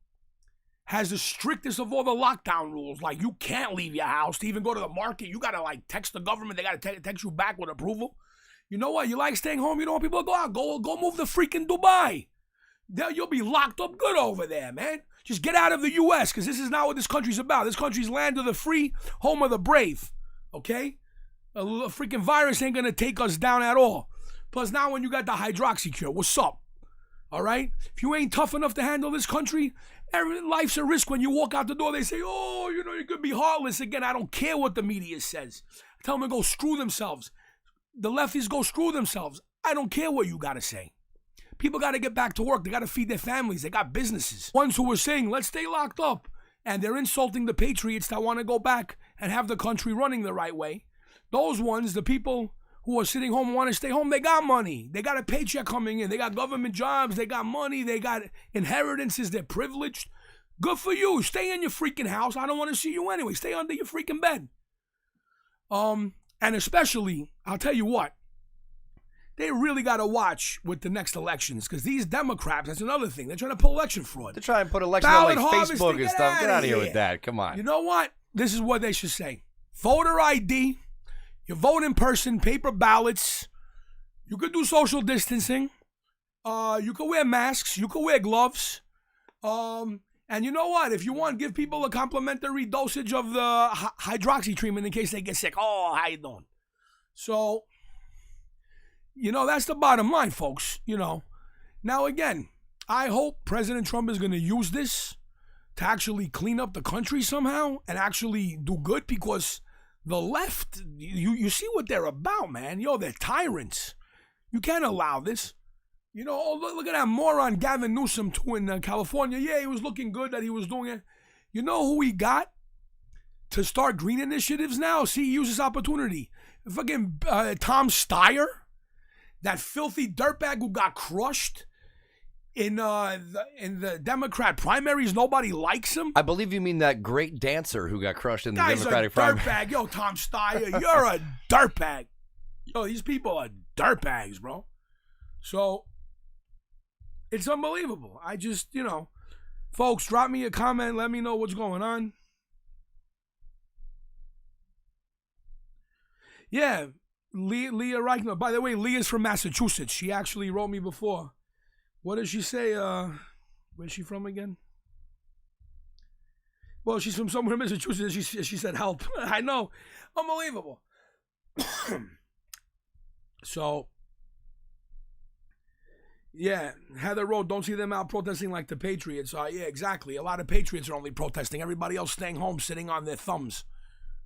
has the strictest of all the lockdown rules. Like, you can't leave your house to even go to the market. You gotta like text the government. They gotta text you back with approval. You know what? You like staying home. You don't want people to go out. Go move to freaking Dubai. You'll be locked up good over there, man. Just get out of the U.S. because this is not what this country's about. This country's land of the free, home of the brave. Okay? A freaking virus ain't gonna take us down at all. Plus, now when you got the hydroxy cure, what's up? All right? If you ain't tough enough to handle this country, life's a risk when you walk out the door. They say, oh, you know, you could be heartless again. I don't care what the media says. Tell them to go screw themselves. The lefties go screw themselves. I don't care what you got to say. People got to get back to work. They got to feed their families. They got businesses. Ones who are saying, let's stay locked up. And they're insulting the patriots that want to go back and have the country running the right way. Those ones, the people who are sitting home and want to stay home, they got money. They got a paycheck coming in. They got government jobs. They got money. They got inheritances. They're privileged. Good for you. Stay in your freaking house. I don't want to see you anyway. Stay under your freaking bed. And especially, I'll tell you what, they really got to watch with the next elections because these Democrats, that's another thing. They're trying to pull election fraud. They're trying to put election on like Facebook and stuff. Get out of here with that. Come on. You know what? This is what they should say. Voter ID. You vote in person, paper ballots. You could do social distancing. You could wear masks. You could wear gloves. And you know what? If you want, give people a complimentary dosage of the hydroxy treatment in case they get sick. Oh, how you doing? So, you know, that's the bottom line, folks. You know. Now, again, I hope President Trump is going to use this to actually clean up the country somehow and actually do good because the left, you see what they're about, man. Yo, they're tyrants. You can't allow this. You know, oh, look at that moron Gavin Newsom, too, in California. Yeah, he was looking good that he was doing it. You know who he got to start green initiatives now? See, he used this opportunity. Fucking Tom Steyer, that filthy dirtbag who got crushed in the Democrat primaries. Nobody likes him. I believe you mean that great dancer who got crushed in the Democratic primaries. primary. Dirtbag. Yo, Tom Steyer, you're a dirtbag. Yo, these people are dirtbags, bro. So, it's unbelievable. I just, you know, folks, drop me a comment. Let me know what's going on. Yeah, Leah Reichner. By the way, Leah's from Massachusetts. She actually wrote me before. What does she say? Where's she from again? Well, she's from somewhere in Massachusetts. She said help. I know. Unbelievable. So, yeah, Heather wrote, don't see them out protesting like the Patriots. Yeah, exactly. A lot of Patriots are only protesting. Everybody else staying home, sitting on their thumbs.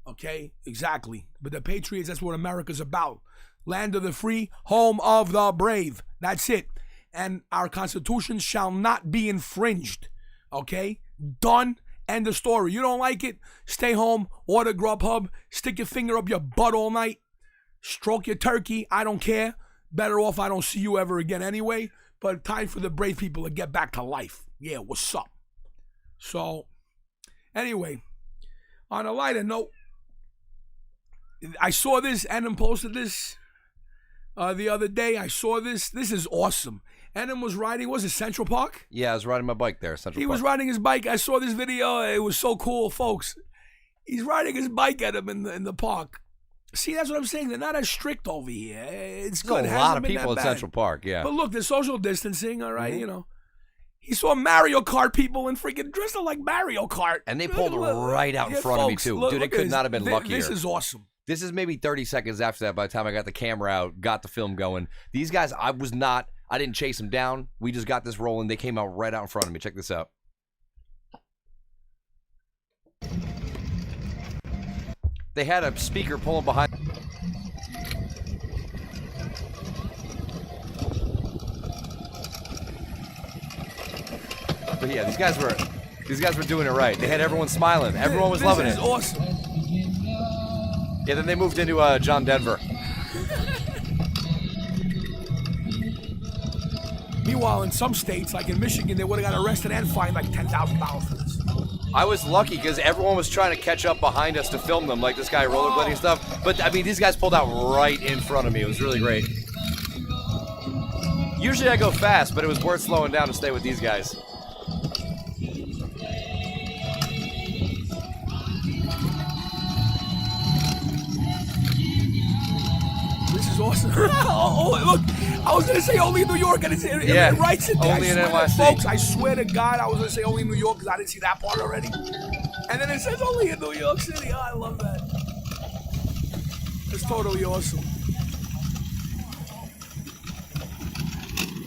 Okay, exactly. But the Patriots, that's what America's about. Land of the free, home of the brave. That's it. And our Constitution shall not be infringed. Okay? Done. End of story. You don't like it? Stay home. Order Grubhub. Stick your finger up your butt all night. Stroke your turkey. I don't care. Better off I don't see you ever again anyway. But time for the brave people to get back to life. Yeah, what's up? So, anyway, On a lighter note, I saw this. Adam posted this the other day. I saw this. This is awesome. Adam was riding, was it Central Park? Yeah, I was riding my bike there, Central Park. He was riding his bike. I saw this video. It was so cool, folks. He's riding his bike at him in the park. See, that's what I'm saying. They're not as strict over here. It's good. There's a lot of people at Central Park, yeah. But look, there's social distancing, all right, you know. He saw Mario Kart people and freaking dressed up like Mario Kart. And they pulled right out in front of me, too. Look, Dude, it could not have been luckier. This is awesome. This is maybe 30 seconds after that by the time I got the camera out, got the film going. These guys, I didn't chase them down. We just got this rolling. They came out right out in front of me. Check this out. They had a speaker pulling behind. But yeah, these guys were doing it right. They had everyone smiling. Everyone was loving it. This is awesome. Yeah, then they moved into John Denver. Meanwhile, in some states, like in Michigan, they would have got arrested and fined like $10,000 for this. I was lucky because everyone was trying to catch up behind us to film them, like this guy rollerblading stuff. But, I mean, these guys pulled out right in front of me. It was really great. Usually I go fast, but it was worth slowing down to stay with these guys. This is awesome. Oh, look, I was going to say only in New York, and it writes it there. Only in NYC. Folks, I swear to God, I was going to say only in New York because I didn't see that part already. And then it says only in New York City. Oh, I love that. It's totally awesome.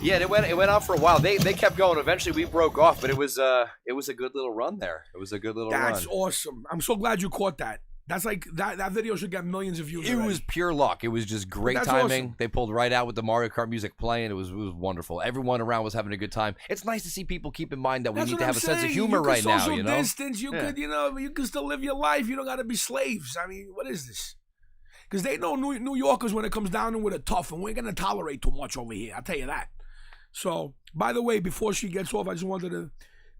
Yeah, it went on for a while. They kept going. Eventually, we broke off, but it was a good little run there. It was a good little run. That's awesome. I'm so glad you caught that. That's like that video should get millions of views. It was pure luck. It was just great timing. Awesome. They pulled right out with the Mario Kart music playing. It was wonderful. Everyone around was having a good time. It's nice to see people keep in mind that we need to have a sense of humor right now. You know, distance. You could, you can still live your life. You don't got to be slaves. I mean, what is this? Because they know New Yorkers when it comes down to it are tough, and we're gonna tolerate too much over here. I'll tell you that. So, by the way, before she gets off, I just wanted to,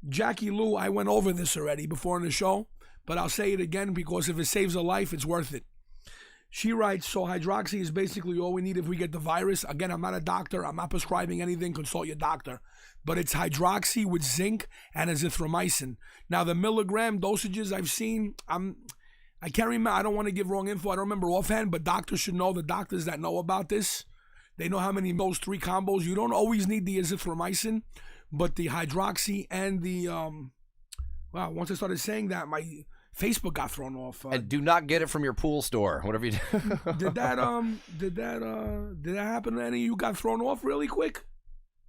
Jackie Lou, I went over this already before in the show, but I'll say it again because if it saves a life, it's worth it. She writes, so hydroxy is basically all we need if we get the virus. Again, I'm not a doctor. I'm not prescribing anything. Consult your doctor. But it's hydroxy with zinc and azithromycin. Now, the milligram dosages I've seen, I can't remember. I don't want to give wrong info. I don't remember offhand, but doctors should know, the doctors that know about this. They know how many those three combos. You don't always need the azithromycin, but the hydroxy and the wow. Once I started saying that, my Facebook got thrown off. And do not get it from your pool store. Whatever you do. Did that happen to any of you? Got thrown off really quick?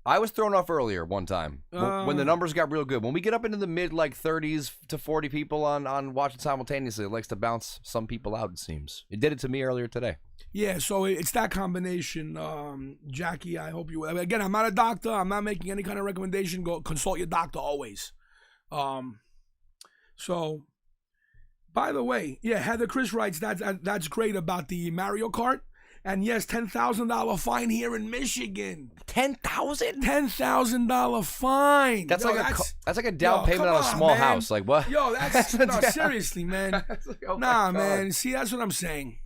I was thrown off earlier one time when the numbers got real good. When we get up into the mid 30s to 40 people on watching simultaneously, it likes to bounce some people out. It seems it did it to me earlier today. Yeah, so it's that combination, Jackie. I hope you. Again, I'm not a doctor. I'm not making any kind of recommendation. Go consult your doctor always. So, by the way, yeah, Heather Chris writes that's great about the Mario Kart. And yes, $10,000 fine here in Michigan. $10,000? $10,000 fine. That's like a down payment on a small house. Like what? Yo, that's no, seriously, man. Nah, man. See, that's what I'm saying.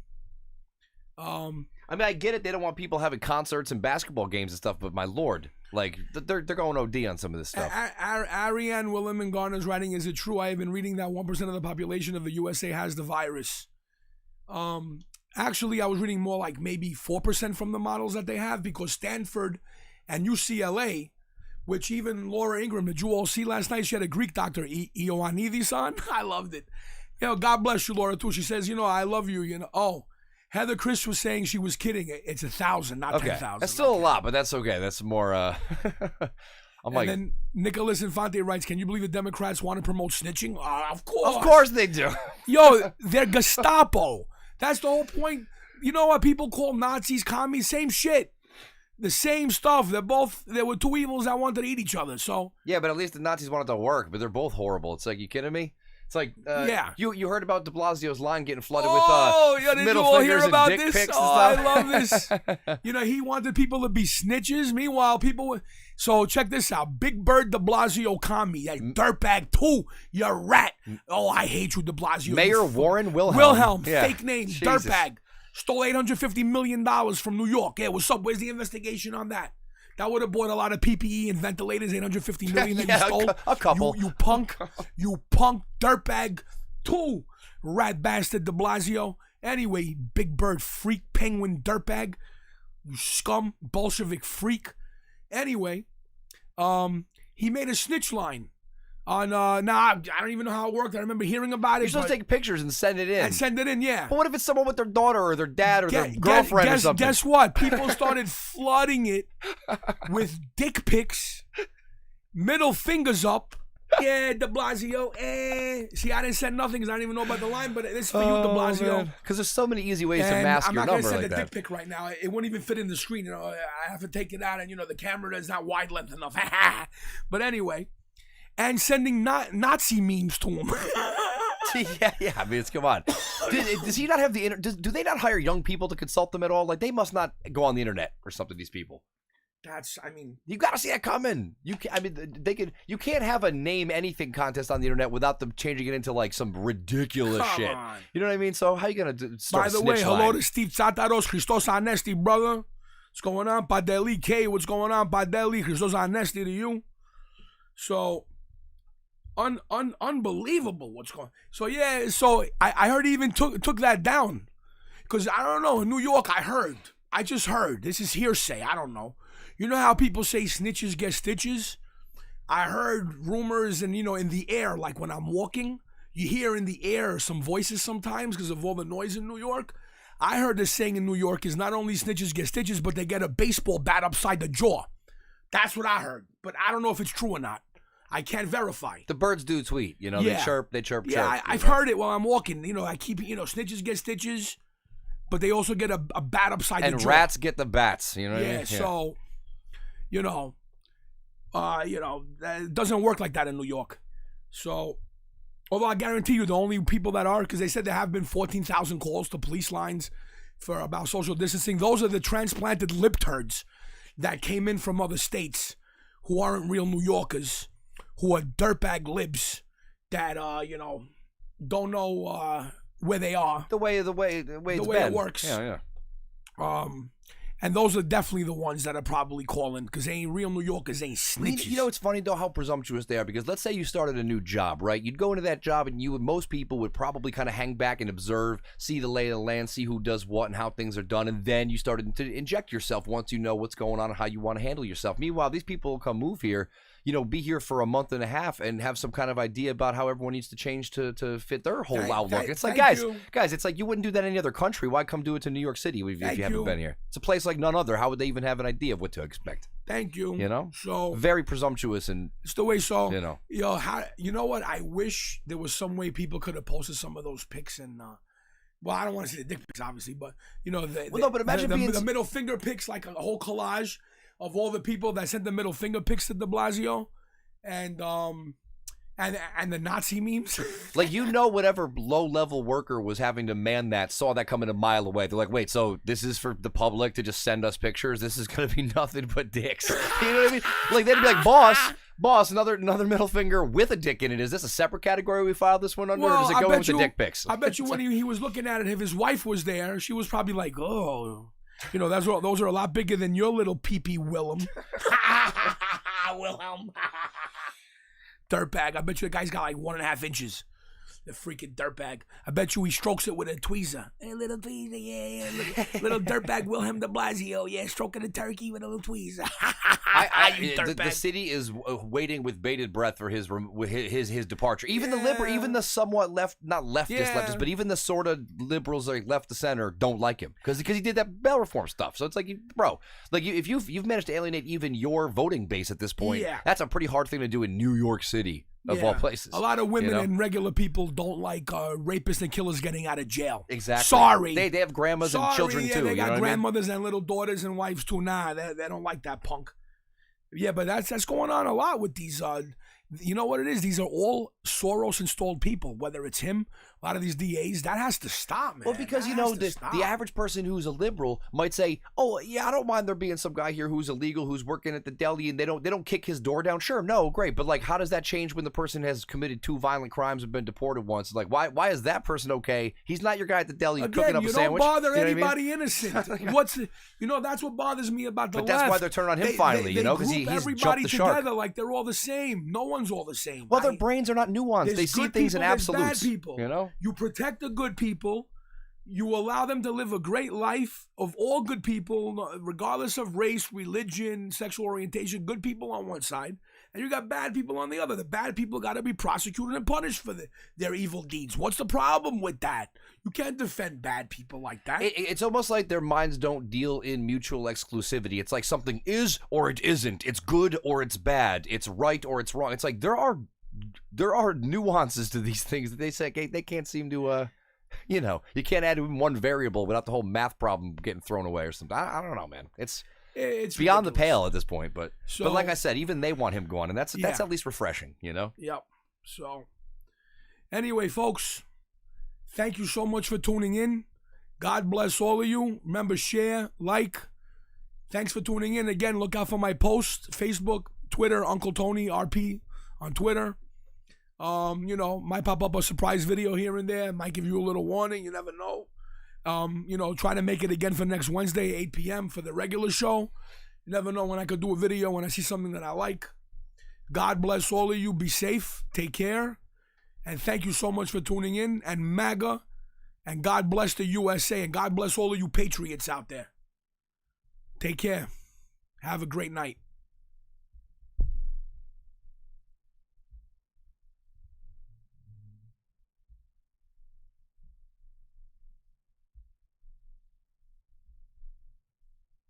I mean, I get it. They don't want people having concerts and basketball games and stuff, but my lord, like they're going OD on some of this stuff. Ariane Willem and Garner's writing, is it true? I have been reading that 1% of the population of the USA has the virus. Actually, I was reading more like maybe 4% from the models that they have, because Stanford and UCLA, which even Laura Ingram, did you all see last night? She had a Greek doctor, Ioannidis, on. I loved it. God bless you, Laura, too. She says, I love you, Oh, Heather Chris was saying she was kidding. It's 1,000, not 10,000. That's still a lot, but that's okay. That's more, then Nicholas Infante writes, can you believe the Democrats want to promote snitching? Of course. Of course they do. Yo, they're Gestapo. That's the whole point. You know what people call Nazis, commies? Same shit. The same stuff. There were two evils that wanted to eat each other. So yeah, but at least the Nazis wanted to work, but they're both horrible. It's like, you kidding me? It's like, yeah. You heard about De Blasio's line getting flooded with middle fingers and dick this? pics Oh, and I love this. He wanted people to be snitches. Meanwhile, people were... So check this out. Big Bird De Blasio commie. That dirtbag too. You rat. Oh, I hate you, De Blasio. Mayor Warren Wilhelm. Yeah. Fake name. Jesus. Dirtbag. Stole $850 million from New York. Yeah, what's up? Where's the investigation on that? That would have bought a lot of PPE and ventilators, $850 million that you stole. A couple. You punk. You punk dirtbag too. Rat bastard De Blasio. Anyway, Big Bird freak penguin dirtbag. You scum Bolshevik freak. Anyway, he made a snitch line on I don't even know how it worked. I remember hearing about it. You're supposed to take pictures and send it in. Yeah. But what if it's someone with their daughter or their dad or their girlfriend or something? Guess what? People started flooding it with dick pics, middle fingers up. Yeah, De Blasio. See, I didn't send nothing because I didn't even know about the line, but this is for you, De Blasio. Because there's so many easy ways to mask your number like that. I'm not going to send a dick pic right now. It won't even fit in the screen. I have to take it out, and the camera is not wide length enough. But anyway, and sending Nazi memes to him. yeah. I mean, come on. Does he not have the internet? Do they not hire young people to consult them at all? Like, they must not go on the internet or something. These people. You got to see that coming. You can't have a name anything contest on the internet without them changing it into like some ridiculous shit. On. You know what I mean? So how you gonna start? By the way, hello to Steve Tsataros, Christos Anesti, brother. What's going on, Padeli K? What's going on, Padeli? Christos Anesti to you. So, unbelievable what's going on. So yeah, I heard he even took that down because I don't know in New York. I just heard. This is hearsay. I don't know. You know how people say snitches get stitches? I heard rumors and, in the air, like when I'm walking, you hear in the air some voices sometimes because of all the noise in New York. I heard this saying in New York is not only snitches get stitches, but they get a baseball bat upside the jaw. That's what I heard. But I don't know if it's true or not. I can't verify. The birds do tweet, Yeah. they chirp. Yeah, I've heard it while I'm walking. I keep, snitches get stitches, but they also get a bat upside the jaw. And rats get the bats, you know what I mean? Yeah, so... it doesn't work like that in New York. So, although I guarantee you the only people that are, because they said there have been 14,000 calls to police lines about social distancing. Those are the transplanted lip turds that came in from other states who aren't real New Yorkers, who are dirtbag libs that, don't know where they are. The way it works. Yeah. And those are definitely the ones that are probably calling because they ain't real New Yorkers, ain't snitches. It's funny though how presumptuous they are because let's say you started a new job, right? You'd go into that job and most people would probably kind of hang back and observe, see the lay of the land, see who does what and how things are done, and then you started to inject yourself once you know what's going on and how you want to handle yourself. Meanwhile, these people will come move here, be here for a month and a half and have some kind of idea about how everyone needs to change to fit their whole outlook. It's like, guys, it's like you wouldn't do that in any other country. Why come do it to New York City if you haven't been here? It's a place like none other. How would they even have an idea of what to expect? Thank you. So very presumptuous and it's the way. So you know what? I wish there was some way people could have posted some of those pics and. Well, I don't want to see the dick pics, obviously, but but imagine the middle finger pics, like a whole collage of all the people that sent the middle finger pics to De Blasio, and the Nazi memes. Like whatever low level worker was having to man that saw that coming a mile away. They're like, wait, so this is for the public to just send us pictures? This is gonna be nothing but dicks. You know what I mean? Like they'd be like, boss, another middle finger with a dick in it. Is this a separate category we filed this one under, or does it go in with the dick pics? I bet you when he was looking at it, if his wife was there, she was probably like, oh. Those are a lot bigger than your little pee-pee Willem. Wilhelm. Dirtbag. I bet you the guy's got like 1.5 inches. The freaking dirtbag. I bet you he strokes it with a tweezer. Hey, little tweezer, yeah. Little dirtbag Wilhelm de Blasio, yeah. Stroking a turkey with a little tweezer. The city is waiting with bated breath for his departure. Even the somewhat not leftist, but even the sort of liberals like left to center don't like him because he did that bail reform stuff. So it's like, bro, like if you've managed to alienate even your voting base at this point, that's a pretty hard thing to do in New York City. Of all places. A lot of women and regular people don't like rapists and killers getting out of jail. Exactly. Sorry. They have grandmas and children too. They got grandmothers and little daughters and wives too. Nah, they don't like that punk. Yeah, but that's going on a lot with these You know what it is? These are all Soros-installed people, whether it's him, a lot of these DAs. That has to stop, man. Well, because, the average person who's a liberal might say, oh, yeah, I don't mind there being some guy here who's illegal, who's working at the deli, and they don't kick his door down. Sure, no, great. But, like, how does that change when the person has committed 2 violent crimes and been deported once? Like, why is that person okay? He's not your guy at the deli cooking up a sandwich. You don't bother You know what I anybody mean? innocent. That's what bothers me about the But left. that's why they're turning on him finally, because they he's everybody jumped the shark. together like they're all the same. No one's all the same. Well, their brains are not nuanced. They see good things in people, there's absolutes. Bad people. You know? You protect the good people. You allow them to live a great life of all good people, regardless of race, religion, sexual orientation. Good people on one side, and you got bad people on the other. The bad people got to be prosecuted and punished for their evil deeds. What's the problem with that? You can't defend bad people like that. It's almost like their minds don't deal in mutual exclusivity. It's like something is or it isn't. It's good or it's bad. It's right or it's wrong. It's like there are nuances to these things that they say they can't seem to. You can't add even one variable without the whole math problem getting thrown away or something. I don't know, man. It's beyond ridiculous. The pale at this point. But like I said, even they want him gone, and that's at least refreshing, Yep. So, anyway, folks, thank you so much for tuning in. God bless all of you. Remember, share, like. Thanks for tuning in. Again, look out for my posts, Facebook, Twitter, Uncle Tony RP on Twitter. Might pop up a surprise video here and there. Might give you a little warning. You never know. Try to make it again for next Wednesday, 8 p.m. for the regular show. You never know when I could do a video when I see something that I like. God bless all of you. Be safe. Take care. And thank you so much for tuning in. And MAGA. And God bless the USA. And God bless all of you patriots out there. Take care. Have a great night.